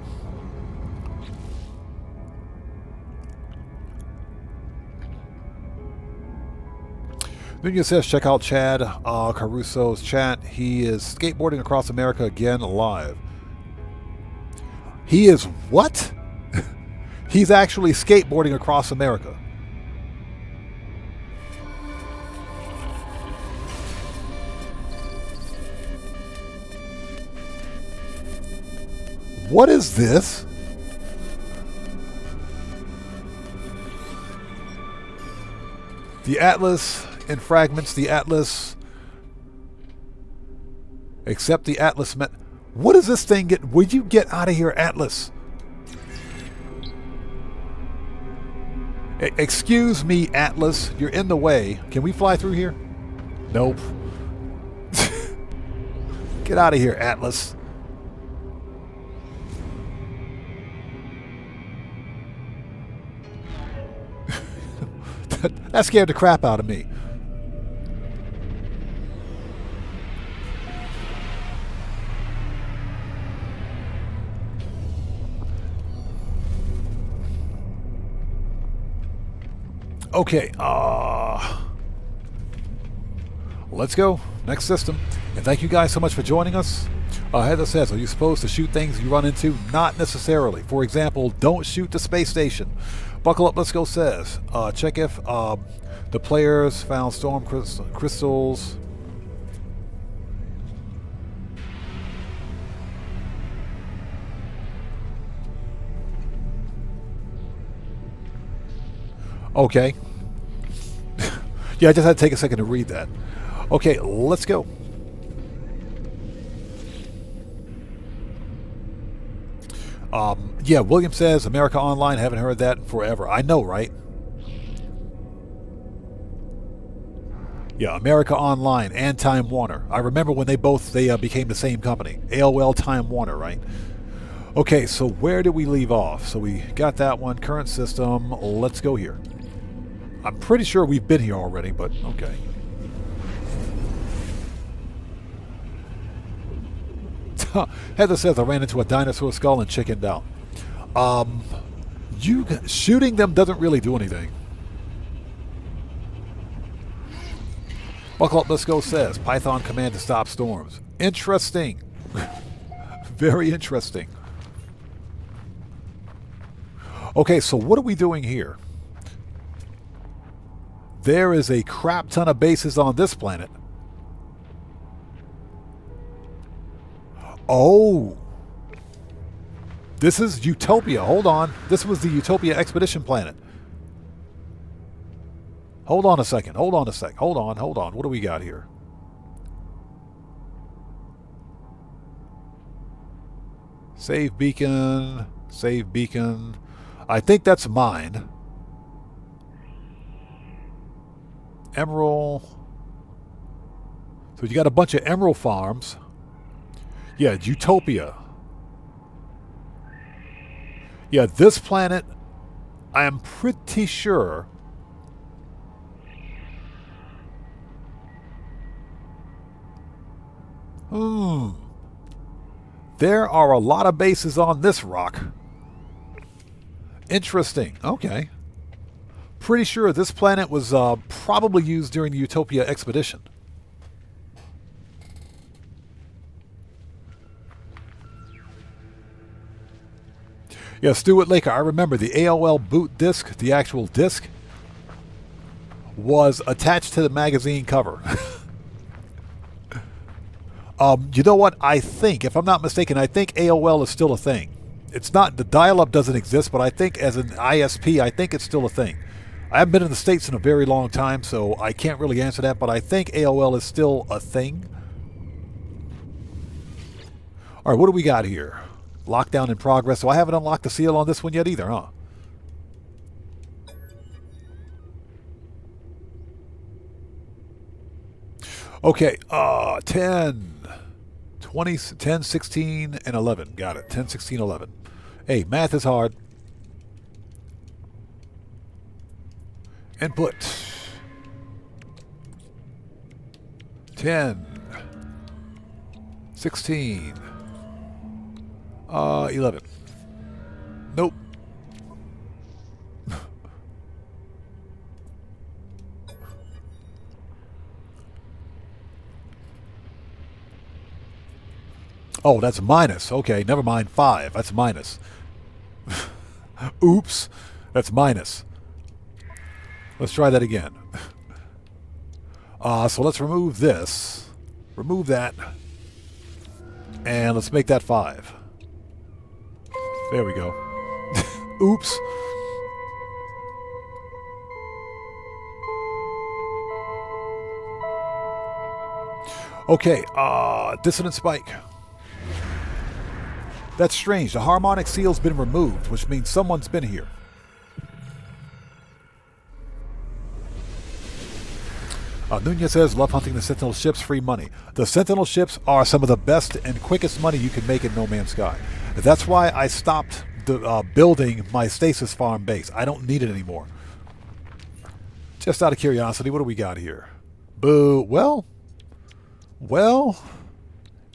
Nunya says, check out Chad Caruso's chat. He is skateboarding across America again live. He is what? He's actually skateboarding across America. What is this? The Atlas in fragments, the Atlas. Except the Atlas met. What does this thing get? Would you get out of here, Atlas? Excuse me, Atlas. You're in the way. Can we fly through here? Nope. Get out of here, Atlas. That scared the crap out of me. Okay, let's go. Next system. And thank you guys so much for joining us. Heather says, are you supposed to shoot things you run into? Not necessarily. For example, don't shoot the space station. Buckle Up, Let's Go says, check if the players found storm crystals. Okay. Yeah, I just had to take a second to read that. Okay, let's go. Yeah, William says, America Online, haven't heard that in forever. I know, right? Yeah, America Online and Time Warner. I remember when they became the same company. AOL Time Warner, right? Okay, so where did we leave off? So we got that one, current system. Let's go here. I'm pretty sure we've been here already, but okay. Heather says, I ran into a dinosaur skull and chickened out. Shooting them doesn't really do anything. Buckle Up, Let's Go says, Python command to stop storms. Interesting. Very interesting. Okay, so what are we doing here? There is a crap ton of bases on this planet. Oh. This is Utopia. Hold on. This was the Utopia expedition planet. Hold on a second. Hold on a sec. Hold on. What do we got here? Save beacon. Save beacon. I think that's mine. Emerald. So you got a bunch of emerald farms. Yeah, Utopia. Yeah, this planet, I am pretty sure There are a lot of bases on this rock. Interesting. Okay. Pretty sure this planet was probably used during the Utopia expedition. Yeah, Stuart Laker, I remember the AOL boot disc, the actual disc, was attached to the magazine cover. You know what? I think, if I'm not mistaken, I think AOL is still a thing. It's not, the dial-up doesn't exist, but I think as an ISP, I think it's still a thing. I haven't been in the States in a very long time, so I can't really answer that, but I think AOL is still a thing. All right, what do we got here? Lockdown in progress. So I haven't unlocked the seal on this one yet either, huh? Okay, 10, 20, 10, 16, and 11. Got it. 10, 16, 11. Hey, math is hard. Input. 10, 16, 11. Nope. Oh, that's minus. Okay, never mind. 5. That's minus. Oops. That's minus. Let's try that again. So let's remove this. Remove that. And let's make that 5. There we go. Oops. Okay, dissonant spike. That's strange. The harmonic seal's been removed, which means someone's been here. Nunez says, love hunting the Sentinel ships, free money. The Sentinel ships are some of the best and quickest money you can make in No Man's Sky. That's why I stopped building my stasis farm base. I don't need it anymore. Just out of curiosity, what do we got here? Boo. Well,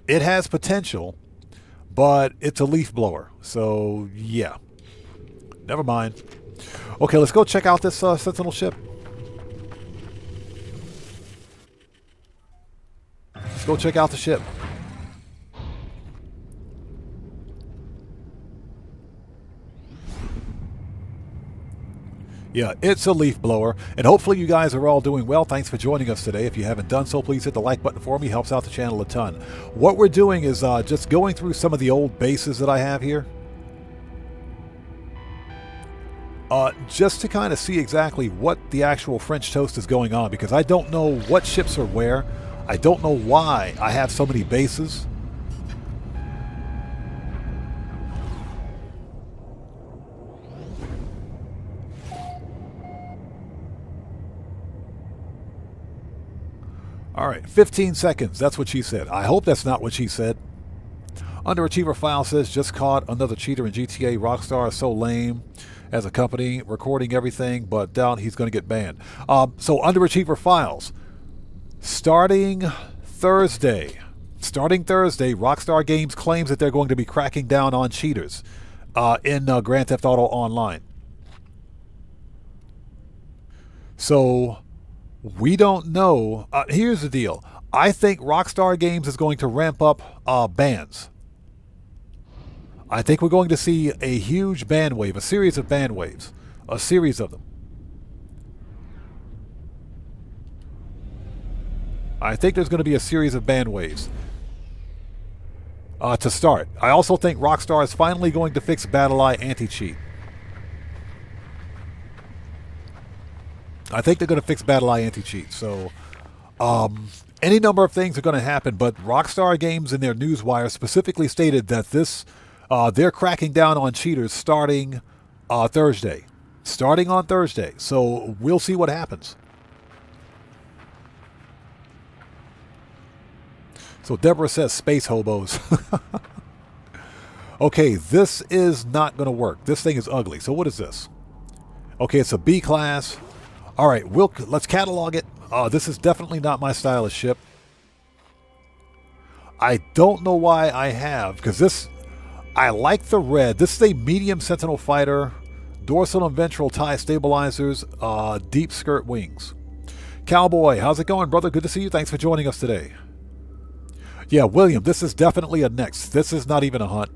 it has potential, but it's a leaf blower. So, yeah. Never mind. Okay, let's go check out this Sentinel ship. Let's go check out the ship. Yeah, it's a leaf blower, and hopefully you guys are all doing well. Thanks for joining us today. If you haven't done so, please hit the like button for me. Helps out the channel a ton. What we're doing is just going through some of the old bases that I have here. Just to kind of see exactly what the actual French toast is going on, because I don't know what ships are where. I don't know why I have so many bases. All right, 15 seconds. That's what she said. I hope that's not what she said. Underachiever File says, just caught another cheater in GTA. Rockstar is so lame as a company, recording everything, but doubt he's going to get banned. So Underachiever Files. Starting Thursday, Rockstar Games claims that they're going to be cracking down on cheaters in Grand Theft Auto Online. So we don't know. Here's the deal. I think Rockstar Games is going to ramp up bans. I think we're going to see a huge ban wave, a series of ban waves, a series of them. I think there's going to be a series of ban waves to start. I also think Rockstar is finally going to fix BattlEye anti-cheat. I think they're going to fix BattlEye anti-cheat. So any number of things are going to happen, but Rockstar Games in their newswire specifically stated that this they're cracking down on cheaters starting Thursday. Starting on Thursday. So we'll see what happens. So Deborah says space hobos. Okay, this is not going to work. This thing is ugly. So what is this? Okay, it's a B class. All right, let's catalog it. This is definitely not my style of ship. I don't know why I have, because this, I like the red. This is a medium Sentinel fighter, dorsal and ventral tie stabilizers, deep skirt wings. Cowboy, how's it going, brother? Good to see you. Thanks for joining us today. Yeah, William, this is definitely a next. This is not even a hunt.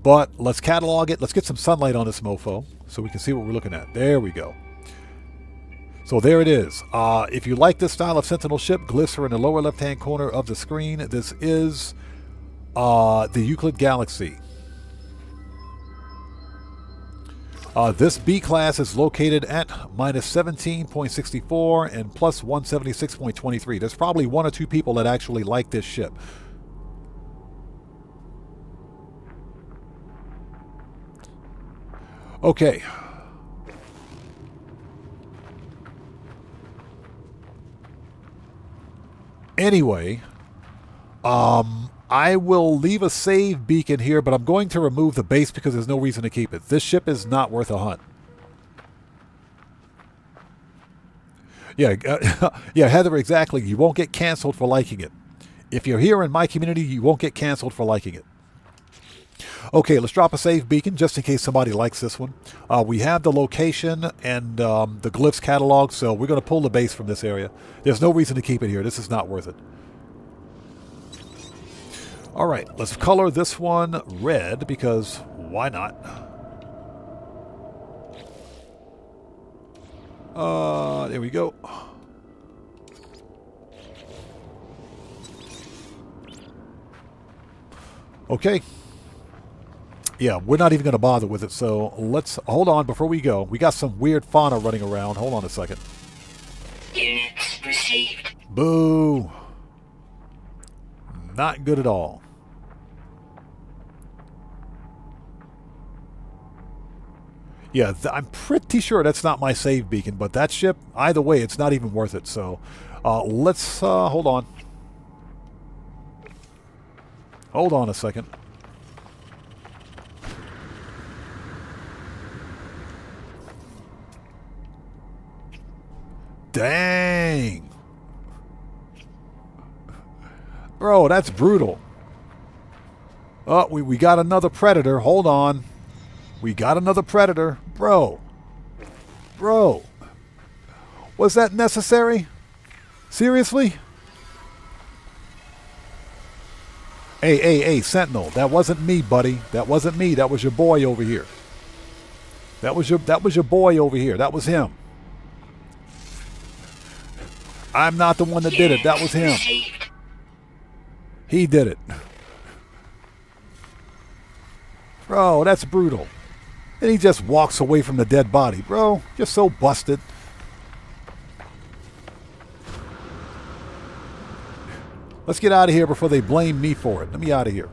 But let's catalog it. Let's get some sunlight on this mofo so we can see what we're looking at. There we go. So there it is. If you like this style of Sentinel ship, glyphs are in the lower left-hand corner of the screen. This is the Euclid Galaxy. This B class is located at minus 17.64 and plus 176.23. There's probably one or two people that actually like this ship. Okay. Anyway, I will leave a save beacon here, but I'm going to remove the base because there's no reason to keep it. This ship is not worth a hunt. Yeah, yeah, Heather, exactly. You won't get canceled for liking it. If you're here in my community, you won't get canceled for liking it. Okay, let's drop a save beacon just in case somebody likes this one. We have the location and the glyphs catalog, so we're going to pull the base from this area. There's no reason to keep it here. This is not worth it. All right, let's color this one red because why not? There we go. Okay. Yeah, we're not even going to bother with it, so let's hold on before we go. We got some weird fauna running around. Hold on a second. Units received. Boo. Not good at all. Yeah, I'm pretty sure that's not my save beacon, but that ship, either way, it's not even worth it. So let's hold on. Hold on a second. Dang. Bro, that's brutal. Oh, we got another predator. Hold on. We got another predator. Bro. Bro. Was that necessary? Seriously? Hey, Sentinel. That wasn't me, buddy. That wasn't me. That was your boy over here. That was your boy over here. That was him. I'm not the one that did it. That was him. He did it. Bro, that's brutal. And he just walks away from the dead body. Bro, you're so busted. Let's get out of here before they blame me for it. Let me out of here.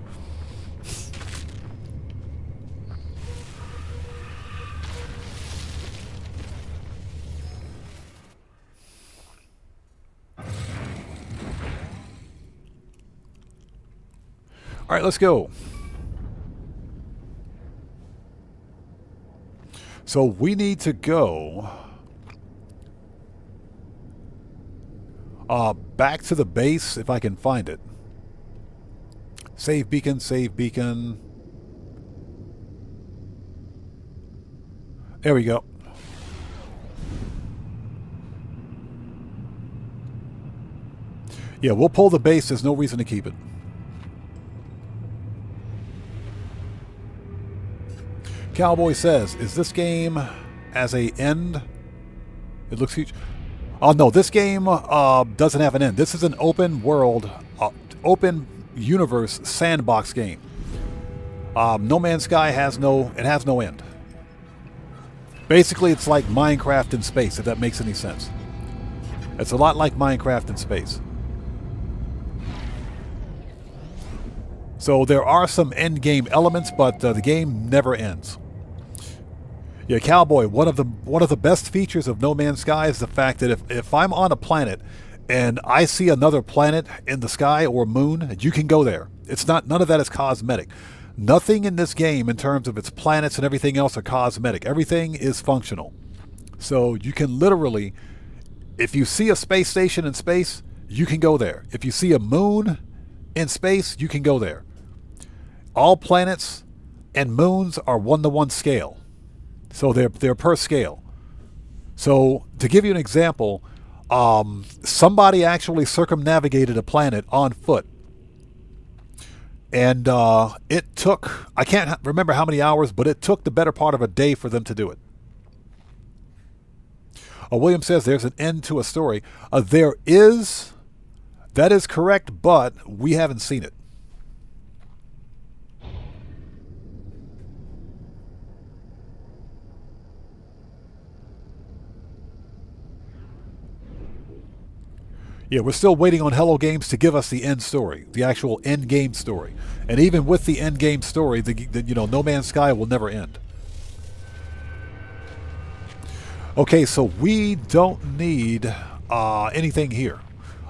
All right, let's go. So we need to go back to the base if I can find it. Save beacon, save beacon. There we go. Yeah, we'll pull the base. There's no reason to keep it. Cowboy says, is this game as a end? It looks huge. Oh, no, this game doesn't have an end. This is an open world, open universe sandbox game. No Man's Sky has no end. Basically, it's like Minecraft in space, if that makes any sense. It's a lot like Minecraft in space. So there are some end game elements, but the game never ends. Yeah, Cowboy, one of the best features of No Man's Sky is the fact that if I'm on a planet and I see another planet in the sky or moon, you can go there. It's not, none of that is cosmetic. Nothing in this game in terms of its planets and everything else are cosmetic. Everything is functional. So you can literally, if you see a space station in space, you can go there. If you see a moon, in space, you can go there. All planets and moons are 1-to-1 scale. So they're per scale. So to give you an example, somebody actually circumnavigated a planet on foot. And it took, I can't remember how many hours, but it took the better part of a day for them to do it. William says there's an end to a story. There is. That is correct, but we haven't seen it. Yeah, we're still waiting on Hello Games to give us the end story, the actual end game story. And even with the end game story, No Man's Sky will never end. Okay, so we don't need anything here.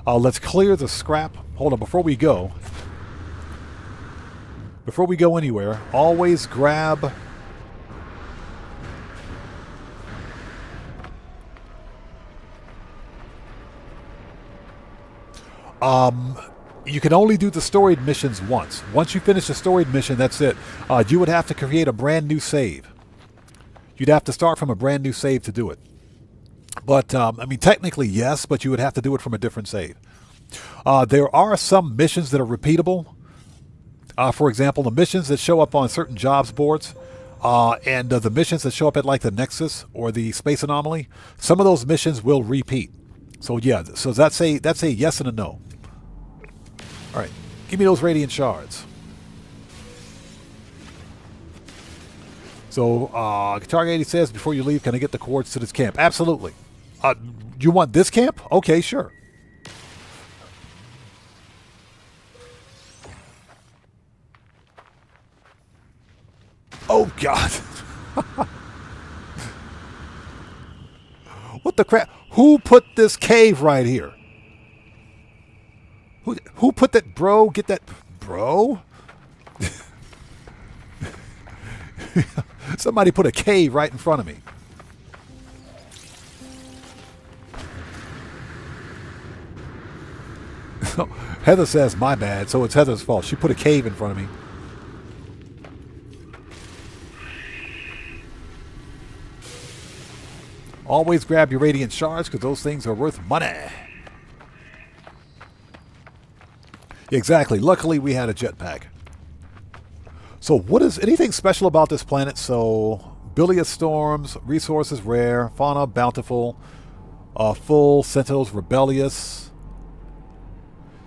Let's clear the scrap. Hold on, before we go anywhere, always grab you can only do the storied missions once. Once you finish the storied mission, that's it. You would have to create a brand new save. You'd have to start from a brand new save to do it. But, I mean, technically, yes, but you would have to do it from a different save. There are some missions that are repeatable. For example, the missions that show up on certain jobs boards and the missions that show up at, like, the Nexus or the Space Anomaly, some of those missions will repeat. So, yeah, so that's a yes and a no. All right, give me those Radiant Shards. So, Guitar 80 says, before you leave, can I get the coords to this camp? Absolutely. You want this camp? Okay, sure. Oh, God. What the crap? Who put this cave right here? Who put that, bro? Get that, bro? Somebody put a cave right in front of me. Heather says, my bad, so it's Heather's fault. She put a cave in front of me. Always grab your Radiant Shards because those things are worth money. Exactly. Luckily, we had a jetpack. So what is anything special about this planet? So, bilious storms, resources rare, fauna bountiful, full, sentinels rebellious,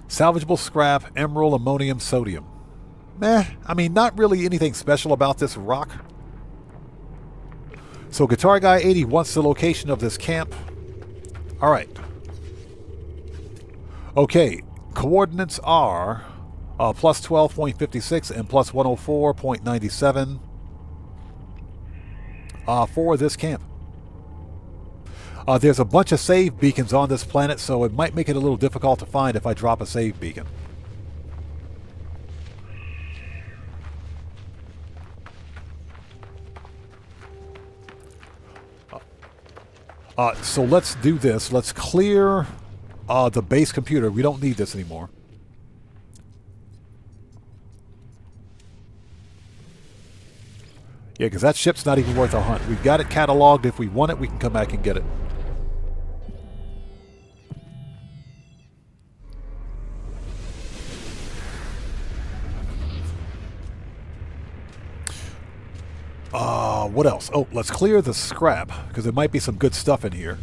salvageable scrap, emerald, ammonium, sodium. Meh, I mean, not really anything special about this rock. So Guitar Guy 80 wants the location of this camp. All right. Okay, coordinates are plus 12.56 and plus 104.97 for this camp. There's a bunch of save beacons on this planet, so it might make it a little difficult to find if I drop a save beacon. So let's do this. Let's clear the base computer. We don't need this anymore. Yeah, because that ship's not even worth a hunt. We've got it cataloged. If we want it, we can come back and get it. What else? Oh, let's clear the scrap, because there might be some good stuff in here.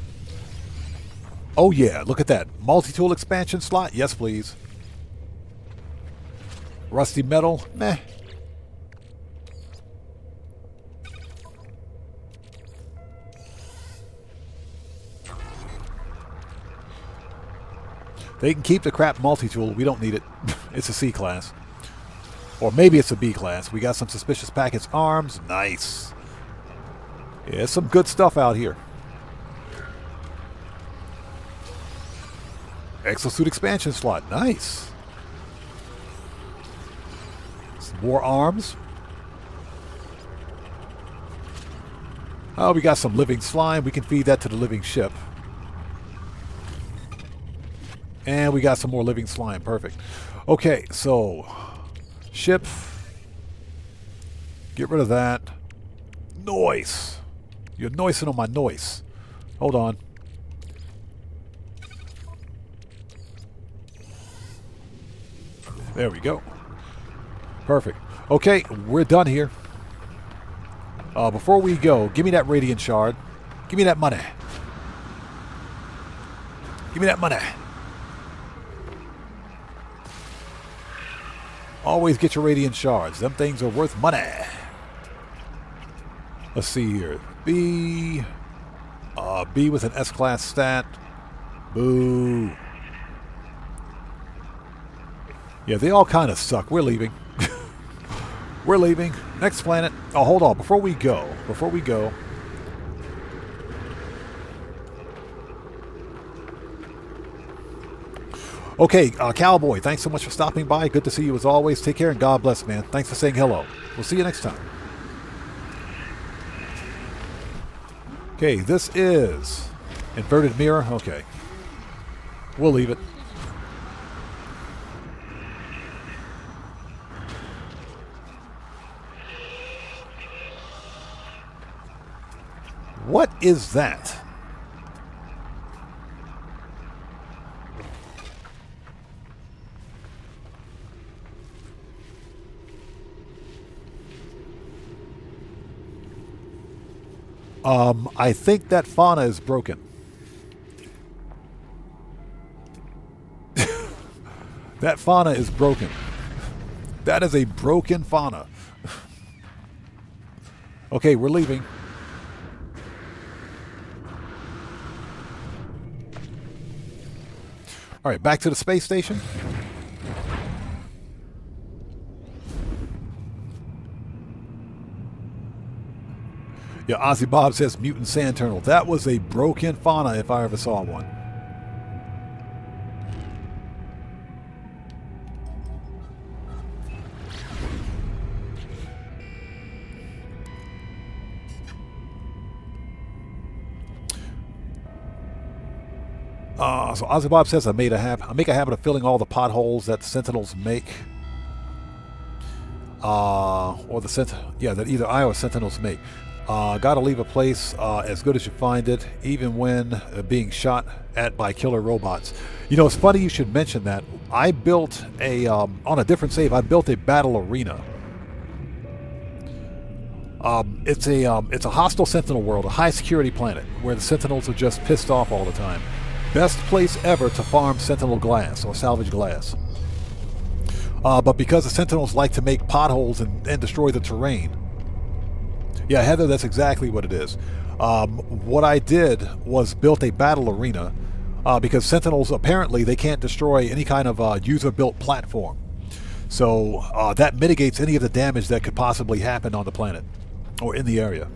Oh, yeah, look at that. Multi-tool expansion slot? Yes, please. Rusty metal? Meh. They can keep the crap multi-tool. We don't need it. It's a C class. Or maybe it's a B class. We got some suspicious packets. Arms. Nice. Yeah, some good stuff out here. Exosuit expansion slot. Nice. Some more arms. Oh, we got some living slime. We can feed that to the living ship. And we got some more living slime. Perfect. Okay, so ship. Get rid of that. Noise. You're noising on my noise. Hold on. There we go. Perfect. Okay, we're done here. Before we go, give me that radiant shard. Give me that money. Give me that money. Always get your radiant shards. Them things are worth money. Let's see here. B. B with an S-class stat. Boo. Yeah, they all kind of suck. We're leaving. We're leaving. Next planet. Oh, hold on. Before we go. Okay, Cowboy, thanks so much for stopping by. Good to see you as always. Take care and God bless, man. Thanks for saying hello. We'll see you next time. Okay, this is inverted mirror. Okay. We'll leave it. What is that? I think that fauna is broken. That fauna is broken. That is a broken fauna. Okay, we're leaving. All right, back to the space station. Yeah, Ozzy Bob says mutant sand turtle. That was a broken fauna if I ever saw one. So Ozzy Bob says I make a habit of filling all the potholes that the Sentinels make. That either I or Sentinels make. Gotta leave a place as good as you find it, even when being shot at by killer robots. You know, it's funny you should mention that. I built a, on a different save, I built a battle arena. It's a hostile Sentinel world, a high security planet, where the Sentinels are just pissed off all the time. Best place ever to farm Sentinel glass, or salvage glass. But because the Sentinels like to make potholes and destroy the terrain. Yeah, Heather, that's exactly what it is. What I did was built a battle arena because Sentinels, apparently, they can't destroy any kind of user-built platform. So that mitigates any of the damage that could possibly happen on the planet or in the area.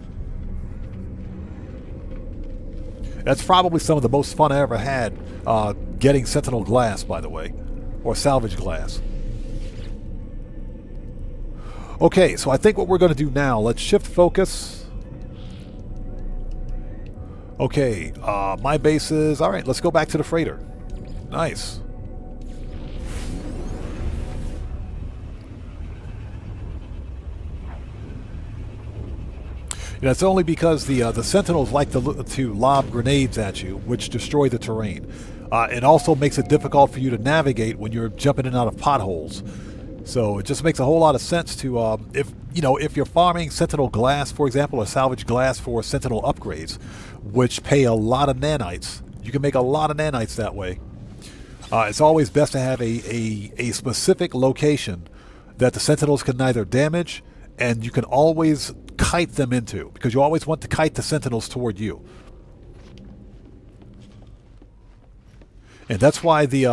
That's probably some of the most fun I ever had getting Sentinel glass, by the way, or salvage glass. Okay, so I think what we're going to do now, let's shift focus. Okay, my base is... Alright, let's go back to the freighter. Nice. That's only because the Sentinels like to lob grenades at you, which destroy the terrain. It also makes it difficult for you to navigate when you're jumping in and out of potholes. So it just makes a whole lot of sense to, if you're farming Sentinel glass, for example, or salvage glass for Sentinel upgrades, which pay a lot of nanites. You can make a lot of nanites that way. It's always best to have a specific location that the Sentinels can neither damage, and you can always kite them into, because you always want to kite the Sentinels toward you. And that's why the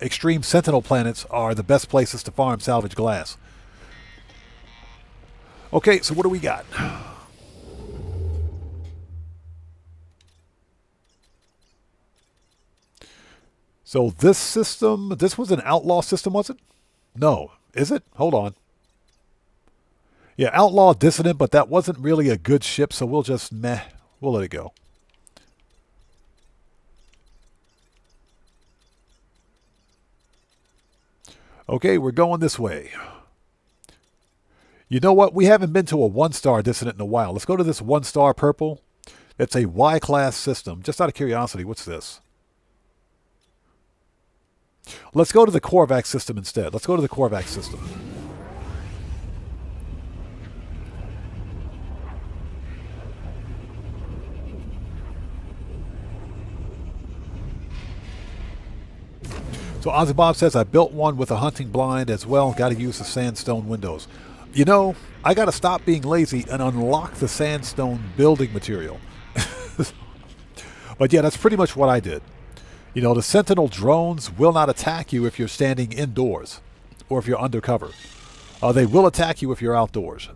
extreme Sentinel planets are the best places to farm salvage glass. Okay, so what do we got? So this system, this was an outlaw system, was it? No. Is it? Hold on. Yeah, outlaw dissident, but that wasn't really a good ship, so we'll just we'll let it go. Okay, we're going this way. You know what? We haven't been to a 1-star Dissident in a while. Let's go to this 1-star purple. It's a Y-class system. Just out of curiosity, what's this? Let's go to the Korvax system instead. Let's go to the Korvax system. So Ozzy Bob says, I built one with a hunting blind as well. Got to use the sandstone windows. You know, I got to stop being lazy and unlock the sandstone building material. But yeah, that's pretty much what I did. You know, the Sentinel drones will not attack you if you're standing indoors or if you're undercover. They will attack you if you're outdoors.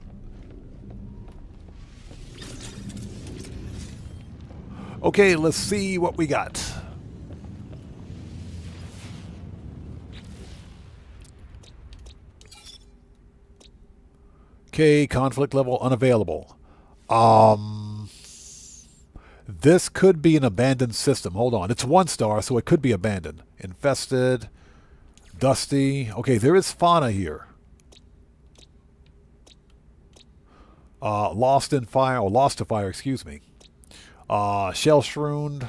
Okay, let's see what we got. Okay, conflict level unavailable. This could be an abandoned system. Hold on. It's 1-star, so it could be abandoned. Infested. Dusty. Okay, there is fauna here. Lost in fire, or lost to fire, excuse me. Shell shrooned.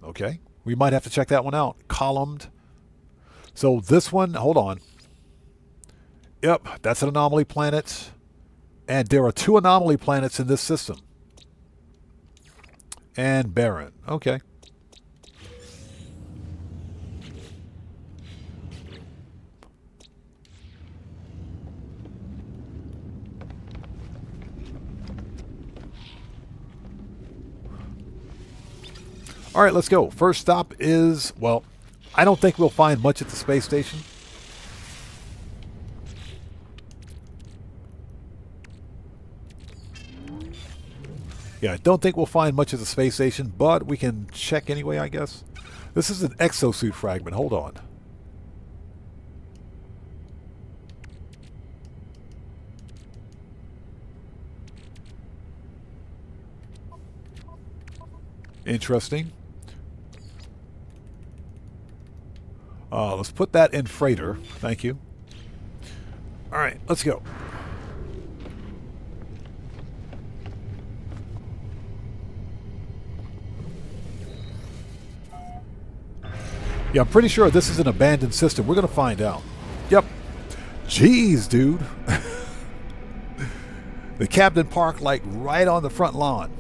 Okay. We might have to check that one out. Columned. So this one, hold on. Yep, that's an anomaly planet. And there are 2 anomaly planets in this system. And barren. Okay. All right, let's go. First stop is, well, I don't think we'll find much at the space station. Yeah, I don't think we'll find much at the space station, but we can check anyway, I guess. This is an exosuit fragment. Hold on. Interesting. Let's put that in freighter. Thank you. All right, let's go. Yeah, I'm pretty sure this is an abandoned system. We're going to find out. Yep. Jeez, dude. The captain parked like right on the front lawn.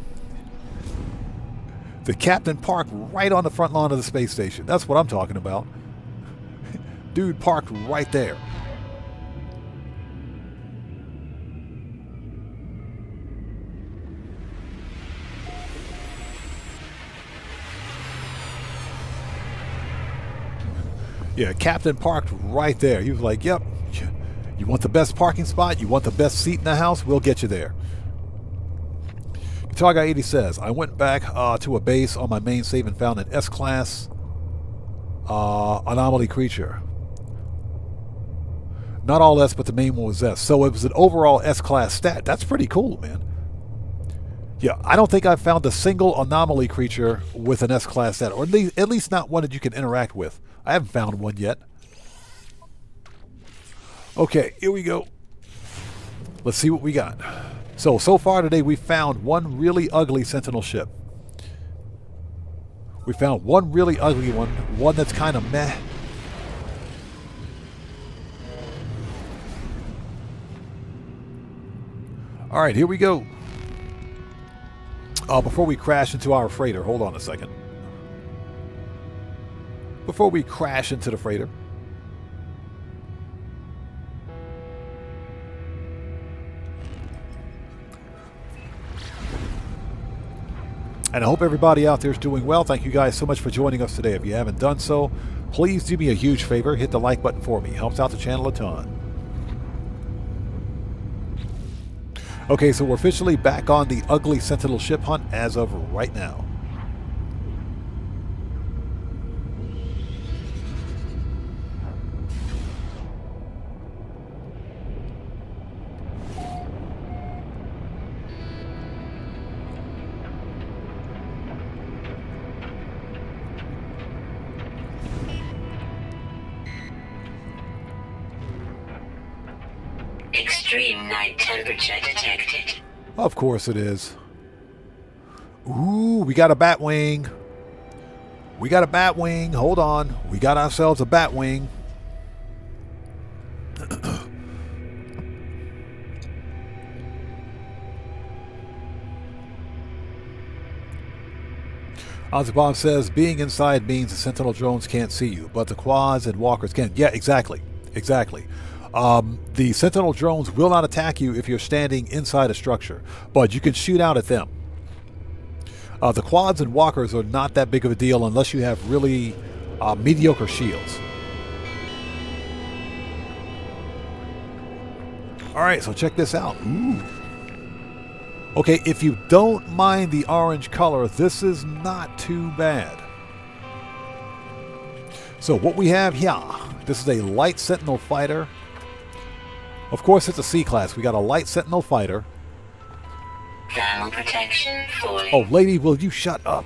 The captain parked right on the front lawn of the space station. That's what I'm talking about. Dude parked right there. Yeah, captain parked right there. He was like, yep, you want the best parking spot? You want the best seat in the house? We'll get you there. Guitar Guy 80 says, I went back to a base on my main save and found an S-class anomaly creature. Not all S, but the main one was S. So it was an overall S-class stat. That's pretty cool, man. Yeah, I don't think I've found a single anomaly creature with an S-class stat, or at least not one that you can interact with. I haven't found one yet. Okay, here we go. Let's see what we got. So far today we found one really ugly Sentinel ship. We found one really ugly one that's kind of meh. All right, here we go. Before we crash into our freighter, hold on a second. Before we crash into the freighter. And I hope everybody out there is doing well. Thank you guys so much for joining us today. If you haven't done so, please do me a huge favor. Hit the like button for me. Helps out the channel a ton. Okay, so we're officially back on the ugly Sentinel ship hunt as of right now. Extreme night temperature detected. Of course it is. Ooh, we got a Batwing. We got a Batwing. Hold on. We got ourselves a Batwing. Ozzy says, being inside means the Sentinel drones can't see you, but the quads and walkers can. Yeah, exactly. Exactly. The Sentinel drones will not attack you if you're standing inside a structure, but you can shoot out at them. The quads and walkers are not that big of a deal unless you have really mediocre shields. Alright, so check this out. Ooh. Okay, if you don't mind the orange color, this is not too bad. So what we have here, this is a light Sentinel fighter. Of course, it's a C-class. We got a light Sentinel fighter. Thermal protection fully. Oh, lady, will you shut up?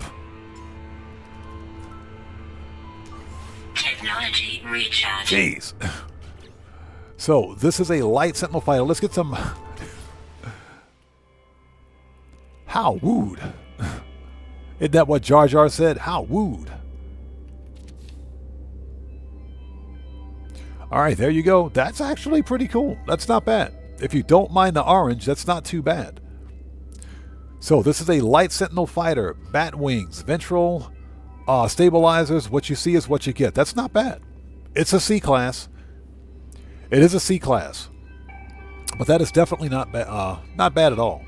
Technology recharge. Jeez. So, this is a light Sentinel fighter. Let's get some... How wooed. Isn't that what Jar Jar said? How wooed. Alright, there you go. That's actually pretty cool. That's not bad. If you don't mind the orange, that's not too bad. So this is a light Sentinel fighter. Bat wings, ventral stabilizers. What you see is what you get. That's not bad. It's a C-class. It is a C-class. But that is definitely not bad at all.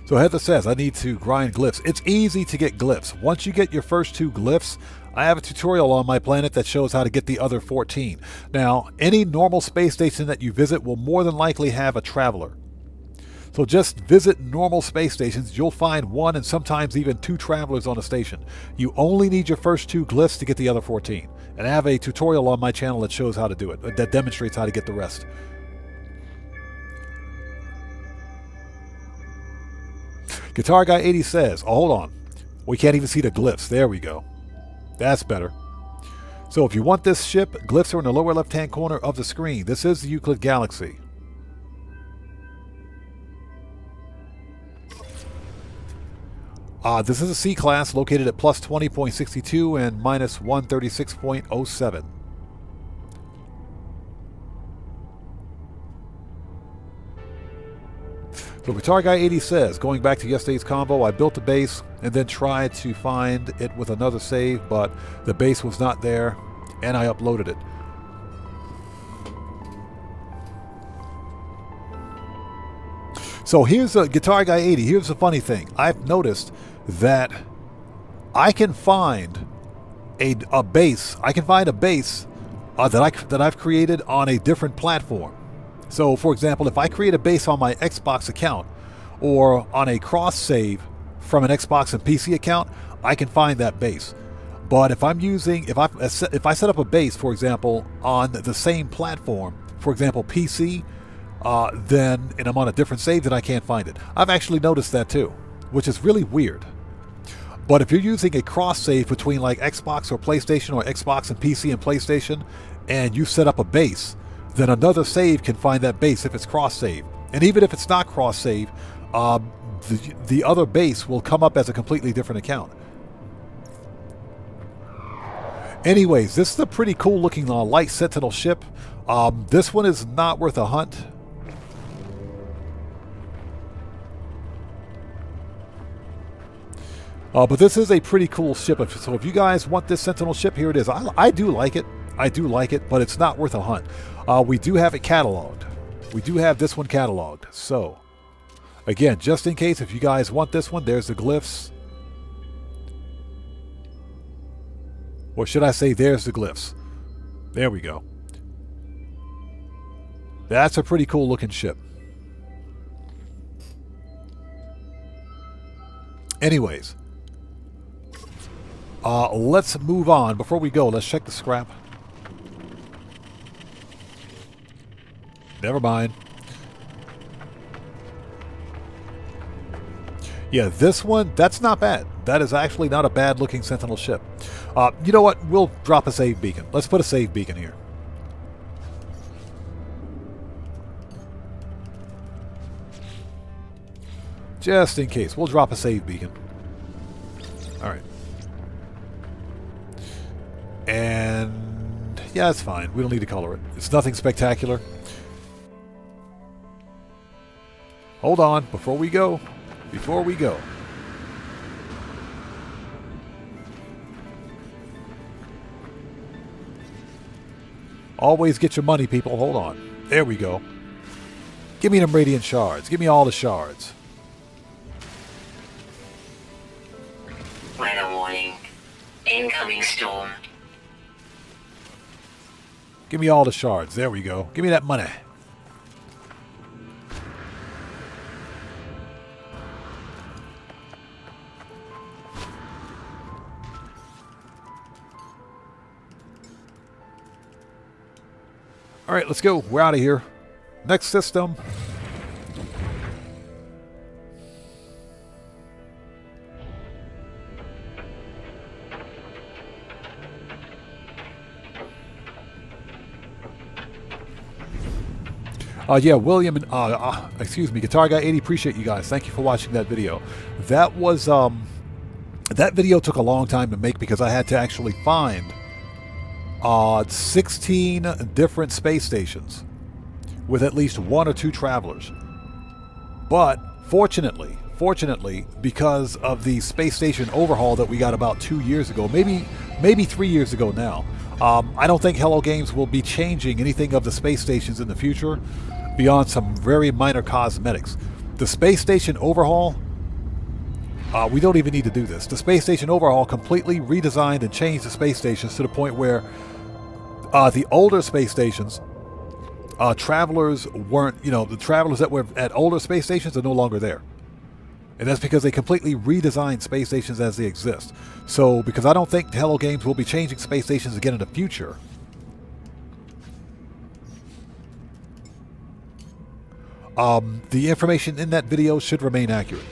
So Heather says, I need to grind glyphs. It's easy to get glyphs. Once you get your first 2 glyphs, I have a tutorial on my planet that shows how to get the other 14. Now, any normal space station that you visit will more than likely have a traveler. So just visit normal space stations. You'll find 1 and sometimes even 2 travelers on a station. You only need your first 2 glyphs to get the other 14. And I have a tutorial on my channel that shows how to do it, that demonstrates how to get the rest. Guitar Guy 80 says, oh, hold on. We can't even see the glyphs. There we go. That's better. So if you want this ship, glyphs are in the lower left-hand corner of the screen. This is the Euclid Galaxy. This is a C-class located at plus 20.62 and minus 136.07. So Guitar Guy 80 says, going back to yesterday's combo, I built a base and then tried to find it with another save, but the base was not there, and I uploaded it. So here's a Guitar Guy 80. Here's the funny thing. I've noticed that I can find a base. I can find a base that I've created on a different platform. So, for example, if I create a base on my Xbox account or on a cross save from an Xbox and PC account, I can find that base. But if I'm using, if I set up a base, for example, on the same platform, for example, PC, and I'm on a different save, then I can't find it. I've actually noticed that too, which is really weird. But if you're using a cross save between like Xbox or PlayStation or Xbox and PC and PlayStation, and you set up a base, then another save can find that base if it's cross-save. And even if it's not cross-save, the other base will come up as a completely different account. Anyways, this is a pretty cool-looking light Sentinel ship. This one is not worth a hunt. But this is a pretty cool ship. So if you guys want this Sentinel ship, here it is. I do like it. I do like it, but it's not worth a hunt. We do have it cataloged. We do have this one cataloged. So, again, just in case, if you guys want this one, there's the glyphs. Or should I say, there's the glyphs. There we go. That's a pretty cool looking ship. Anyways, let's move on. Before we go, let's check the scrap. Never mind. Yeah, this one, that's not bad. That is actually not a bad looking Sentinel ship. You know what? We'll drop a save beacon. Let's put a save beacon here. Just in case. We'll drop a save beacon. Alright. And yeah, it's fine. We don't need to color it. It's nothing spectacular. Hold on. Before we go. Before we go. Always get your money, people. Hold on. There we go. Give me them radiant shards. Give me all the shards. Weather warning. Incoming storm. Give me all the shards. There we go. Give me that money. All right, let's go. We're out of here. Next system. Yeah, William and excuse me, Guitar Guy 80. Appreciate you guys. Thank you for watching that video. That was that video took a long time to make because I had to actually find 16 different space stations with at least 1 or 2 travelers. But fortunately, because of the space station overhaul that we got about 2 years ago, maybe 3 years ago now, I don't think Hello Games will be changing anything of the space stations in the future beyond some very minor cosmetics. The space station overhaul, we don't even need to do this. The space station overhaul completely redesigned and changed the space stations to the point where the older space stations, travelers weren't, the travelers that were at older space stations are no longer there. And that's because they completely redesigned space stations as they exist. So, because I don't think Hello Games will be changing space stations again in the future, the information in that video should remain accurate.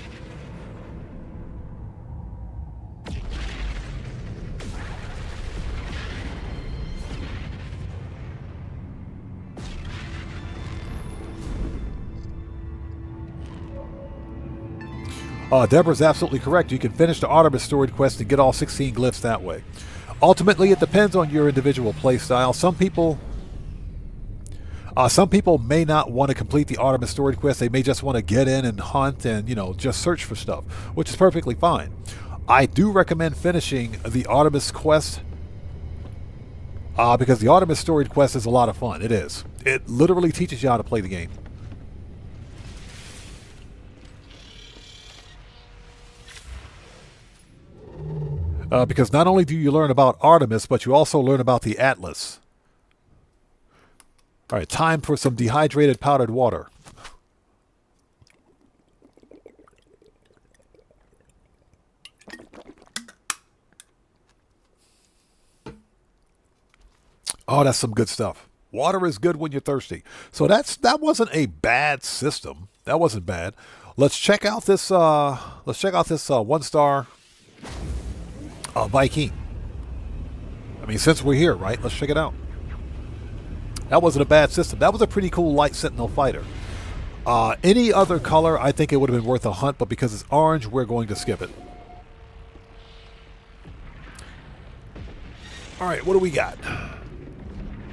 Deborah's absolutely correct. You can finish the Artemis story quest and get all 16 glyphs that way. Ultimately, it depends on your individual playstyle. Some people may not want to complete the Artemis story quest. They may just want to get in and hunt and, just search for stuff, which is perfectly fine. I do recommend finishing the Artemis quest because the Artemis story quest is a lot of fun. It is. It literally teaches you how to play the game. Because not only do you learn about Artemis, but you also learn about the Atlas. All right, time for some dehydrated powdered water. Oh, that's some good stuff. Water is good when you're thirsty. So that wasn't a bad system. That wasn't bad. Let's check out this. Let's check out this 1-star Viking. I mean, since we're here, right? Let's check it out. That wasn't a bad system. That was a pretty cool light Sentinel fighter. Any other color, I think it would have been worth a hunt, but because it's orange, we're going to skip it. All right, what do we got?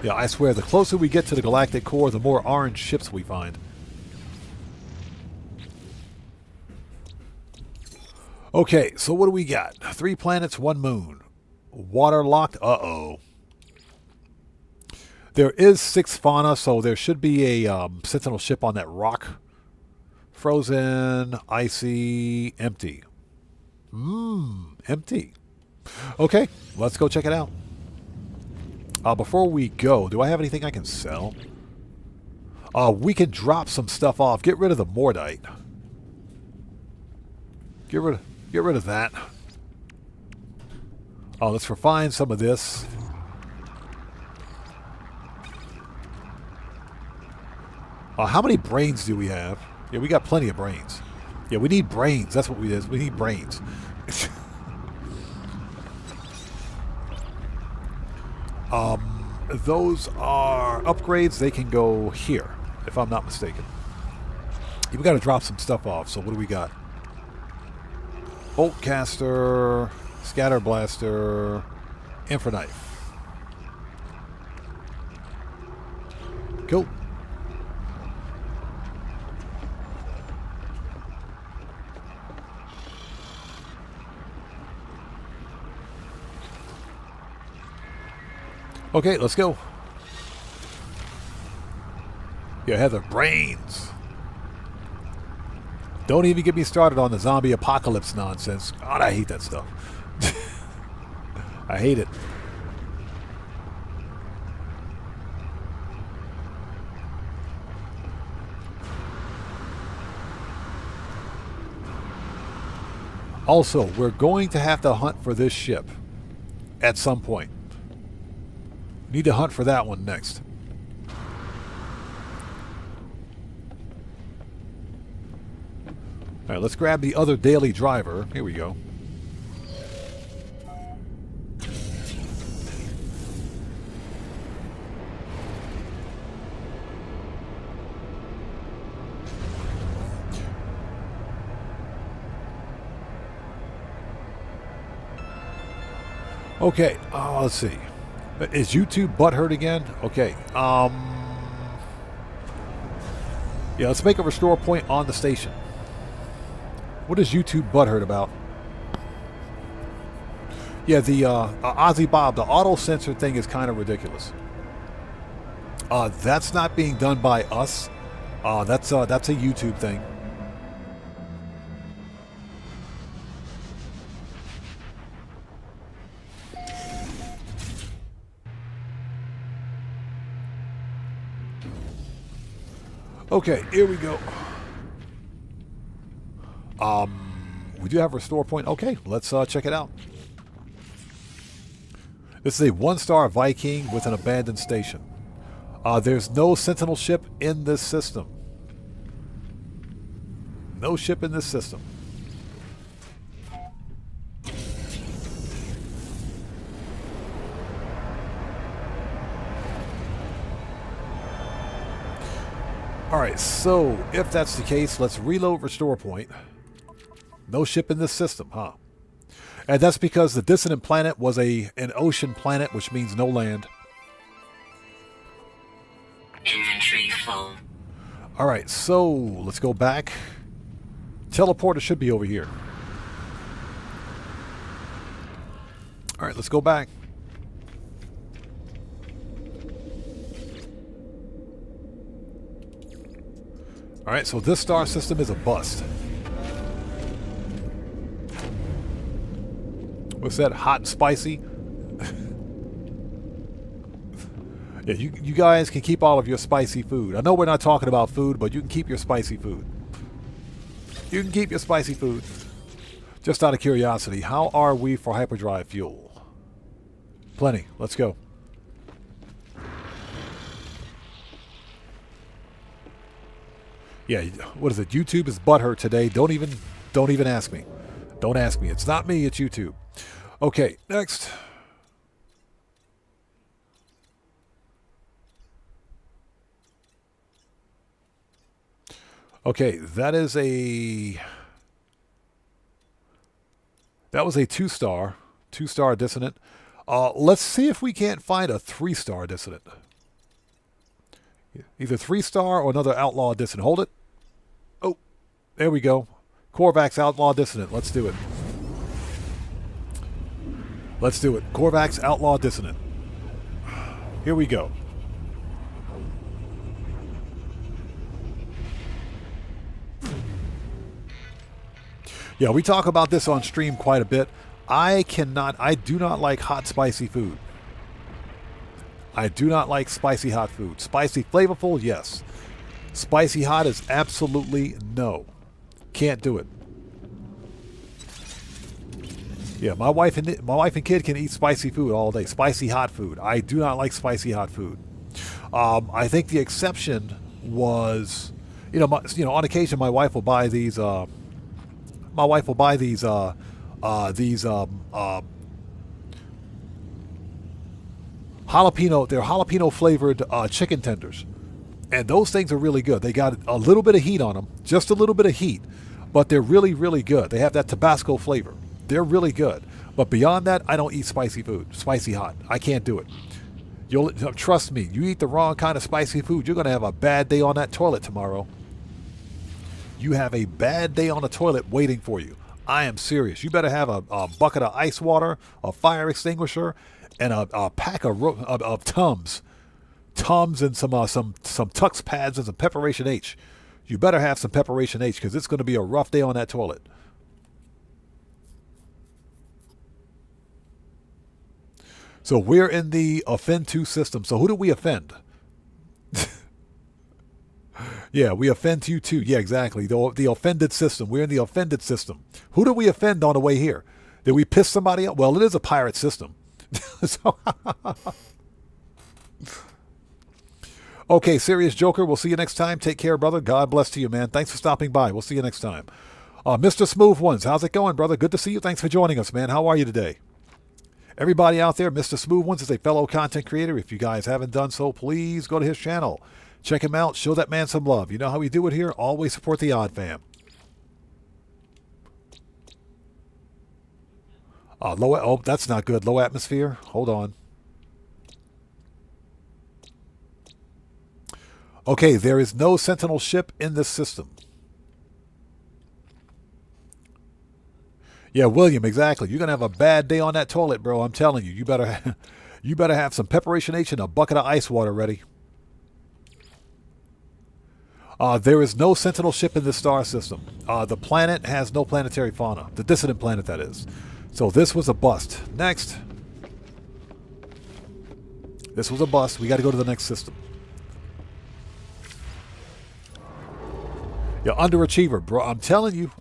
Yeah, I swear, the closer we get to the galactic core, the more orange ships we find. Okay, so what do we got? 3 planets, 1 moon. Waterlocked, uh-oh. There is 6 fauna, so there should be a Sentinel ship on that rock. Frozen, icy, empty. Empty. Okay, let's go check it out. Before we go, do I have anything I can sell? We can drop some stuff off. Get rid of the Mordite. Get rid of that. Let's refine some of this. How many brains do we have? Yeah, we got plenty of brains. Yeah, we need brains. That's what we need. We need brains. Those are upgrades. They can go here, if I'm not mistaken. We got to drop some stuff off. So what do we got? Bolt caster, scatter blaster, infra knife. Cool. Okay, let's go. Yeah, Heather, brains. Don't even get me started on the zombie apocalypse nonsense. God, I hate that stuff. I hate it. Also, we're going to have to hunt for this ship at some point. Need to hunt for that one next. All right, let's grab the other daily driver. Here we go. Okay, let's see. Is YouTube butthurt again? Okay. Yeah, let's make a restore point on the station. What is YouTube butthurt about? Yeah, the Ozzy Bob, the auto sensor thing is kind of ridiculous. That's not being done by us. That's a YouTube thing. Okay, here we go. We do have a restore point. Okay, let's check it out. This is a 1-star Viking with an abandoned station. There's no Sentinel ship in this system. No ship in this system. Alright, so if that's the case, let's reload restore point. No ship in this system, huh? And that's because the Dissonant planet was an ocean planet, which means no land. Inventory full. Alright, so let's go back. Teleporter should be over here. Alright, let's go back. Alright, so this star system is a bust. What's that? Hot and spicy? Yeah, you guys can keep all of your spicy food. I know we're not talking about food, but you can keep your spicy food. You can keep your spicy food. Just out of curiosity, how are we for hyperdrive fuel? Plenty. Let's go. Yeah, what is it? YouTube is butthurt today. Don't even ask me. Don't ask me. It's not me, it's YouTube. Okay, next. Okay, that was a 2-star dissonant. Let's see if we can't find a 3-star dissonant. Either 3-star or another outlaw dissonant. Hold it. Oh, there we go. Korvax outlaw dissonant. Let's do it. Let's do it. Korvax outlaw dissonant. Here we go. Yeah, we talk about this on stream quite a bit. I do not like hot, spicy food. I do not like spicy hot food. Spicy flavorful, yes. Spicy hot is absolutely no. Can't do it. Yeah, my wife and kid can eat spicy food all day. Spicy hot food. I do not like spicy hot food. I think the exception was, on occasion my wife will buy these. My wife will buy these jalapeno. They're jalapeno flavored chicken tenders, and those things are really good. They got a little bit of heat on them, just a little bit of heat. but they're really, really good. They have that Tabasco flavor. They're really good. But beyond that, I don't eat spicy food, spicy hot. I can't do it. You'll trust me. You eat the wrong kind of spicy food, you're going to have a bad day on that toilet tomorrow. You have a bad day on the toilet waiting for you. I am serious. You better have a bucket of ice water, a fire extinguisher, and a pack of Tums. Tums and some Tux pads and some Preparation H. You better have some Preparation H because it's going to be a rough day on that toilet. So we're in the offend to system. So who do we offend? Yeah, we offend you too. Yeah, exactly. The offended system. We're in the offended system. Who do we offend on the way here? Did we piss somebody off? Well, it is a pirate system. So okay, Serious Joker, we'll see you next time. Take care, brother. God bless to you, man. Thanks for stopping by. We'll see you next time. Mr. Smooth Ones, how's it going, brother? Good to see you. Thanks for joining us, man. How are you today? Everybody out there, Mr. Smooth Ones is a fellow content creator. If you guys haven't done so, please go to his channel. Check him out. Show that man some love. You know how we do it here? Always support the Odd Fam. Oh, that's not good. Low atmosphere. Hold on. Okay, there is no Sentinel ship in this system. Yeah, William, exactly. You're going to have a bad day on that toilet, bro. I'm telling you. You better have some Preparation H and a bucket of ice water ready. There is no Sentinel ship in this star system. The planet has no planetary fauna. The dissident planet, that is. So this was a bust. Next. This was a bust. We got to go to the next system. You're underachiever, bro. I'm telling you.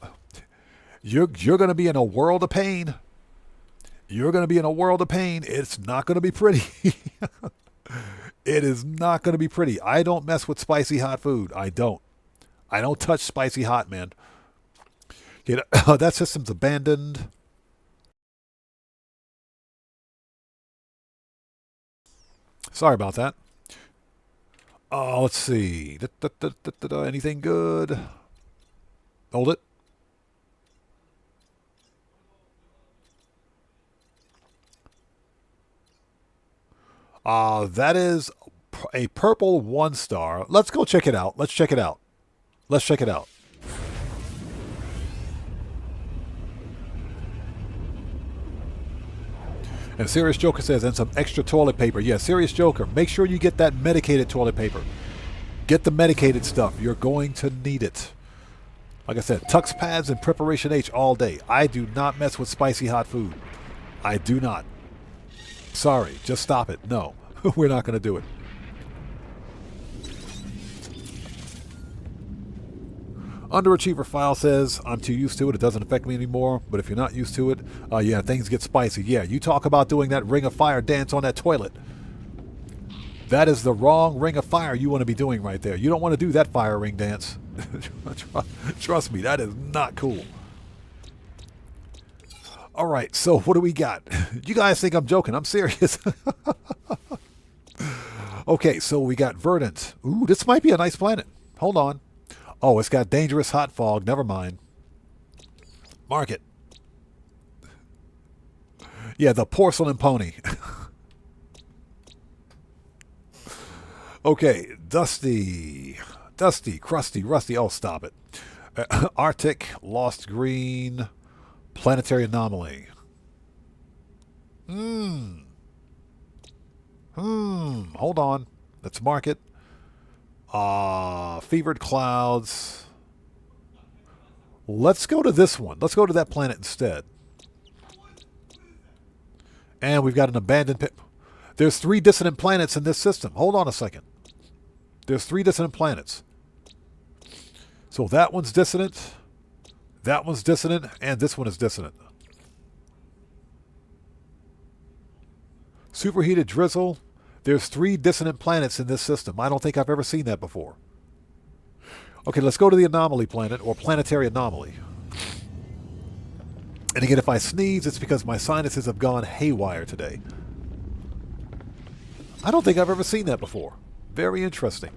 You're going to be in a world of pain. You're going to be in a world of pain. It's not going to be pretty. It is not going to be pretty. I don't mess with spicy hot food. I don't touch spicy hot, man. That system's abandoned. Sorry about that. Let's see. Anything good? Hold it. That is a purple 1-star. Let's go check it out. Let's check it out. Let's check it out. And Serious Joker says, and some extra toilet paper. Yeah, Serious Joker, make sure you get that medicated toilet paper. Get the medicated stuff. You're going to need it. Like I said, Tux pads and Preparation H all day. I do not mess with spicy hot food. I do not. Sorry, just stop it. No, we're not going to do it. Underachiever File says, I'm too used to it. It doesn't affect me anymore. But if you're not used to it, yeah, things get spicy. Yeah, you talk about doing that Ring of Fire dance on that toilet. That is the wrong Ring of Fire you want to be doing right there. You don't want to do that fire ring dance. Trust me, that is not cool. All right, so what do we got? You guys think I'm joking. I'm serious. Okay, so we got Verdant. Ooh, this might be a nice planet. Hold on. Oh, it's got dangerous hot fog. Never mind. Mark it. Yeah, the porcelain pony. Okay, dusty, crusty, rusty. Oh, stop it. Arctic, lost green, planetary anomaly. Hold on. Let's mark it. Fevered clouds. Let's go to this one. Let's go to that planet instead. And we've got an abandoned pit. There's 3 dissonant planets in this system. Hold on a second. There's 3 dissonant planets. So that one's dissonant. That one's dissonant. And this one is dissonant. Superheated drizzle. There's 3 dissonant planets in this system. I don't think I've ever seen that before. Okay, let's go to the anomaly planet, or planetary anomaly. And again, if I sneeze, it's because my sinuses have gone haywire today. I don't think I've ever seen that before. Very interesting.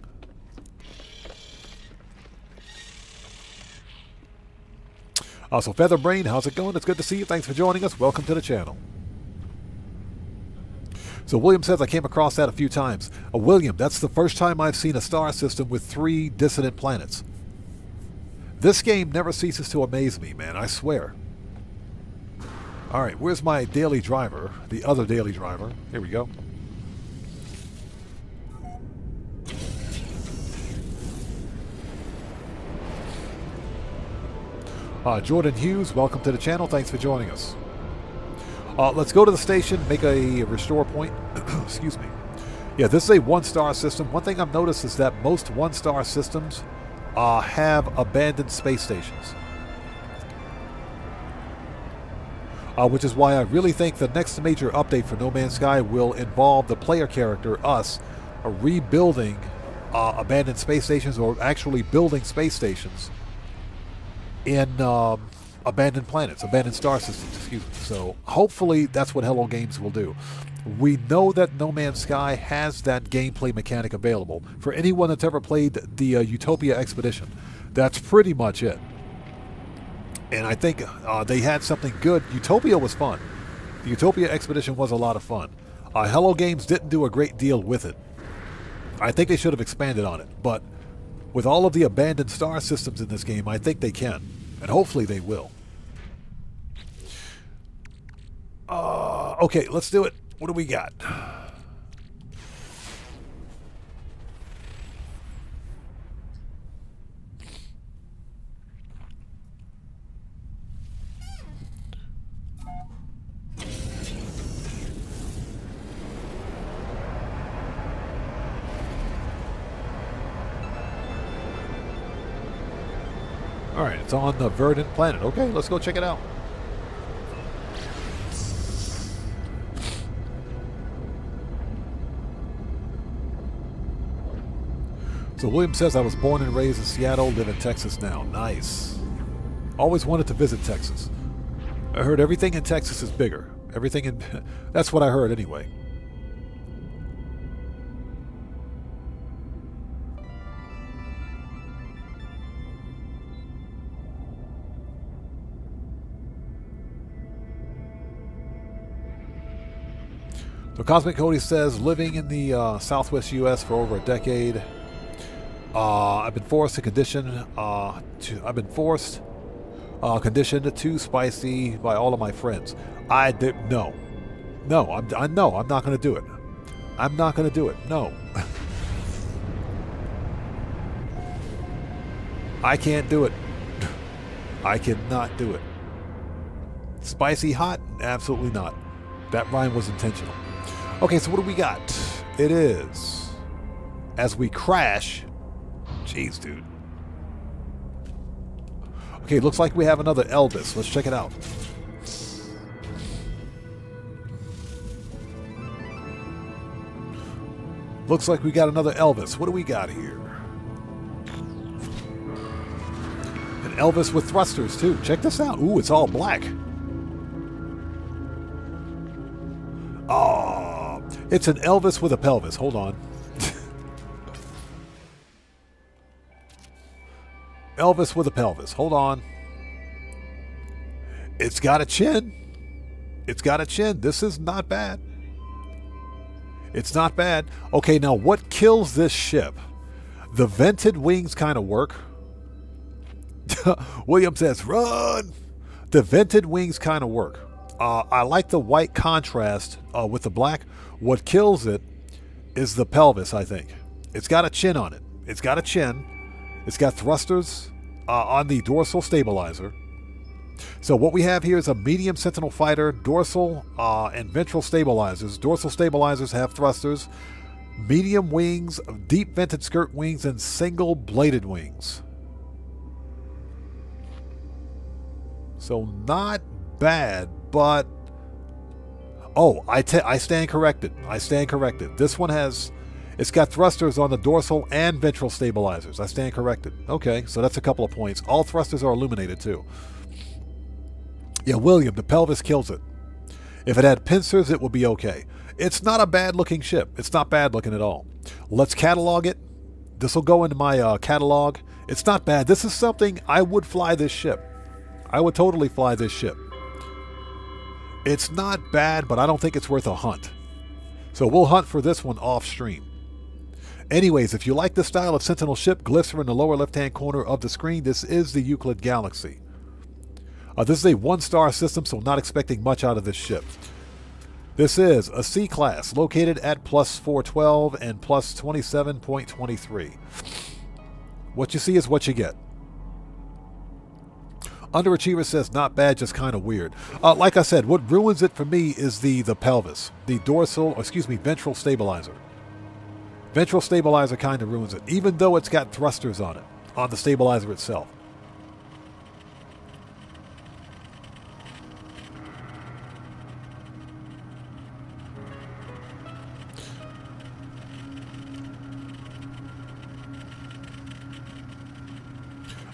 So Featherbrain, how's it going? It's good to see you. Thanks for joining us. Welcome to the channel. So William says, I came across that a few times. William, that's the first time I've seen a star system with 3 dissonant planets. This game never ceases to amaze me, man, I swear. Alright, where's my daily driver? The other daily driver. Here we go. Jordan Hughes, welcome to the channel. Thanks for joining us. Let's go to the station, make a restore point. Excuse me. Yeah, this is a 1-star system. One thing I've noticed is that most 1-star systems have abandoned space stations. Which is why I really think the next major update for No Man's Sky will involve the player character, us, rebuilding abandoned space stations, or actually building space stations in abandoned planets, abandoned star systems, excuse me. So hopefully that's what Hello Games will do. We know that No Man's Sky has that gameplay mechanic available. For anyone that's ever played the Utopia Expedition, that's pretty much it. And I think they had something good. Utopia was fun. The Utopia Expedition was a lot of fun. Hello Games didn't do a great deal with it. I think they should have expanded on it. But with all of the abandoned star systems in this game, I think they can. And hopefully they will. Okay, let's do it. What do we got? Alright, it's on the Verdant planet. Okay, let's go check it out. So William says, I was born and raised in Seattle, live in Texas now. Nice. Always wanted to visit Texas. I heard everything in Texas is bigger. Everything in... That's what I heard anyway. So Cosmic Cody says, living in the southwest U.S. for over a decade. I've been forced to condition conditioned too spicy by all of my friends. I'm not going to do it. I'm not going to do it. No. I can't do it. I cannot do it. Spicy hot? Absolutely not. That rhyme was intentional. Okay, so what do we got? It is, as we crash. Jeez, dude. Okay, looks like we have another Elvis. Let's check it out. Looks like we got another Elvis. What do we got here? An Elvis with thrusters, too. Check this out. Ooh, it's all black. Oh, it's an Elvis with a pelvis. Hold on. Elvis with a pelvis. Hold on. It's got a chin. It's got a chin. This is not bad. It's not bad. Okay, now what kills this ship? The vented wings kind of work. William says, run! The vented wings kind of work. I like the white contrast with the black. What kills it is the pelvis, I think. It's got a chin on it. It's got a chin. It's got thrusters on the dorsal stabilizer. So what we have here is a medium Sentinel fighter, dorsal and ventral stabilizers. Dorsal stabilizers have thrusters, medium wings, deep vented skirt wings, and single bladed wings. So not bad, but... Oh, I stand corrected. I stand corrected. This one has... It's got thrusters on the dorsal and ventral stabilizers. I stand corrected. Okay, so that's a couple of points. All thrusters are illuminated too. Yeah, William, the pelvis kills it. If it had pincers, it would be okay. It's not a bad looking ship. It's not bad looking at all. Let's catalog it. This will go into my catalog. It's not bad. This is something I would fly this ship. I would totally fly this ship. It's not bad, but I don't think it's worth a hunt. So we'll hunt for this one off stream. Anyways, if you like this style of Sentinel ship, glyphs are in the lower left-hand corner of the screen. This is the Euclid Galaxy. This is a 1-star system, so not expecting much out of this ship. This is a C-class, located at plus 412 and plus 27.23. What you see is what you get. Underachiever says, not bad, just kind of weird. Like I said, what ruins it for me is the pelvis, the ventral stabilizer. Ventral stabilizer kind of ruins it, even though it's got thrusters on it, on the stabilizer itself.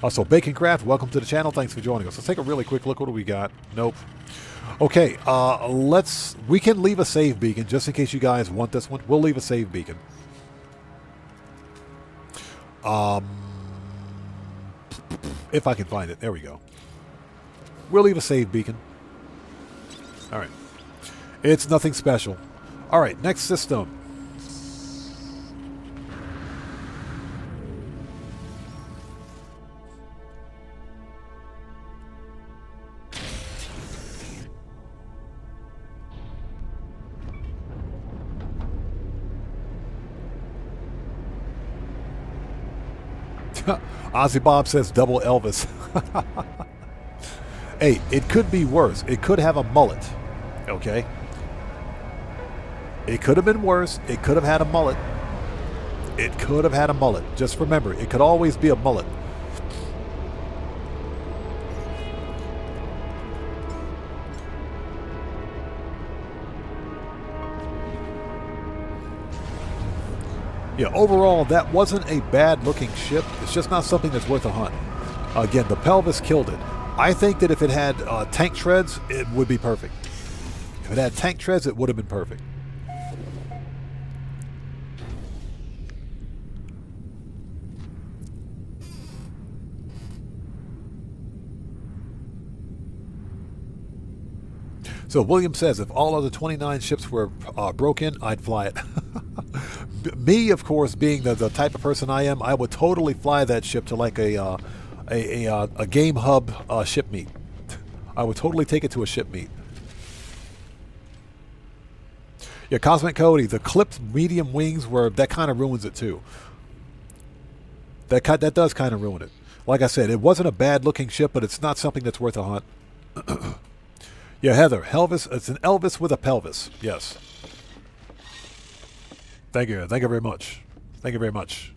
So Baconcraft, welcome to the channel. Thanks for joining us. Let's take a really quick look. What do we got? Nope. Okay, we can leave a save beacon just in case you guys want this one. We'll leave a save beacon. If I can find it. There we go. We'll leave a save beacon. All right. It's nothing special. All right, next system. Ozzy Bob says double Elvis. Hey, it could be worse. It could have a mullet. Okay? It could have been worse. It could have had a mullet. It could have had a mullet. Just remember, it could always be a mullet. Yeah, overall, that wasn't a bad-looking ship. It's just not something that's worth a hunt. Again, the pelvis killed it. I think that if it had tank treads, it would be perfect. If it had tank treads, it would have been perfect. So William says, if all other 29 ships were broken, I'd fly it. Me, of course, being the type of person I am, I would totally fly that ship to like a game hub ship meet. I would totally take it to a ship meet. Yeah, Cosmic Cody, the clipped medium wings that kind of ruins it too. That does kind of ruin it. Like I said, it wasn't a bad looking ship, but it's not something that's worth a hunt. Yeah, Heather, Elvis, it's an Elvis with a pelvis. Yes. Thank you. Thank you very much. Thank you very much.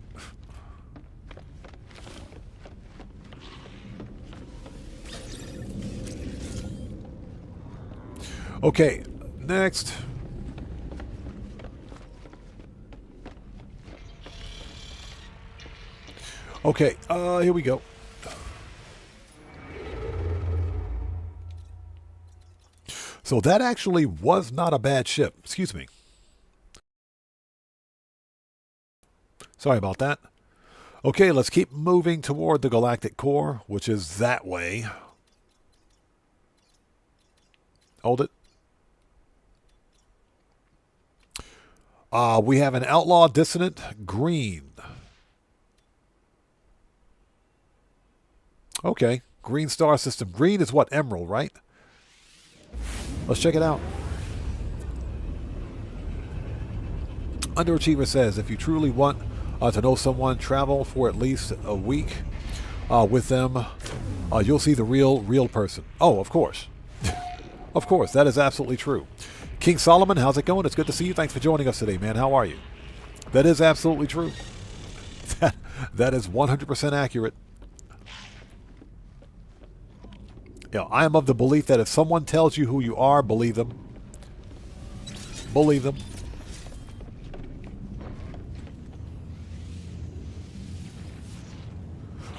Okay, next. Okay, here we go. So that actually was not a bad ship. Excuse me. Sorry about that. Okay, let's keep moving toward the galactic core, which is that way. Hold it. We have an outlaw dissonant green. Okay, green star system. Green is what? Emerald, right? Let's check it out. Underachiever says, if you truly want to know someone, travel for at least a week with them. You'll see the real person. Oh, of course. Of course, that is absolutely true. King Solomon, how's it going? It's good to see you. Thanks for joining us today, man. How are you? That is absolutely true. That is 100% accurate. You know, I am of the belief that if someone tells you who you are, believe them. Believe them.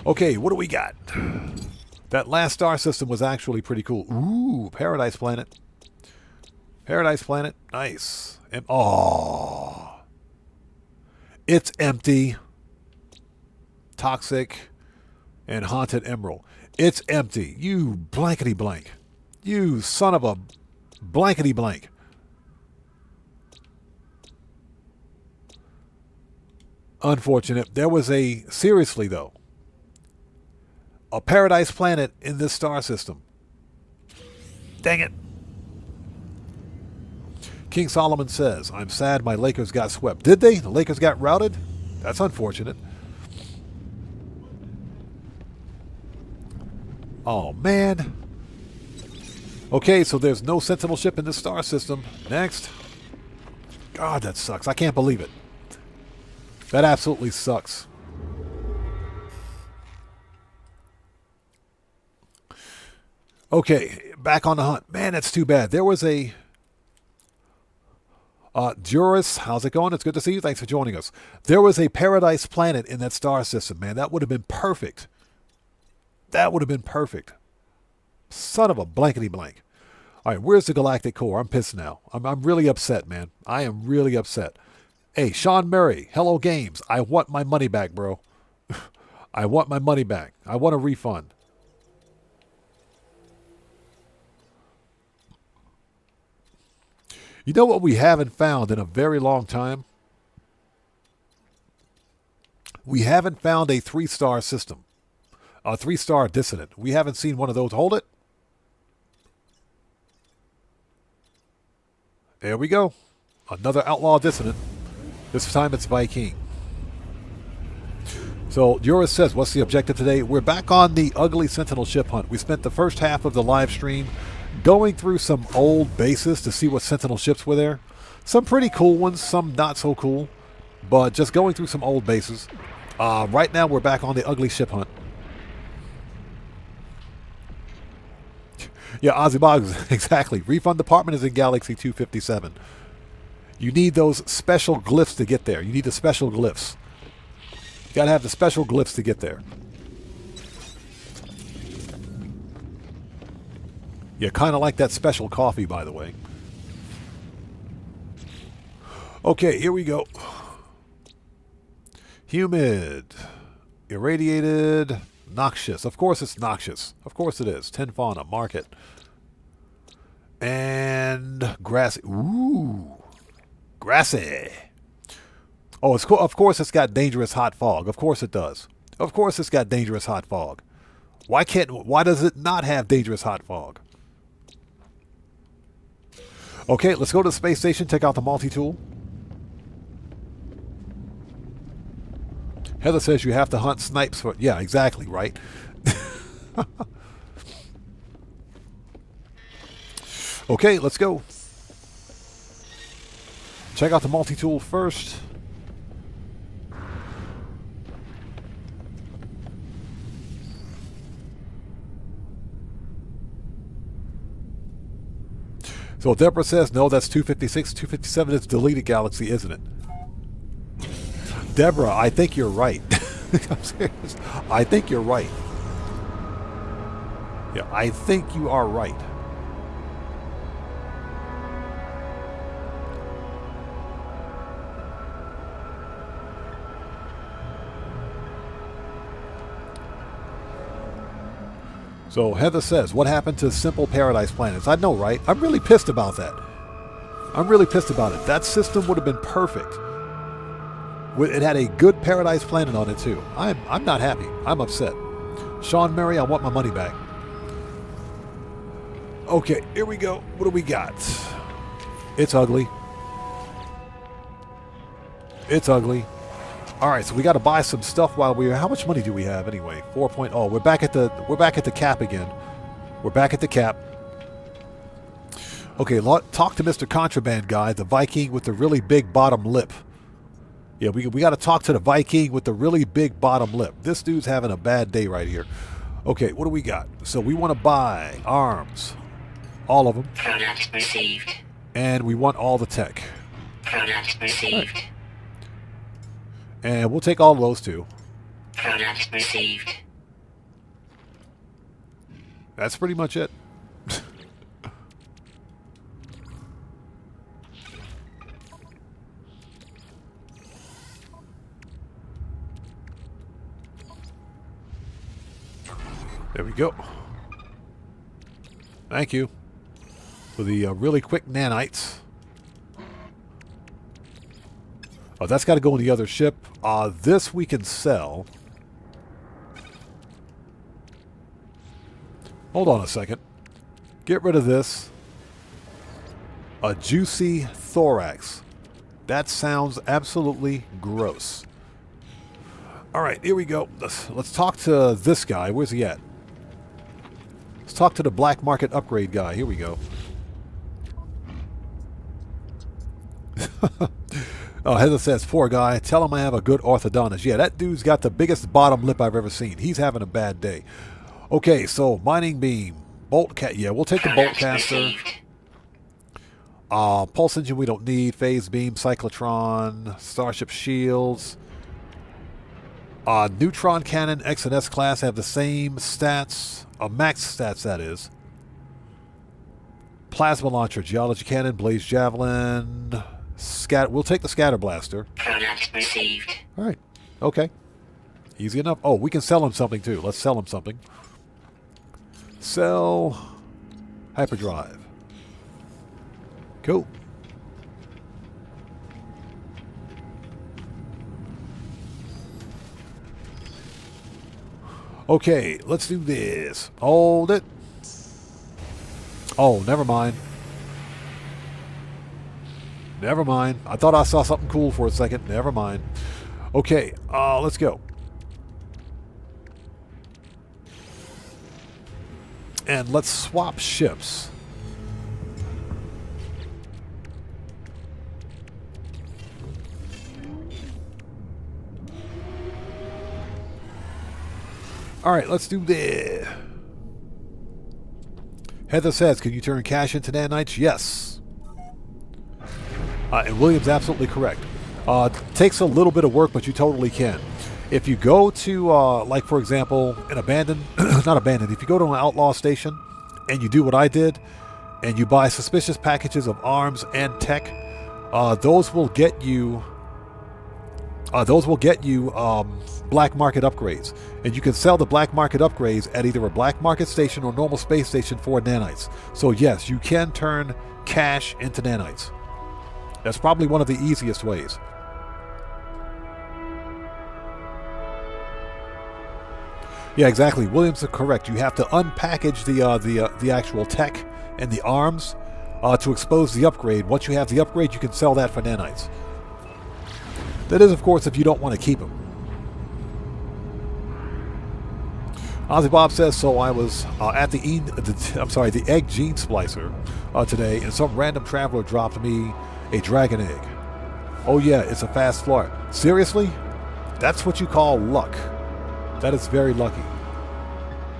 Okay, what do we got? That last star system was actually pretty cool. Ooh, Paradise Planet. Paradise Planet. Nice. And oh, it's empty. Toxic and Haunted Emerald. It's empty. You blankety blank. You son of a blankety blank. Unfortunate. There was a, seriously though, a paradise planet in this star system. Dang it. King Solomon says, I'm sad my Lakers got swept. Did they? The Lakers got routed? That's unfortunate. Oh, man. Okay, so there's no Sentinel ship in this star system. Next. God, that sucks. I can't believe it. That absolutely sucks. Okay, back on the hunt. Man, that's too bad. There was a... Juris, how's it going? It's good to see you. Thanks for joining us. There was a paradise planet in that star system, man. That would have been perfect. That would have been perfect. Son of a blankety blank. All right, where's the galactic core? I'm pissed now. I'm really upset, man. I am really upset. Hey, Sean Murray, Hello Games. I want my money back, bro. I want my money back. I want a refund. You know what we haven't found in a very long time? We haven't found a 3-star system. A 3-star dissonant. We haven't seen one of those. Hold it. There we go. Another outlaw dissonant. This time it's Viking. So Juris says, what's the objective today? We're back on the ugly Sentinel ship hunt. We spent the first half of the live stream going through some old bases to see what Sentinel ships were there. Some pretty cool ones, some not so cool. But just going through some old bases. Right now we're back on the ugly ship hunt. Yeah, Ozzy Boggs, exactly. Refund department is in Galaxy 257. You need those special glyphs to get there. You need the special glyphs. You gotta have the special glyphs to get there. Yeah, kind of like that special coffee, by the way. Okay, here we go. Humid. Irradiated. Noxious. Of course it's noxious. Of course it is. 10 fauna. Mark it. And grassy. Ooh. Grassy. Oh, it's of course it's got dangerous hot fog. Of course it does. Of course it's got dangerous hot fog. Why does it not have dangerous hot fog? Okay, let's go to the space station, check out the multi-tool. Heather says you have to hunt snipes for... Yeah, exactly, right? Okay, let's go. Check out the multi-tool first. So Deborah says, no, that's 256. 257 is deleted galaxy, isn't it? Deborah, I think you're right. I'm serious. I think you're right. Yeah, I think you are right. So Heather says, what happened to simple paradise planets? I know, right? I'm really pissed about that. I'm really pissed about it. That system would have been perfect. It had a good paradise planet on it, too. I'm not happy. I'm upset. Sean Murray, I want my money back. Okay, here we go. What do we got? It's ugly. It's ugly. All right, so we got to buy some stuff while we're... How much money do we have anyway? 4.0. We're back at the cap again. We're back at the cap. Okay, talk to Mr. Contraband Guy, the Viking with the really big bottom lip. Yeah, we got to talk to the Viking with the really big bottom lip. This dude's having a bad day right here. Okay, what do we got? So we want to buy arms. All of them. Product received. And we want all the tech. Product received. Right. And we'll take all of those too. Product received. That's pretty much it. There we go. Thank you for the really quick nanites. Oh, that's got to go in the other ship. This we can sell. Hold on a second. Get rid of this. A juicy thorax. That sounds absolutely gross. All right, here we go. Let's talk to this guy. Where's he at? Let's talk to the black market upgrade guy. Here we go. Oh, Heather says, poor guy. Tell him I have a good orthodontist. Yeah, that dude's got the biggest bottom lip I've ever seen. He's having a bad day. Okay, so mining beam, bolt cat. Yeah, we'll take the bolt caster. Pulse engine we don't need. Phase beam, cyclotron, starship shields. Neutron cannon, X and S class have the same stats. Max stats, that is. Plasma launcher, geology cannon, blaze javelin. We'll take the scatter blaster. Product received. All right. Okay. Easy enough. Oh, we can sell him something too. Let's sell him something. Sell hyperdrive. Cool. Okay, let's do this. Hold it. Oh, never mind. Never mind. I thought I saw something cool for a second. Never mind. Okay, let's go. And let's swap ships. All right, let's do this. Heather says, can you turn cash into nanites? Yes. And William's absolutely correct. Takes a little bit of work, but you totally can. If you go to, like, for example, an abandoned, not abandoned, if you go to an outlaw station and you do what I did and you buy suspicious packages of arms and tech, those will get you black market upgrades. And you can sell the black market upgrades at either a black market station or normal space station for nanites. So yes, you can turn cash into nanites. That's probably one of the easiest ways. Yeah, exactly. Williams is correct. You have to unpackage the actual tech and the arms to expose the upgrade. Once you have the upgrade, you can sell that for nanites. That is, of course, if you don't want to keep them. Ozzy Bob says, so I was at the egg gene splicer today, and some random traveler dropped me a dragon egg. Oh yeah, it's a fast flyer. Seriously? That's what you call luck. That is very lucky.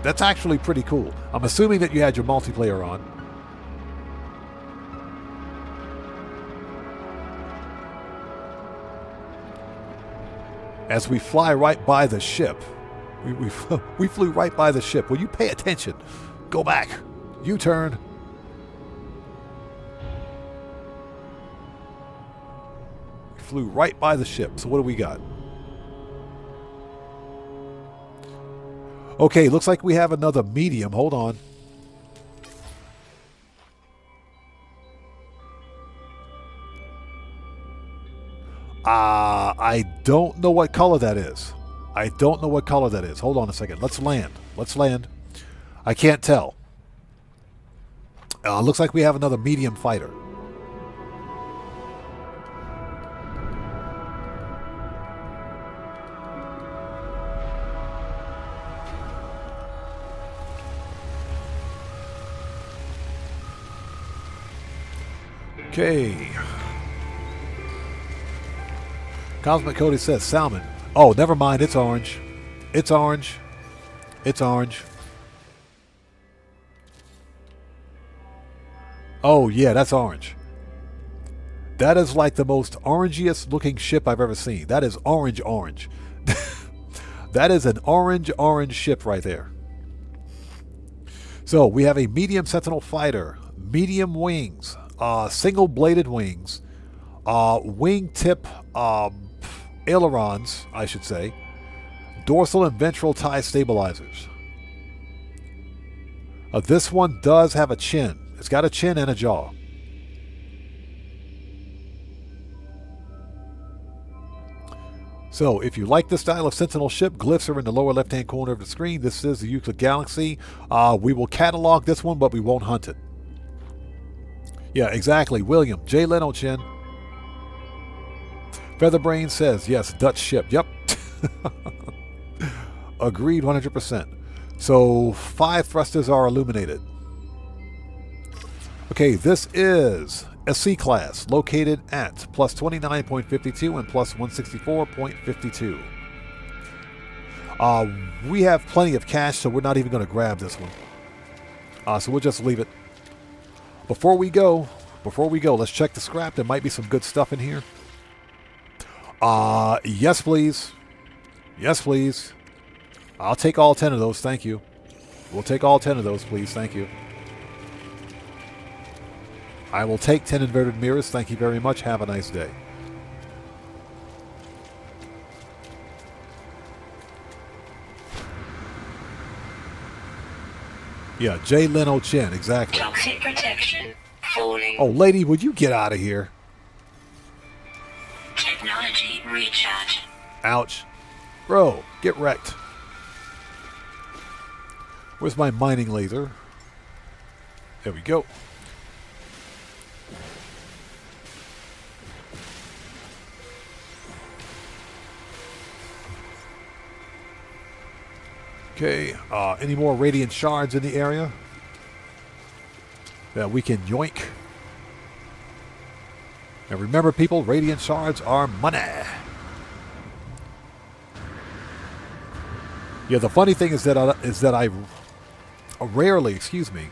That's actually pretty cool. I'm assuming that you had your multiplayer on. As we fly right by the ship. We flew right by the ship. Will you pay attention? Go back. U-turn. We flew right by the ship. So what do we got? Okay, looks like we have another medium. Hold on. I don't know what color that is. I don't know what color that is. Hold on a second. Let's land. Let's land. I can't tell. Looks like we have another medium fighter. Okay. Cosmic Cody says salmon. Oh, never mind. It's orange. It's orange. It's orange. Oh, yeah, that's orange. That is like the most orangiest looking ship I've ever seen. That is orange. That is an orange ship right there. So we have a medium Sentinel fighter, medium wings, single-bladed wings, wingtip ailerons, I should say, dorsal and ventral tie stabilizers. This one does have a chin. It's got a chin and a jaw. So if you like this style of Sentinel ship, glyphs are in the lower left-hand corner of the screen. This is the Euclid Galaxy. We will catalog this one, but we won't hunt it. Yeah, exactly. William. Jay Leno chin. Featherbrain says, yes, Dutch ship. Yep. Agreed 100%. So 5 thrusters are illuminated. Okay, this is a C-class located at plus 29.52 and plus 164.52. We have plenty of cash, so we're not even going to grab this one. So we'll just leave it. Before we go, let's check the scrap. There might be some good stuff in here. Yes, please. Yes, please. I'll take all 10 of those, thank you. We'll take all 10 of those, please, thank you. I will take 10 inverted mirrors, thank you very much. Have a nice day. Yeah, Jay Leno Chin, exactly. Toxic protection falling. Oh, lady, would you get out of here? Technology recharge. Ouch. Bro, get wrecked. Where's my mining laser? There we go. Okay, any more radiant shards in the area that we can yoink? And remember, people, radiant shards are money. Yeah, the funny thing is that I rarely, excuse me.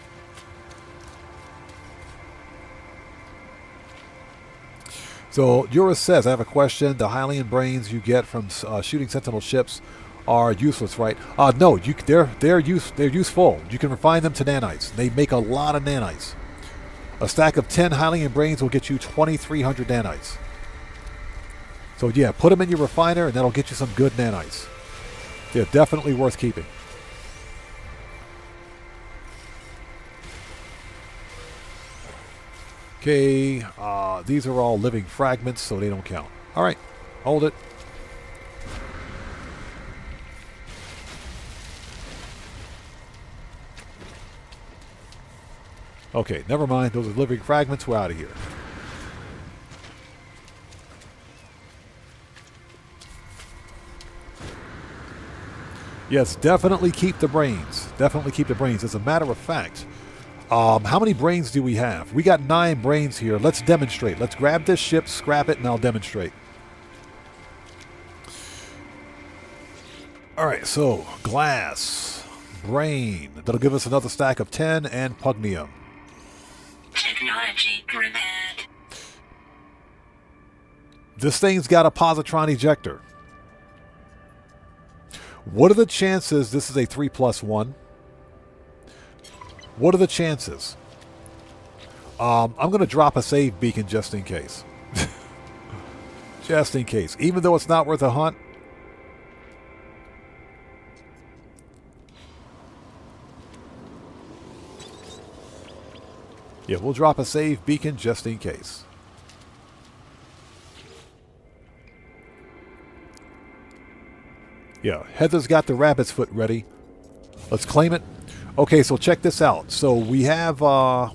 So Eurus says, I have a question. The Hylian brains you get from shooting Sentinel ships are useless, right? No, they're useful. You can refine them to nanites. They make a lot of nanites. A stack of 10 Hylian brains will get you 2,300 nanites. So yeah, put them in your refiner and that'll get you some good nanites. They're definitely worth keeping. Okay, these are all living fragments, so they don't count. All right, hold it. Okay, never mind. Those are living fragments. We're out of here. Yes, definitely keep the brains. Definitely keep the brains. As a matter of fact, how many brains do we have? We got 9 brains here. Let's demonstrate. Let's grab this ship, scrap it, and I'll demonstrate. All right, so glass, brain. That'll give us another stack of 10 and pugnium. Technology repaired. This thing's got a positron ejector. What are the chances this is a 3+1? What are the chances? I'm going to drop a save beacon just in case. Just in case. Even though it's not worth a hunt. Yeah, we'll drop a save beacon just in case. Yeah, Heather's got the rabbit's foot ready. Let's claim it. Okay, so check this out. So we have,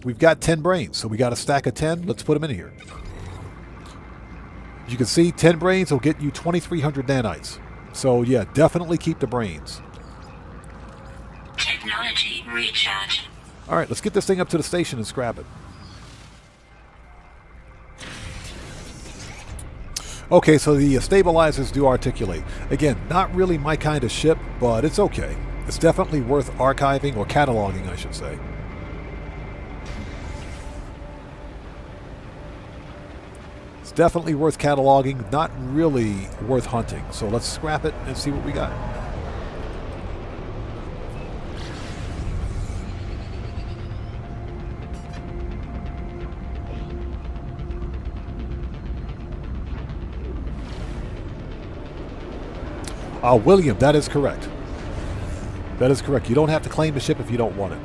we've got 10 brains. So we got a stack of 10. Let's put them in here. You can see 10 brains will get you 2,300 nanites. So yeah, definitely keep the brains. Technology recharge. All right, let's get this thing up to the station and scrap it. Okay, so the stabilizers do articulate. Again, not really my kind of ship, but it's okay. It's definitely worth archiving, or cataloging, I should say. It's definitely worth cataloging, not really worth hunting. So let's scrap it and see what we got. William, that is correct. That is correct. You don't have to claim the ship if you don't want it.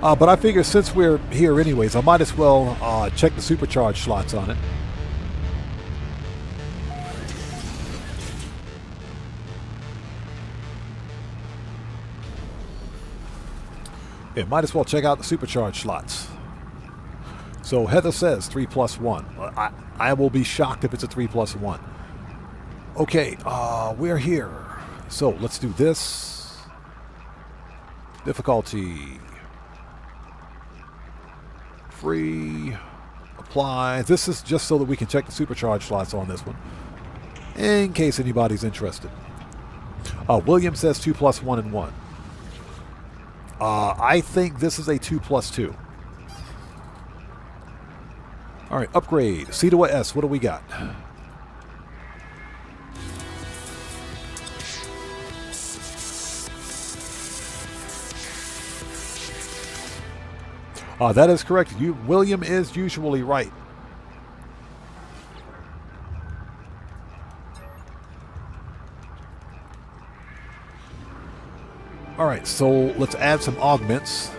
But I figure since we're here anyways, I might as well check the supercharged slots on it. Yeah, might as well check out the supercharged slots. So Heather says 3+1. I will be shocked if it's a 3+1. Okay, we're here. So let's do this. Difficulty. Free. Apply. This is just so that we can check the supercharged slots on this one, in case anybody's interested. William says 2+1 and 1. I think this is a 2+2. All right, upgrade. C to a S. What do we got? That is correct. William is usually right. All right, so let's add some augments.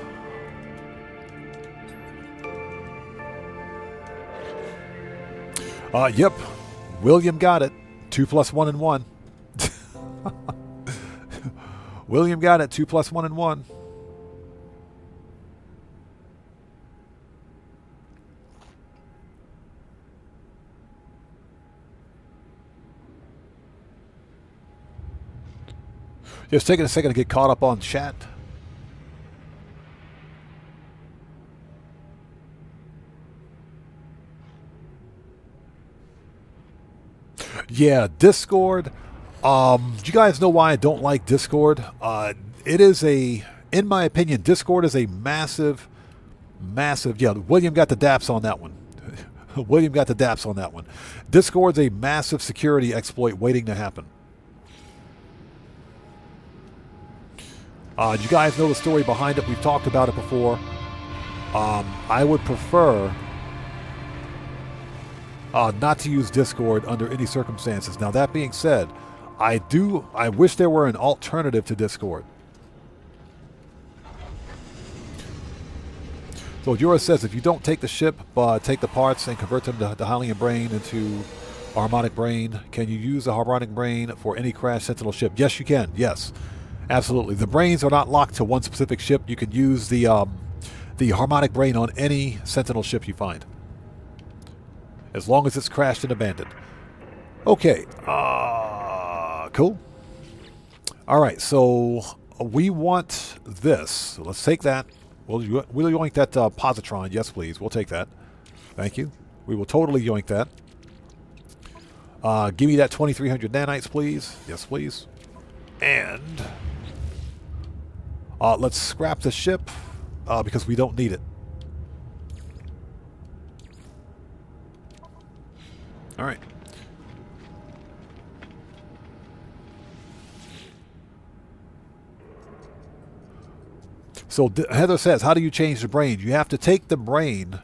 Yep, William got it. 2+1 and 1. William got it. 2+1 and 1. Just taking a second to get caught up on chat. Yeah, Discord. Do you guys know why I don't like Discord? It is in my opinion, Discord is a massive. Yeah, William got the daps on that one. William got the daps on that one. Discord's a massive security exploit waiting to happen. Do you guys know the story behind it? We've talked about it before. I would prefer not to use Discord under any circumstances. Now, that being said, I wish there were an alternative to Discord. So Jura says, if you don't take the ship, take the parts and convert them to Hylian brain into harmonic brain, can you use the harmonic brain for any crashed Sentinel ship? Yes, you can. Yes. Absolutely. The brains are not locked to one specific ship. You can use the harmonic brain on any Sentinel ship you find, as long as it's crashed and abandoned. Okay. Cool. All right. So we want this. So let's take that. We'll yoink that positron. Yes, please. We'll take that. Thank you. We will totally yoink that. Give me that 2300 nanites, please. Yes, please. And let's scrap the ship because we don't need it. All right. So Heather says, how do you change the brain? You have to take the brain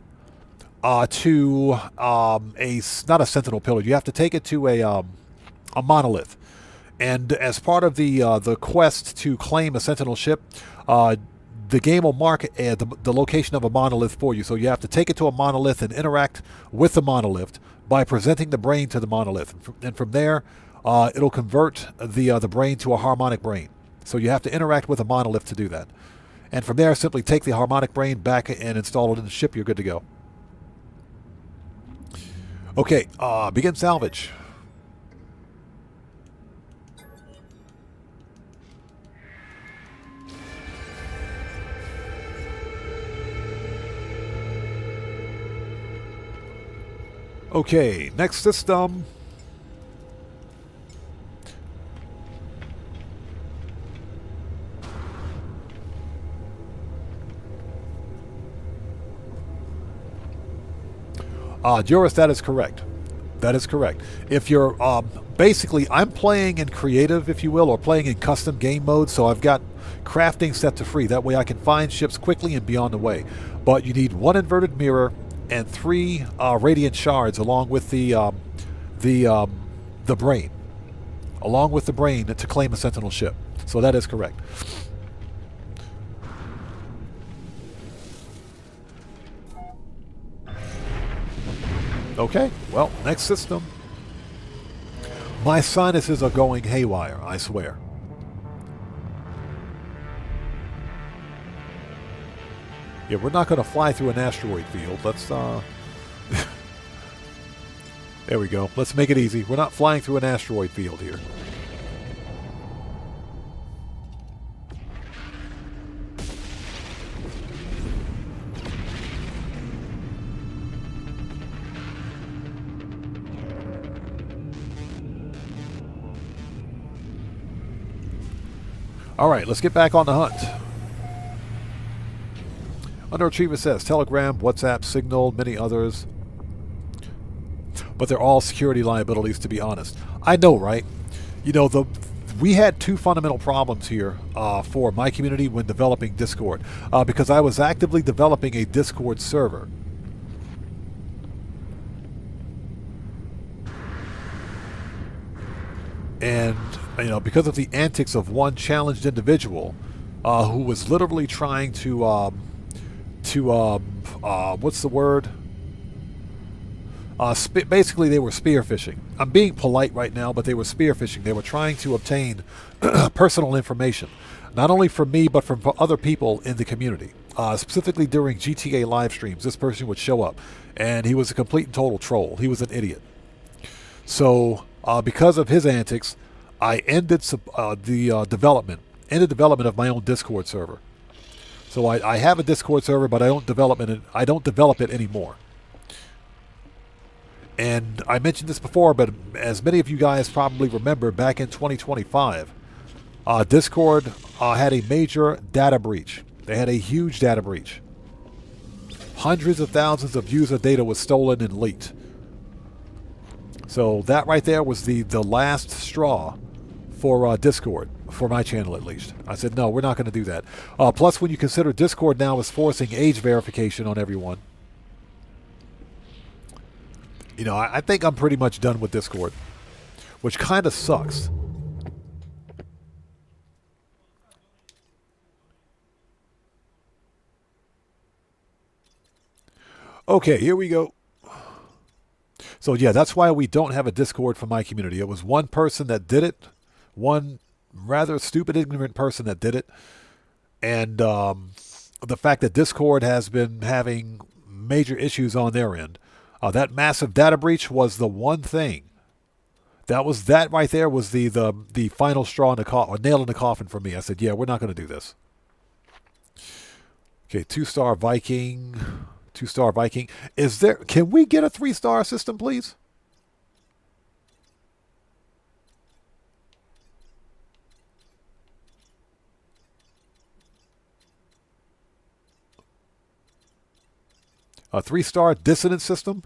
to not a Sentinel pillar. You have to take it to a monolith. And as part of the quest to claim a Sentinel ship, the game will mark the location of a monolith for you. So you have to take it to a monolith and interact with the monolith by presenting the brain to the monolith. And from there, it'll convert the brain to a harmonic brain. So you have to interact with a monolith to do that. And from there, simply take the harmonic brain back and install it in the ship. You're good to go. Okay, begin salvage. Okay, next system. Juris, that is correct. That is correct. If you're basically, I'm playing in creative, if you will, or playing in custom game mode, so I've got crafting set to free. That way I can find ships quickly and be on the way. But you need one inverted mirror and 3 radiant shards along with the brain. Along with the brain to claim a Sentinel ship. So that is correct. Okay, well, next system. My sinuses are going haywire, I swear. Yeah, we're not going to fly through an asteroid field. Let's, there we go. Let's make it easy. We're not flying through an asteroid field here. All right, let's get back on the hunt. Underachiever says Telegram, WhatsApp, Signal, many others. But they're all security liabilities, to be honest. I know, right? You know, we had two fundamental problems here for my community when developing Discord. Because I was actively developing a Discord server. And, you know, because of the antics of one challenged individual who was literally trying to what's the word? Basically, they were spearfishing. I'm being polite right now, but they were spearfishing. They were trying to obtain personal information, not only from me, but from other people in the community. Specifically during GTA live streams, this person would show up, and he was a complete and total troll. He was an idiot. So, because of his antics, I ended the development of my own Discord server. So I have a Discord server, but I don't develop it anymore. And I mentioned this before, but as many of you guys probably remember, back in 2025, Discord had a major data breach. They had a huge data breach. Hundreds of thousands of user data was stolen and leaked. So that right there was the last straw for Discord, for my channel at least. I said, no, we're not going to do that. Plus, when you consider Discord now is forcing age verification on everyone, you know, I think I'm pretty much done with Discord, which kind of sucks. Okay, here we go. So yeah, that's why we don't have a Discord for my community. It was one person that did it, one rather stupid, ignorant person that did it, and the fact that Discord has been having major issues on their end. That massive data breach was the one thing. That right there was the final straw in the coffin, or nail in the coffin for me. I said, yeah, we're not going to do this. Okay, 2-star Viking. 2-star Viking. Can we get a 3-star system, please? A 3-star dissonant system?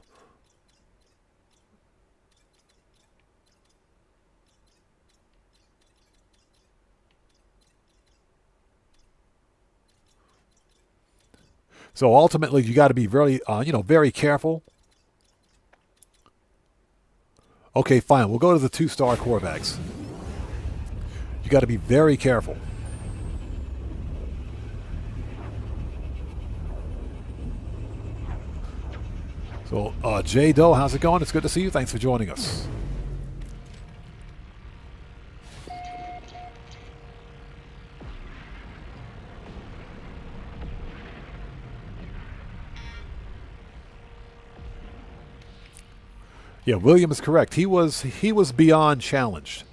So ultimately, you got to be very, very careful. Okay, fine. We'll go to the 2-star Corvax. You got to be very careful. So, Jay Doe, how's it going? It's good to see you. Thanks for joining us. Yeah, William is correct. He was beyond challenged.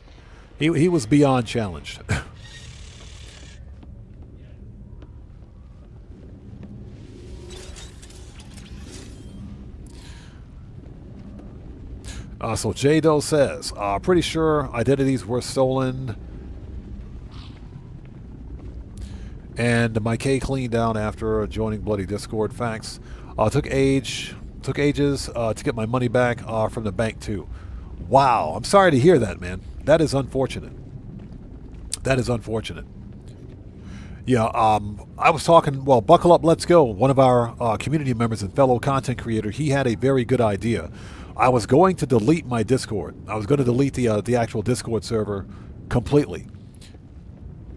He was beyond challenged. So J Doe says, pretty sure identities were stolen, and my K cleaned down after joining Bloody Discord. Facts. Took ages to get my money back from the bank too. Wow, I'm sorry to hear that, man. That is unfortunate. That is unfortunate. Yeah, I was talking, well, Buckle Up, Let's Go, one of our community members and fellow content creator, he had a very good idea. I was going to delete my Discord. I was going to delete the actual Discord server completely.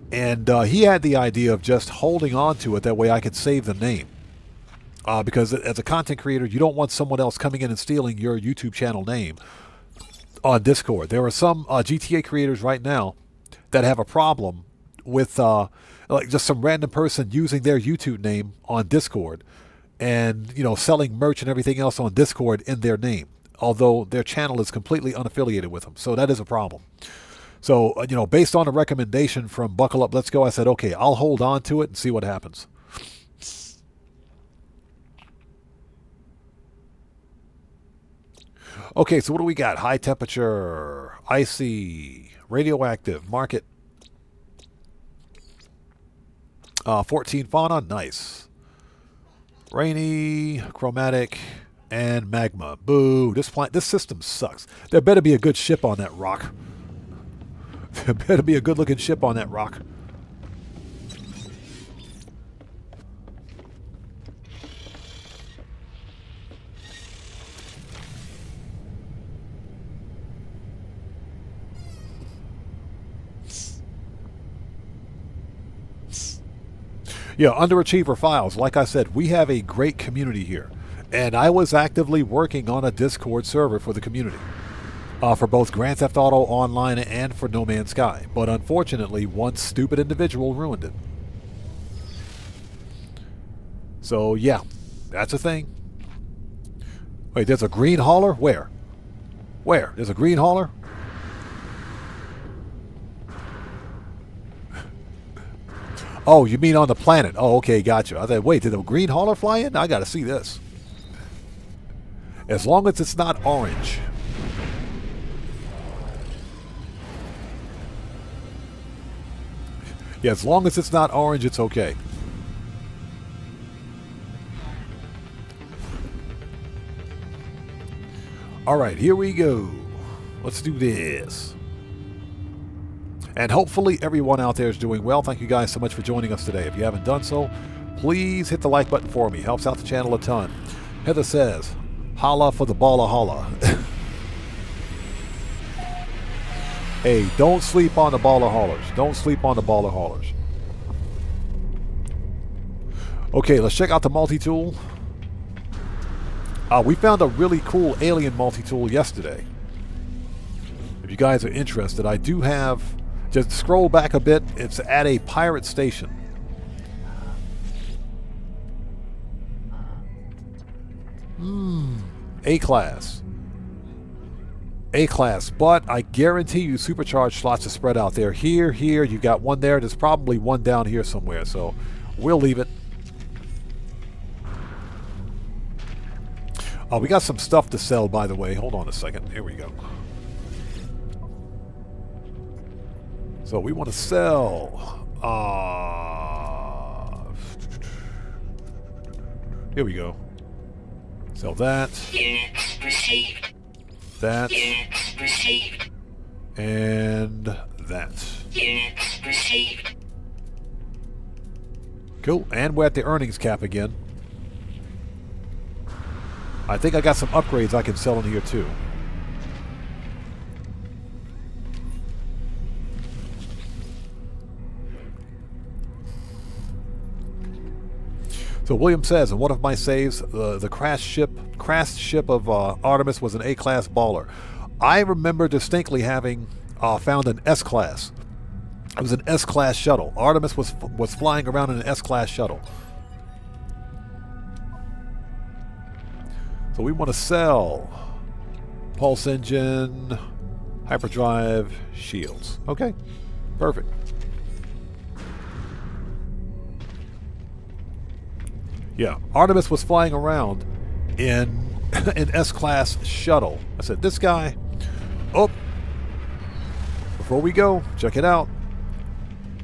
And he had the idea of just holding on to it, that way I could save the name. because as a content creator, you don't want someone else coming in and stealing your YouTube channel name on Discord. There are some GTA creators right now that have a problem with like just some random person using their YouTube name on Discord and, you know, selling merch and everything else on Discord in their name, although their channel is completely unaffiliated with them. So that is a problem. So, you know, based on a recommendation from Buckle Up Let's Go, I said, okay, I'll hold on to it and see what happens. Okay, so what do we got? High temperature, icy, radioactive, market. 14 fauna, nice. Rainy, chromatic, and magma. Boo, this system sucks. There better be a good ship on that rock. There better be a good looking ship on that rock. Yeah, Underachiever Files. Like I said, we have a great community here. And I was actively working on a Discord server for the community. For both Grand Theft Auto Online and for No Man's Sky. But unfortunately, one stupid individual ruined it. So, yeah, that's a thing. Wait, there's a green hauler? Where? Where? There's a green hauler? Oh, you mean on the planet? Oh, okay, gotcha. I thought, wait, did a green hauler fly in? I gotta see this. As long as it's not orange. Yeah, as long as it's not orange, it's okay. Alright, here we go. Let's do this. And hopefully everyone out there is doing well. Thank you guys so much for joining us today. If you haven't done so, please hit the like button for me. Helps out the channel a ton. Heather says, holla for the baller holla. Hey, don't sleep on the baller haulers. Don't sleep on the baller haulers. Okay, let's check out the multi-tool. We found a really cool alien multi-tool yesterday. If you guys are interested, I do have... Just scroll back a bit. It's at a pirate station. A-class. A-class. But I guarantee you supercharged slots are spread out there. Here, you got one there. There's probably one down here somewhere. So we'll leave it. Oh, we got some stuff to sell, by the way. Hold on a second. Here we go. So we want to sell. Here we go. Sell that. Units received. That. Units received. And that. Units received. Cool. And we're at the earnings cap again. I think I got some upgrades I can sell in here too. So William says, in one of my saves, the crashed ship of Artemis was an A-class baller. I remember distinctly having found an S-class. It was an S-class shuttle. Artemis was flying around in an S-class shuttle. So we want to sell pulse engine, hyperdrive, shields. Okay, perfect. Yeah, Artemis was flying around in an S-class shuttle. I said, this guy... Oh! Before we go, check it out.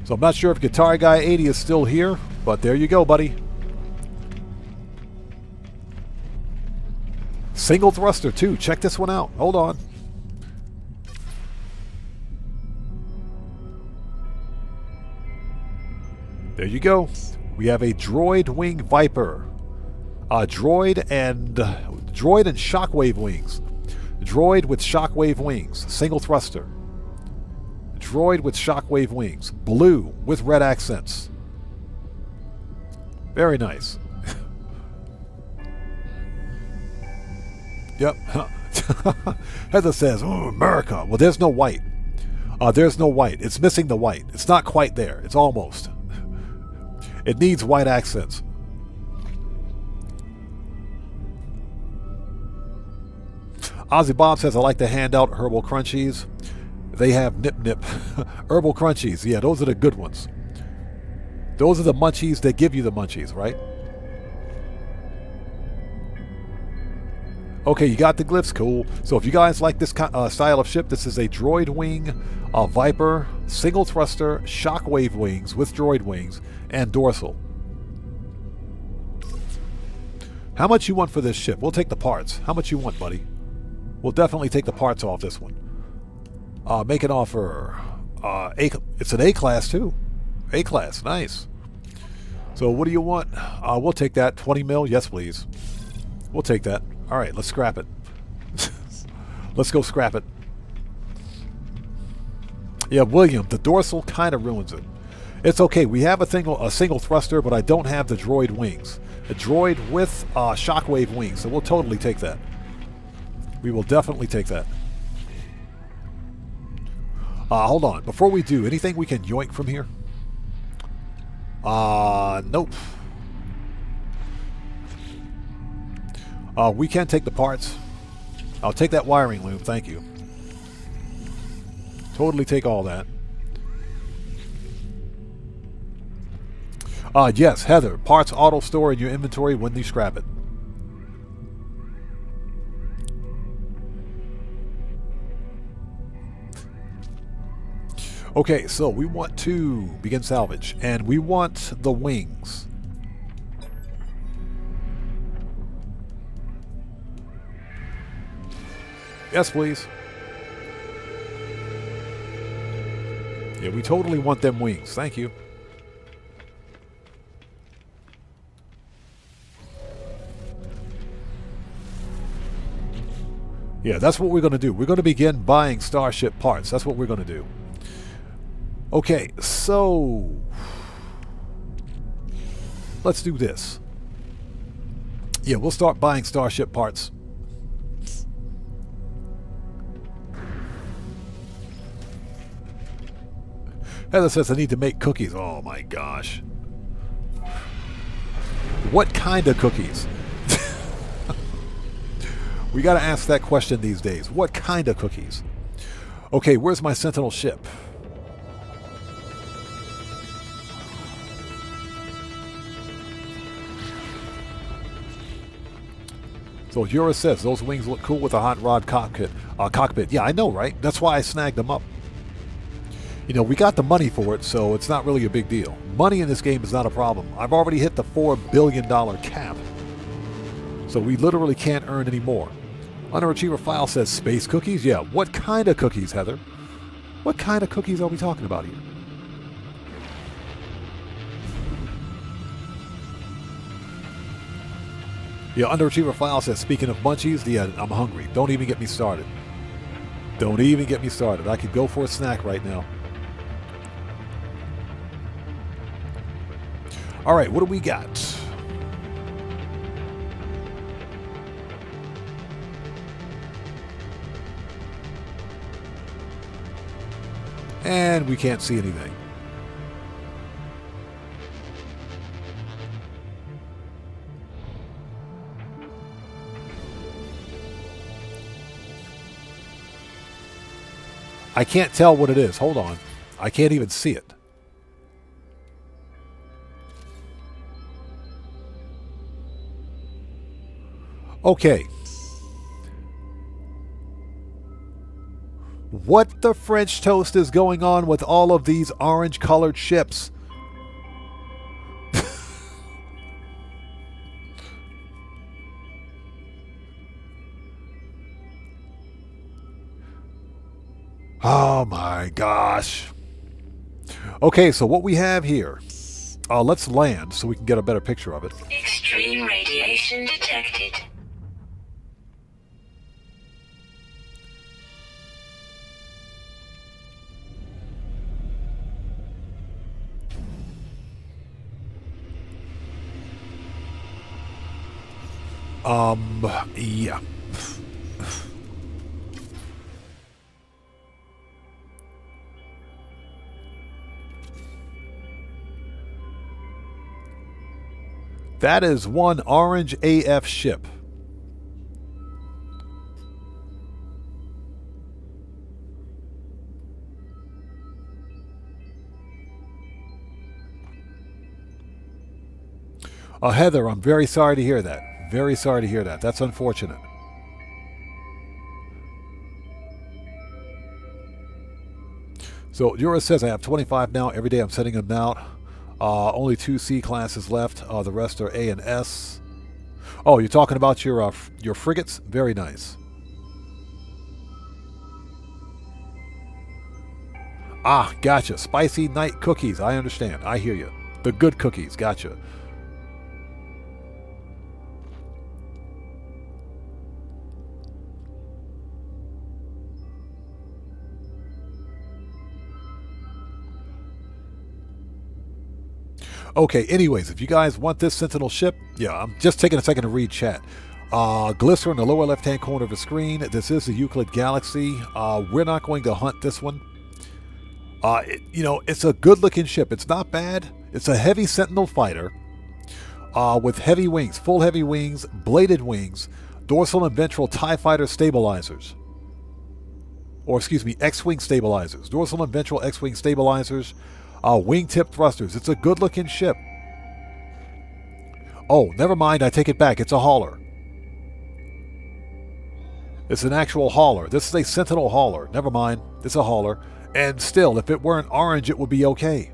So I'm not sure if Guitar Guy 80 is still here, but there you go, buddy. Single thruster, too. Check this one out. Hold on. There you go. We have a droid wing Viper. Droid and shockwave wings. Droid with shockwave wings. Single thruster. Droid with shockwave wings. Blue with red accents. Very nice. Yep. Heather says, oh, America. Well, there's no white. There's no white. It's missing the white. It's not quite there. It's almost. It needs white accents. Ozzy Bob says, I like to hand out herbal crunchies. They have nip nip. Herbal crunchies. Yeah, those are the good ones. Those are the munchies that give you the munchies, right? Okay, you got the glyphs, cool. So if you guys like this style of ship, this is a droid wing, Viper, single thruster, shockwave wings with droid wings, and dorsal. How much you want for this ship? We'll take the parts. How much you want, buddy? We'll definitely take the parts off this one. Make an offer. It's an A-class too. A-class, nice. So what do you want? We'll take that. 20 mil? Yes, please. We'll take that. All right, let's scrap it. Let's go scrap it. Yeah, William, the dorsal kind of ruins it. It's okay. We have a single thruster, but I don't have the droid wings. A droid with shockwave wings, so we'll totally take that. We will definitely take that. Hold on. Before we do, anything we can yoink from here? Nope. We can take the parts. I'll take that wiring loom, thank you. Totally take all that. Yes, Heather. Parts auto store in your inventory when you scrap it. Okay, so we want to begin salvage, and we want the wings. Yes, please. Yeah, we totally want them wings. Thank you. Yeah, that's what we're going to do. We're going to begin buying starship parts. That's what we're going to do. Okay, so let's do this. Yeah, we'll start buying starship parts. Heather says I need to make cookies. Oh my gosh. What kind of cookies? We got to ask that question these days. What kind of cookies? Okay, where's my Sentinel ship? So Yura says those wings look cool with a hot rod cockpit. Yeah, I know, right? That's why I snagged them up. You know, we got the money for it, so it's not really a big deal. Money in this game is not a problem. I've already hit the $4 billion cap. So we literally can't earn any more. Underachiever File says space cookies? Yeah, what kind of cookies, Heather? What kind of cookies are we talking about here? Yeah, Underachiever File says, speaking of munchies, yeah, I'm hungry. Don't even get me started. Don't even get me started. I could go for a snack right now. All right, what do we got? And we can't see anything. I can't tell what it is. Hold on. I can't even see it. Okay. What the French toast is going on with all of these orange-colored ships? Oh my gosh. Okay, so what we have here, let's land so we can get a better picture of it. Extreme radiation detected. Yeah. That is one orange AF ship. Heather, I'm very sorry to hear that. Very sorry to hear that. That's unfortunate. So Jura says I have 25 now. Every day I'm sending them out. Only 2 C classes left. The rest are A and S. Oh, you're talking about your frigates? Very nice. Ah, gotcha. Spicy night cookies. I understand. I hear you. The good cookies. Gotcha. Okay, anyways, if you guys want this Sentinel ship, yeah, I'm just taking a second to read chat. Glycer in the lower left-hand corner of the screen. This is the Euclid Galaxy. We're not going to hunt this one. It's a good-looking ship. It's not bad. It's a heavy Sentinel fighter with heavy wings, full heavy wings, bladed wings, dorsal and ventral TIE fighter stabilizers. Or, excuse me, X-wing stabilizers. Dorsal and ventral X-wing stabilizers. Wingtip thrusters. It's a good-looking ship. Oh, never mind. I take it back. It's a hauler. It's an actual hauler. This is a Sentinel hauler. Never mind. It's a hauler. And still, if it weren't orange, it would be okay.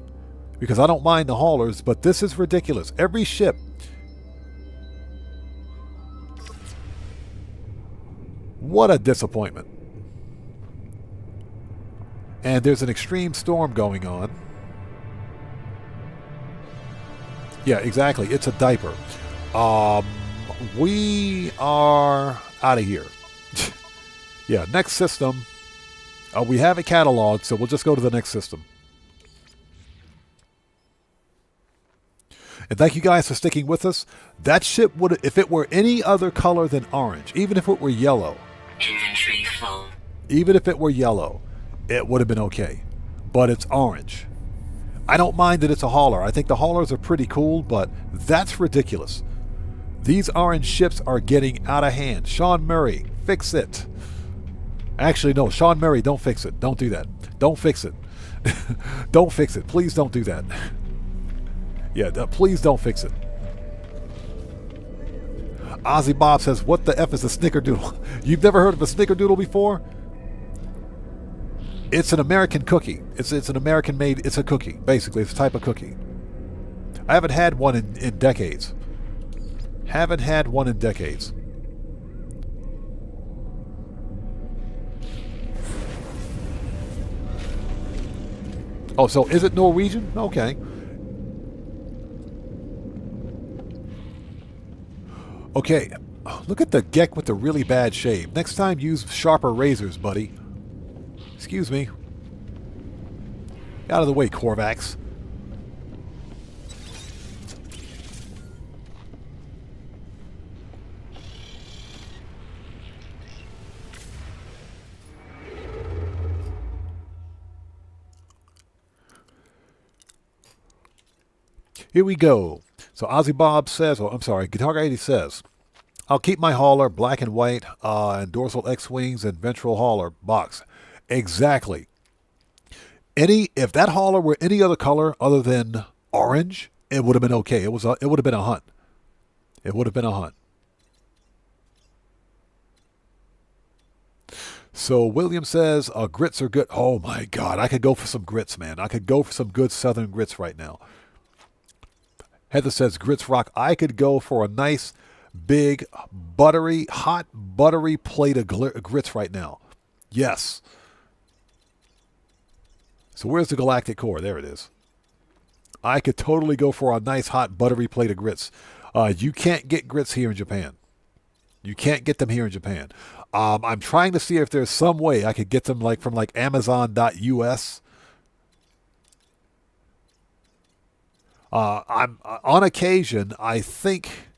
Because I don't mind the haulers, but this is ridiculous. Every ship... What a disappointment. And there's an extreme storm going on. Yeah, exactly. It's a diaper. We are out of here. Yeah, next system. We have a catalog, so we'll just go to the next system. And thank you guys for sticking with us. That ship would, if it were any other color than orange, even if it were yellow. Inventory full. Even if it were yellow, it would have been okay. But it's orange. I don't mind that it's a hauler. I think the haulers are pretty cool, but that's ridiculous. These orange ships are getting out of hand. Sean Murray, fix it. Actually, no, Sean Murray, don't fix it. Don't do that. Don't fix it. Don't fix it. Please don't do that. Yeah, please don't fix it. Ozzy Bob says, what the F is a snickerdoodle? You've never heard of a snickerdoodle before? It's an American cookie. It's an American made, it's a cookie, basically. It's a type of cookie. I haven't had one in decades. Haven't had one in decades. Oh, so is it Norwegian? Okay. Okay, look at the Gek with the really bad shave. Next time, use sharper razors, buddy. Excuse me. Out of the way, Korvax. Here we go. So Ozzy Bob says, oh, I'm sorry, Guitar 80 says, I'll keep my hauler black and white and dorsal X-wings and ventral hauler box. Exactly. If that hauler were any other color other than orange, it would have been okay. It would have been a hunt. It would have been a hunt. So William says, grits are good. Oh my God, I could go for some grits, man. I could go for some good Southern grits right now. Heather says, grits rock. I could go for a nice, big, hot, buttery plate of grits right now. Yes. So where's the Galactic Core? There it is. I could totally go for a nice, hot, buttery plate of grits. You can't get grits here in Japan. You can't get them here in Japan. I'm trying to see if there's some way I could get them from Amazon.us. On occasion, I think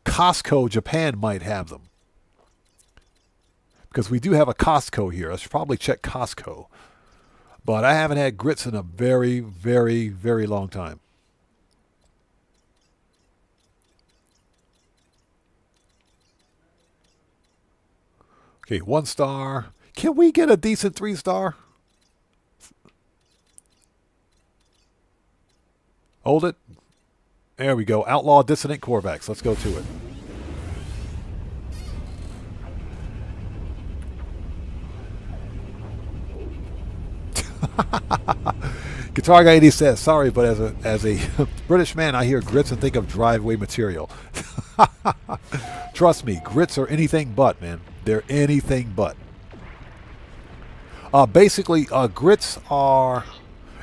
Costco Japan might have them. Because we do have a Costco here. I should probably check Costco. But I haven't had grits in a very, very, very long time. Okay, 1 star. Can we get a decent 3-star? Hold it. There we go. Outlaw Dissident Corvax. Let's go to it. Guitar Guy 80 says, sorry, but as a British man, I hear grits and think of driveway material. Trust me, grits are anything but, man. They're anything but. Basically, grits are...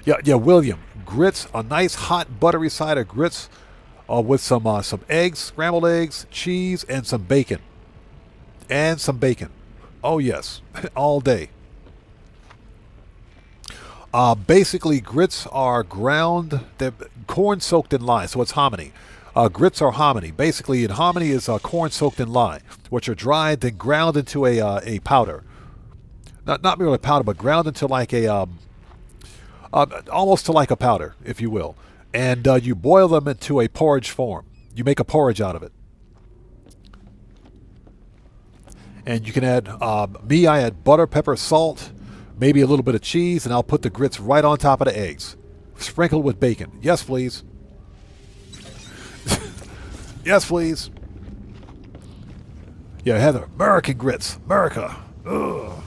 Yeah, William. Grits, a nice hot buttery side of grits with some eggs, scrambled eggs, cheese, and some bacon. And some bacon. Oh, yes. All day. Basically, grits are ground, they're corn soaked in lye, so it's hominy. Grits are hominy. Basically, hominy is corn soaked in lye, which are dried, then ground into a powder. Not merely powder, but ground into like a, almost to like a powder, if you will. And you boil them into a porridge form. You make a porridge out of it. And you can add, I add butter, pepper, salt, maybe a little bit of cheese, and I'll put the grits right on top of the eggs. Sprinkled with bacon. Yes, please. Yes, please. Yeah, Heather. American grits. America. Ugh.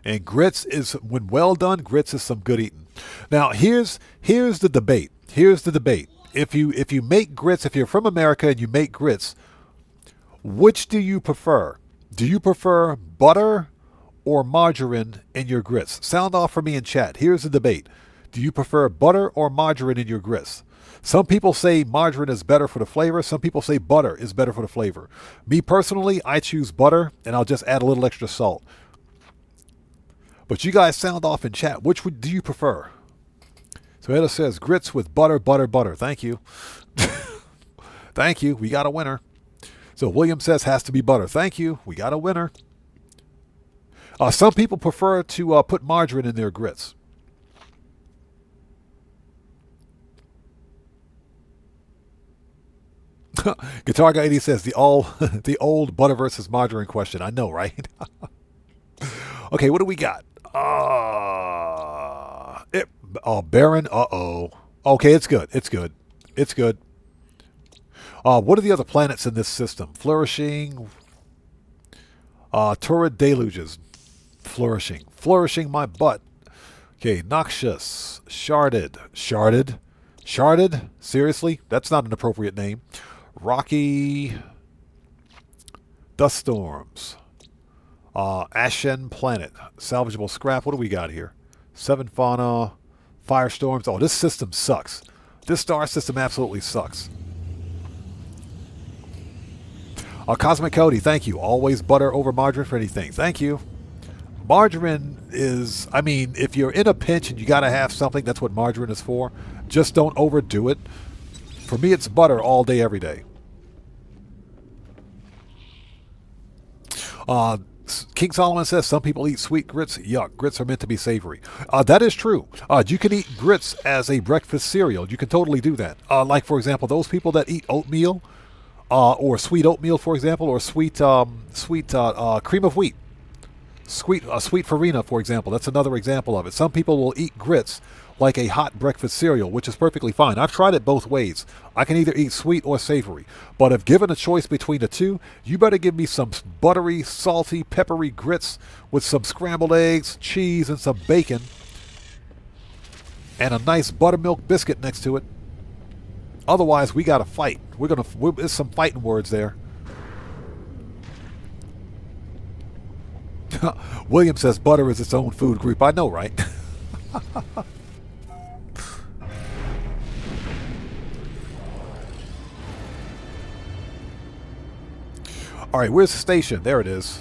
And grits is, when well done, grits is some good eating. Now, here's the debate. Here's the debate. If you make grits, if you're from America and you make grits, which do you prefer? Do you prefer butter or margarine in your grits? Sound off for me in chat. Here's the debate. Do you prefer butter or margarine in your grits? Some people say margarine is better for the flavor. Some people say butter is better for the flavor. Me personally, I choose butter, and I'll just add a little extra salt. But you guys sound off in chat. Which do you prefer? So Etta says grits with butter, butter, butter. Thank you. Thank you. We got a winner. So William says has to be butter. Thank you. We got a winner. Some people prefer to put margarine in their grits. Guitar Guy 80 says the old butter versus margarine question. I know, right? Okay, what do we got? Baron. Uh-oh. Okay, it's good. It's good. It's good. What are the other planets in this system? Flourishing. Torrid deluges. Flourishing. Flourishing my butt. Okay, noxious. Sharded. Sharded? Sharded? Seriously? That's not an appropriate name. Rocky. Dust storms. Ashen planet. Salvageable scrap. What do we got here? 7 fauna. Firestorms. Oh, this system sucks. This star system absolutely sucks. Cosmic Cody, thank you. Always butter over margarine for anything. Thank you. Margarine is, I mean, if you're in a pinch and you got to have something, that's what margarine is for. Just don't overdo it. For me, it's butter all day, every day. King Solomon says some people eat sweet grits. Yuck, grits are meant to be savory. That is true. You can eat grits as a breakfast cereal. You can totally do that. Like, for example, those people that eat oatmeal, or sweet oatmeal, for example, or sweet cream of wheat. Sweet farina, for example. That's another example of it. Some people will eat grits like a hot breakfast cereal, which is perfectly fine. I've tried it both ways. I can either eat sweet or savory. But if given a choice between the two, you better give me some buttery, salty, peppery grits with some scrambled eggs, cheese, and some bacon. And a nice buttermilk biscuit next to it. Otherwise, we got to fight. There's some fighting words there. William says butter is its own food group. I know, right? All right, where's the station? There it is.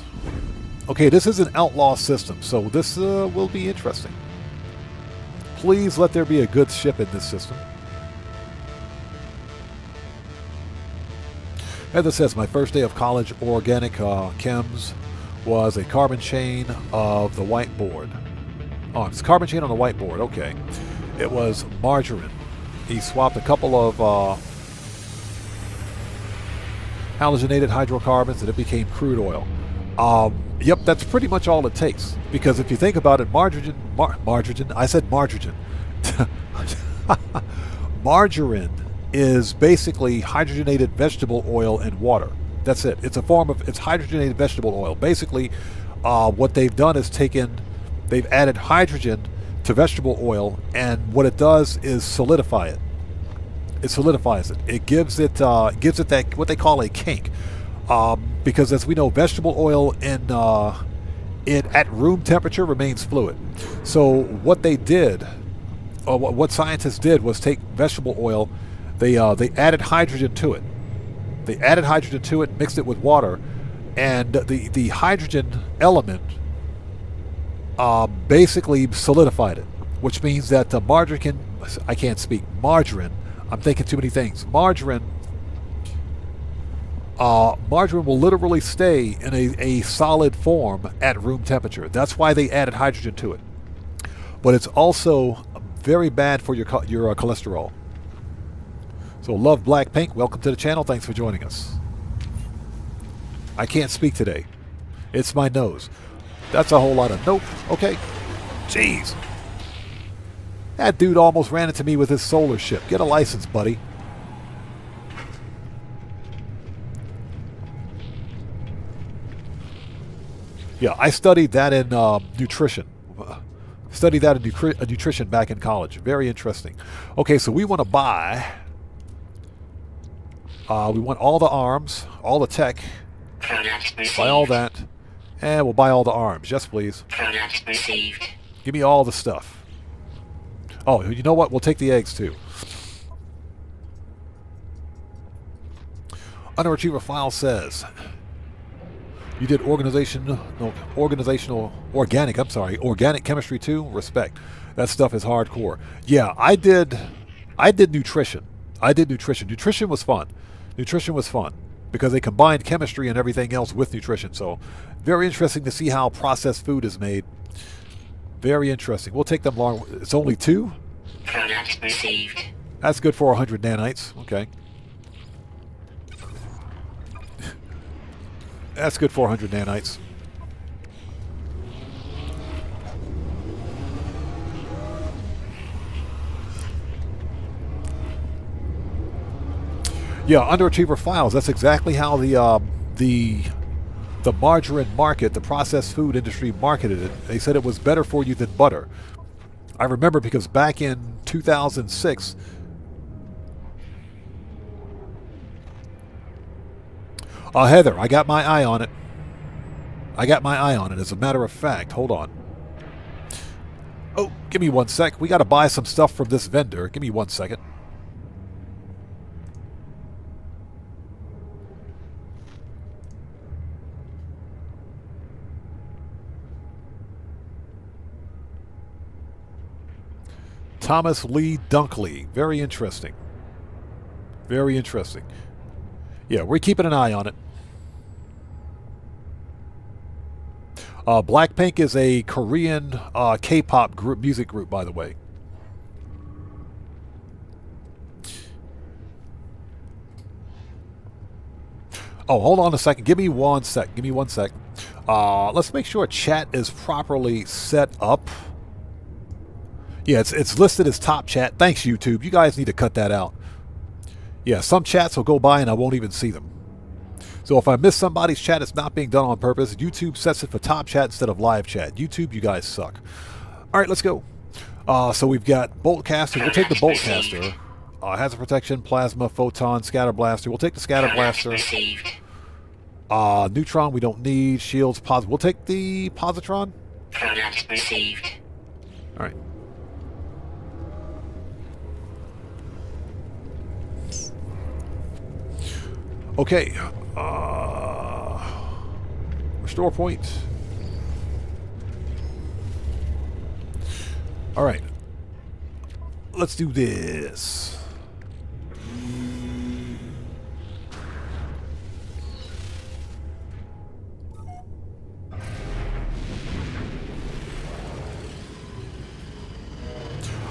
Okay, this is an outlaw system, so this will be interesting. Please let there be a good ship in this system. Heather says, my first day of college organic chems was a carbon chain of the whiteboard. Oh, it's carbon chain on the whiteboard. Okay. It was margarine. He swapped a couple of halogenated hydrocarbons, and it became crude oil. Yep, that's pretty much all it takes. Because if you think about it, margarine, I said margarine. Margarine is basically hydrogenated vegetable oil and water. That's it. It's hydrogenated vegetable oil. Basically, what they've done is they've added hydrogen to vegetable oil, and what it does is solidify it. It solidifies it. It gives it that what they call a kink. Because as we know, vegetable oil at room temperature remains fluid. So what they did, or what scientists did, was take vegetable oil. They added hydrogen to it. They added hydrogen to it, mixed it with water, and the hydrogen element basically solidified it, which means that margarine. I can't speak. Margarine. I'm thinking too many things. Margarine will literally stay in a solid form at room temperature. That's why they added hydrogen to it. But it's also very bad for your cholesterol. So Love Blackpink, welcome to the channel. Thanks for joining us. I can't speak today. It's my nose. That's a whole lot of nope. Okay. Jeez. That dude almost ran into me with his solar ship. Get a license, buddy. Yeah, I studied that in nutrition. Studied that in nutrition back in college. Very interesting. Okay, so we want to buy. We want all the arms, all the tech. Buy all that. And we'll buy all the arms. Yes, please. Product received. Give me all the stuff. Oh, you know what? We'll take the eggs too. Underachiever File says you did organic chemistry too. Respect. That stuff is hardcore. Yeah, I did nutrition. Nutrition was fun. Nutrition was fun because they combined chemistry and everything else with nutrition. So very interesting to see how processed food is made. Very interesting. We'll take them long. It's only 2? Product received. That's good for 100 nanites. Okay. That's good for 100 nanites. Yeah, Underachiever Files. That's exactly how the margarine market, the processed food industry, marketed it. They said it was better for you than butter. I remember because back in 2006, Heather, I got my eye on it. As a matter of fact, hold on. Oh, give me 1 sec. We got to buy some stuff from this vendor. Give me 1 second. Thomas Lee Dunkley. Very interesting. Very interesting. Yeah, we're keeping an eye on it. Blackpink is a Korean K-pop music group, by the way. Oh, hold on a second. Give me 1 sec. Let's make sure chat is properly set up. Yeah, it's listed as top chat. Thanks, YouTube. You guys need to cut that out. Yeah, some chats will go by and I won't even see them. So if I miss somebody's chat, it's not being done on purpose. YouTube sets it for top chat instead of live chat. YouTube, you guys suck. All right, let's go. So we've got bolt caster. We'll take the bolt caster. Hazard protection, plasma, photon, scatter blaster. We'll take the scatter blaster. Neutron, we don't need. Shields, we'll take the positron. Product received. All right. Okay. Restore point. All right. Let's do this.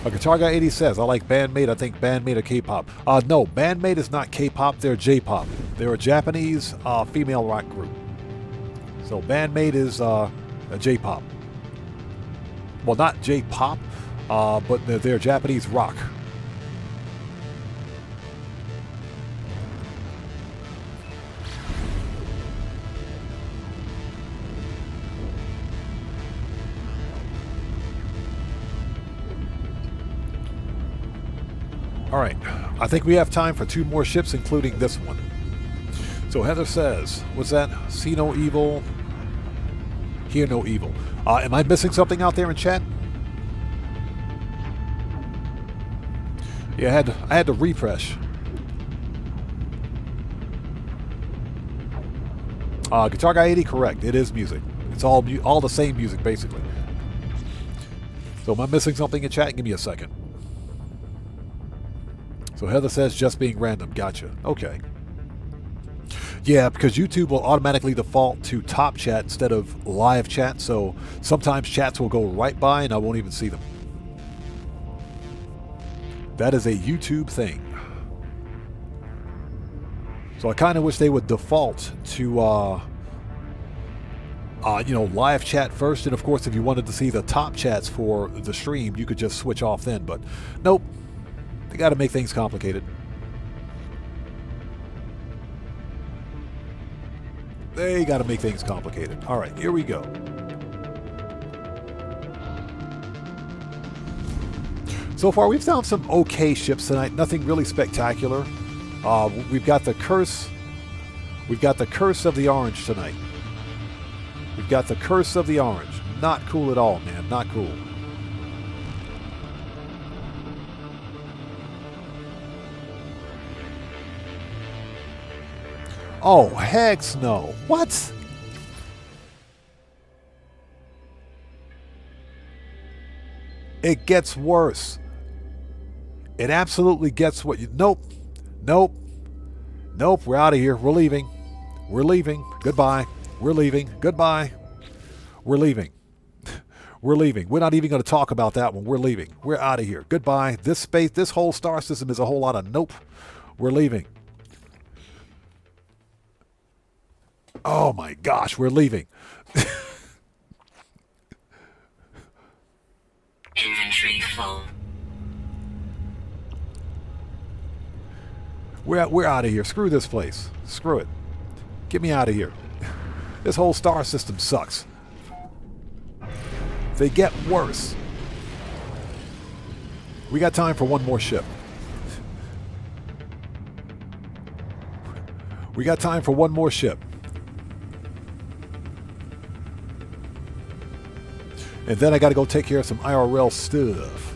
Guitar Guy 80 says, I like Bandmate. I think Bandmate are K-pop. No, Bandmate is not K-pop. They're J-pop. They're a Japanese female rock group. So bandmate is a J-pop. Well, not J-pop, but they're Japanese rock. All right, I think we have time for 2 more ships, including this one. So Heather says, what's that? See no evil, hear no evil. Am I missing something out there in chat? Yeah, I had to refresh. Guitar Guy 80, correct. It is music. It's all the same music, basically. So am I missing something in chat? Give me a second. So Heather says just being random. Gotcha. Okay. Yeah, because YouTube will automatically default to top chat instead of live chat. So sometimes chats will go right by and I won't even see them. That is a YouTube thing. So I kind of wish they would default to, live chat first. And of course, if you wanted to see the top chats for the stream, you could just switch off then. But nope. They got to make things complicated. They got to make things complicated. All right, here we go. So far, we've found some okay ships tonight. Nothing really spectacular. We've got the curse. We've got the curse of the orange tonight. We've got the curse of the orange. Not cool at all, man. Not cool. Oh, heck no. What? It gets worse. It absolutely gets what you... Nope. Nope. Nope. We're out of here. We're leaving. We're leaving. Goodbye. We're leaving. Goodbye. We're leaving. We're leaving. We're not even going to talk about that one. We're leaving. We're out of here. Goodbye. This space, this whole star system is a whole lot of nope. We're leaving. Oh my gosh, we're leaving. Inventory full. We're out of here. Screw this place. Screw it. Get me out of here. This whole star system sucks. They get worse. We got time for one more ship. We got time for one more ship. And then I got to go take care of some IRL stuff.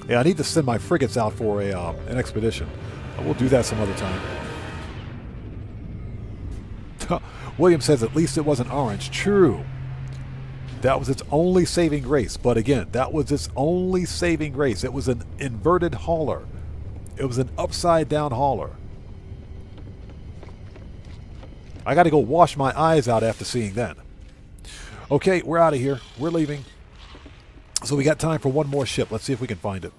Yeah, I need to send my frigates out for an expedition. We'll do that some other time. William says at least it wasn't orange. True. That was its only saving grace. But again, that was its only saving grace. It was an inverted hauler. It was an upside down hauler. I got to go wash my eyes out after seeing that. Okay, we're out of here. We're leaving. So we got time for one more ship. Let's see if we can find it.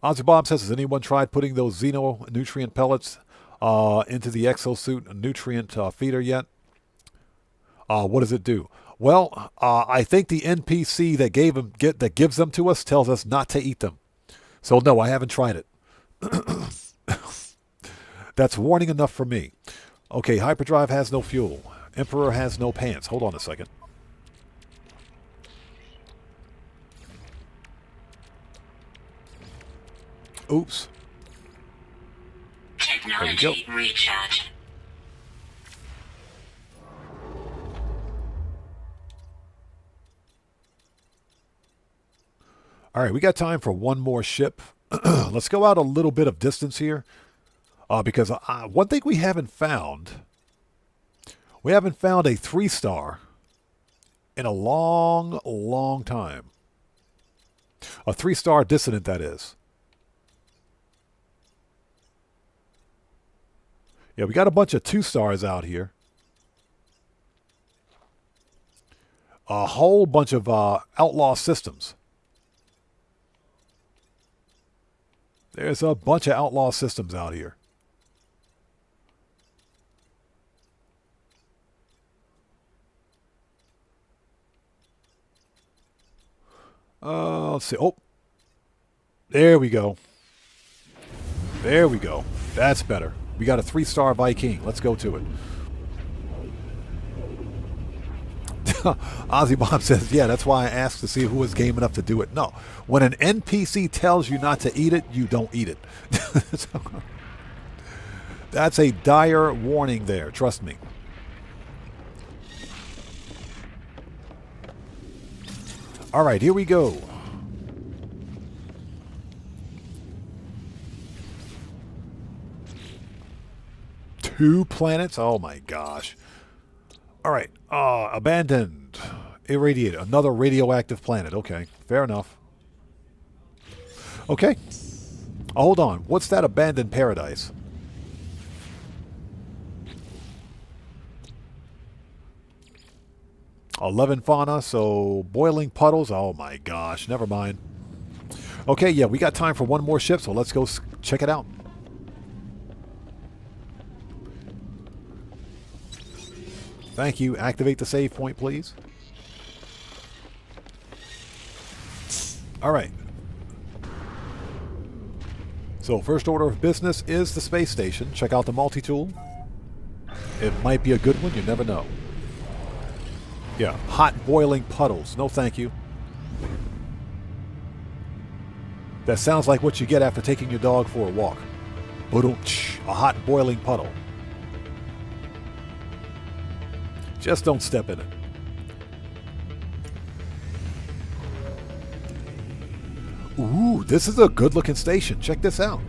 Ozzy Bob says, has anyone tried putting those Xeno nutrient pellets into the exosuit nutrient feeder yet? What does it do? Well, I think the NPC that gives them to us tells us not to eat them. So no, I haven't tried it. That's warning enough for me. Okay, hyperdrive has no fuel. Emperor has no pants. Hold on a second. Oops. Technology recharge. All right, we got time for one more ship. Let's go out a little bit of distance here. Because one thing we haven't found a 3-star in a long, long time. A 3-star dissonant, that is. Yeah, we got a bunch of 2-stars out here. A whole bunch of outlaw systems. There's a bunch of outlaw systems out here. Let's see. Oh, there we go. There we go. That's better. We got a 3-star Viking. Let's go to it. Ozzy Bob says, yeah, that's why I asked to see who was game enough to do it. No. When an NPC tells you not to eat it, you don't eat it. That's a dire warning there. Trust me. All right, here we go. Two planets? Oh my gosh. All right. Abandoned. Irradiated. Another radioactive planet. Okay. Fair enough. Okay. Hold on. What's that abandoned paradise? $11 fauna, so boiling puddles. Oh my gosh. Never mind. Okay, yeah, we got time for one more ship, so let's go check it out. Thank you. Activate the save point, please. All right. So first order of business is the space station. Check out the multi-tool. It might be a good one. You never know. Yeah, hot boiling puddles. No thank you. That sounds like what you get after taking your dog for a walk. A hot boiling puddle. Just don't step in it. Ooh, this is a good looking station. Check this out.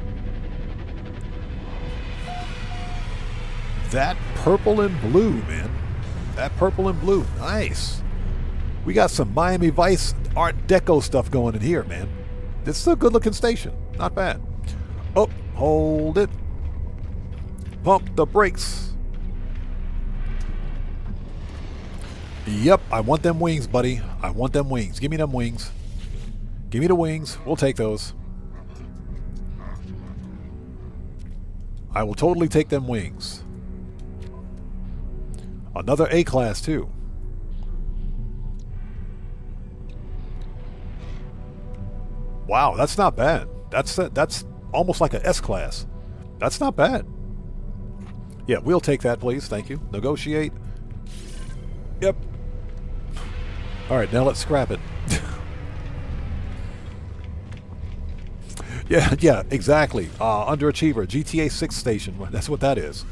That purple and blue, man. That purple and blue. Nice. We got some Miami Vice Art Deco stuff going in here, man. This is a good looking station. Not bad. Oh, hold it. Pump the brakes. Yep, I want them wings, buddy. I want them wings. Give me them wings. Give me the wings. We'll take those. I will totally take them wings. Another A-class, too. Wow, that's not bad. That's almost like an S-class. That's not bad. Yeah, we'll take that, please. Thank you. Negotiate. Yep. All right, now let's scrap it. Yeah, exactly. Underachiever, GTA 6 station. That's what that is.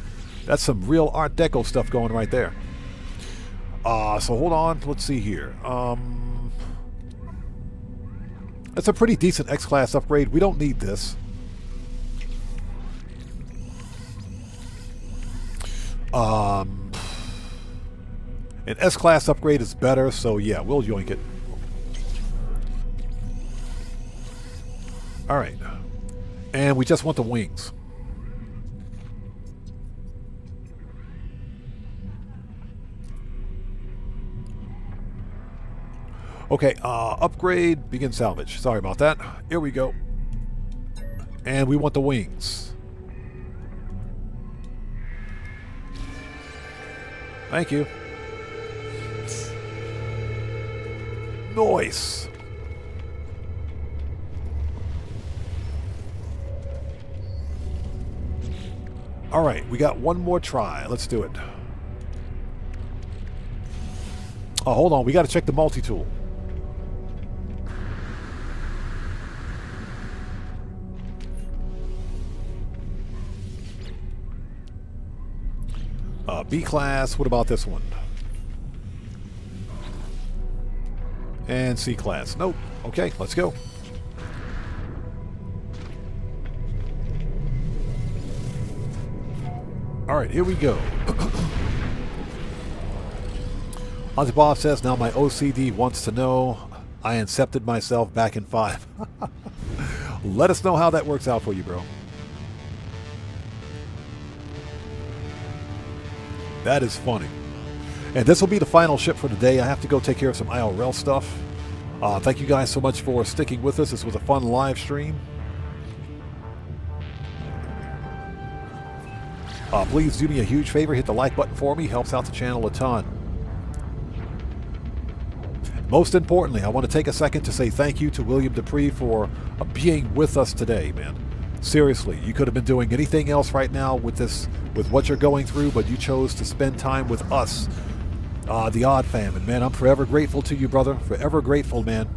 That's some real Art Deco stuff going right there. So hold on. Let's see here. That's a pretty decent X-Class upgrade. We don't need this. An S-Class upgrade is better, so yeah, we'll yoink it. Alright. And we just want the wings. Okay, upgrade, begin salvage. Sorry about that. Here we go. And we want the wings. Thank you. Nice. All right, we got one more try. Let's do it. Oh, hold on. We got to check the multi-tool. B-class. What about this one? And C-class. Nope. Okay, let's go. All right, here we go. Ozzy Bob says, now my OCD wants to know I incepted myself back in 5. Let us know how that works out for you, bro. That is funny. And this will be the final ship for today. I have to go take care of some IRL stuff. Thank you guys so much for sticking with us. This was a fun live stream. Please do me a huge favor. Hit the like button for me. Helps out the channel a ton. Most importantly, I want to take a second to say thank you to William Dupree for being with us today, man. Seriously, you could have been doing anything else right now with this, with what you're going through, but you chose to spend time with us, the Odd Fam. And man, I'm forever grateful to you, brother. Forever grateful, man.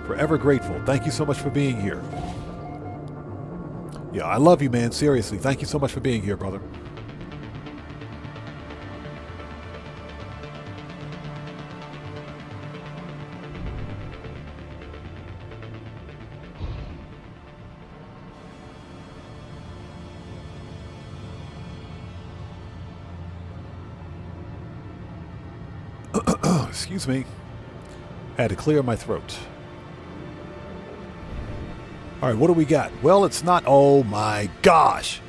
Forever grateful. Thank you so much for being here. Yeah, I love you, man. Seriously, thank you so much for being here, brother. Excuse me. Had to clear my throat. All right, what do we got? Well, it's not... Oh, my gosh.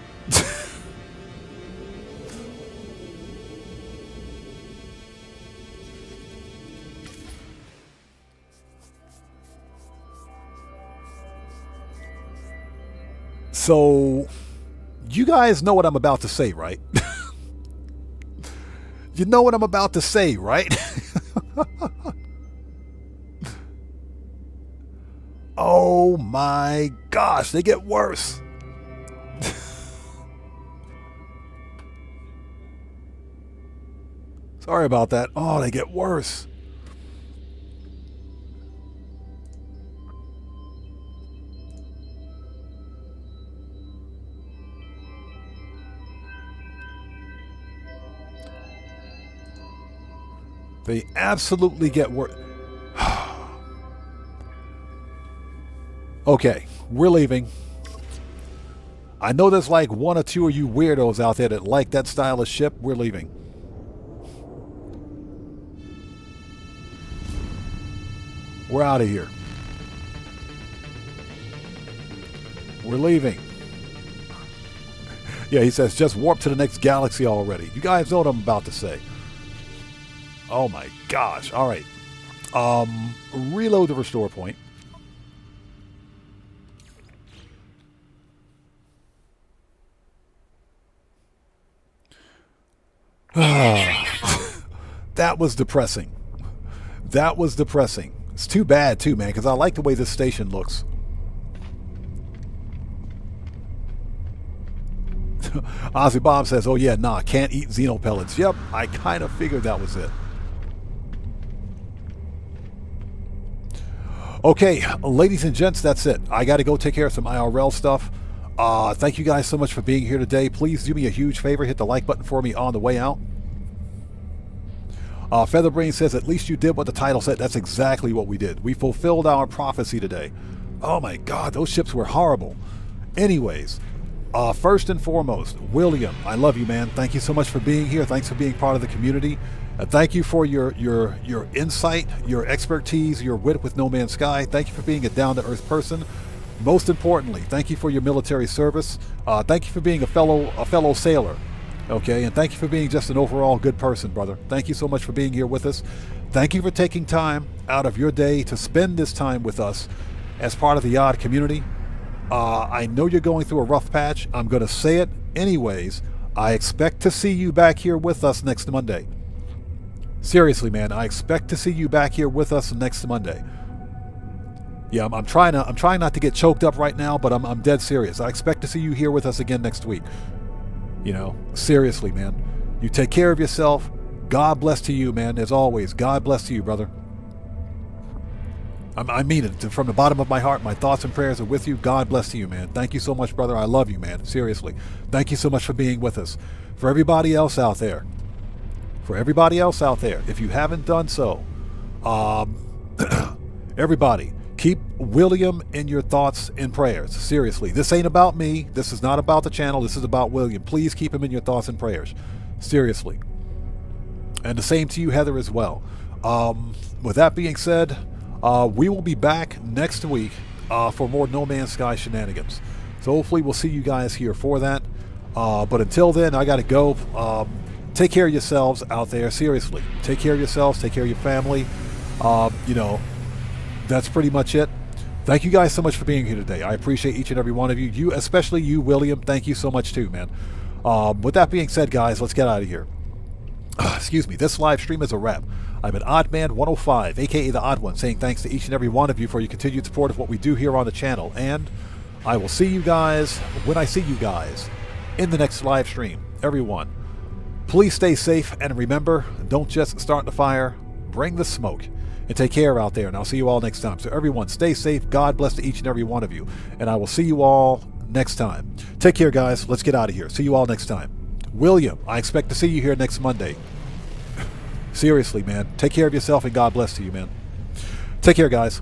So, you guys know what I'm about to say, right? You know what I'm about to say, right? Oh my gosh, they get worse. Sorry about that. Oh, they get worse. They absolutely get worse. Okay, we're leaving. I know there's like one or two of you weirdos out there that like that style of ship. We're leaving. We're out of here. We're leaving. Yeah, he says, just warp to the next galaxy already. You guys know what I'm about to say. Oh my gosh. All right. Reload the restore point. That was depressing. That was depressing. It's too bad too, man, because I like the way this station looks. Ozzy Bob says, oh yeah, nah, can't eat Xeno pellets. Yep, I kind of figured that was it. Okay, ladies and gents, that's it. I got to go take care of some IRL stuff. Thank you guys so much for being here today. Please do me a huge favor. Hit the like button for me on the way out. Featherbrain says, at least you did what the title said. That's exactly what we did. We fulfilled our prophecy today. Oh my God, those ships were horrible. Anyways, first and foremost, William, I love you, man. Thank you so much for being here. Thanks for being part of the community. Thank you for your insight, your expertise, your wit with No Man's Sky. Thank you for being a down-to-earth person. Most importantly, thank you for your military service. Thank you for being a fellow sailor. Okay, and thank you for being just an overall good person, brother. Thank you so much for being here with us. Thank you for taking time out of your day to spend this time with us as part of the Odd community. I know you're going through a rough patch. I'm going to say it anyways. I expect to see you back here with us next Monday. Seriously, man, I expect to see you back here with us next Monday. Yeah, I'm trying not to get choked up right now, but I'm dead serious. I expect to see you here with us again next week. You know, seriously, man. You take care of yourself. God bless to you, man. As always, God bless to you, brother. I mean it. From the bottom of my heart, my thoughts and prayers are with you. God bless to you, man. Thank you so much, brother. I love you, man. Seriously. Thank you so much for being with us. For everybody else out there, if you haven't done so, everybody, keep William in your thoughts and prayers. Seriously, this ain't about me. This is not about the channel. This is about William. Please keep him in your thoughts and prayers. Seriously. And the same to you, Heather, as well. With that being said, we will be back next week for more No Man's Sky shenanigans. So hopefully we'll see you guys here for that. But until then, I got to go. Take care of yourselves out there. Seriously, take care of yourselves. Take care of your family. You know, that's pretty much it. Thank you guys so much for being here today. I appreciate each and every one of you. You, especially you, William. Thank you so much too, man. With that being said, guys, let's get out of here. Excuse me. This live stream is a wrap. I'm an Oddman 105, aka the Odd One, saying thanks to each and every one of you for your continued support of what we do here on the channel. And I will see you guys when I see you guys in the next live stream. Everyone, please stay safe, and remember, don't just start the fire, bring the smoke. And take care out there, and I'll see you all next time. So everyone, stay safe. God bless to each and every one of you. And I will see you all next time. Take care, guys. Let's get out of here. See you all next time. William, I expect to see you here next Monday. Seriously, man. Take care of yourself, and God bless to you, man. Take care, guys.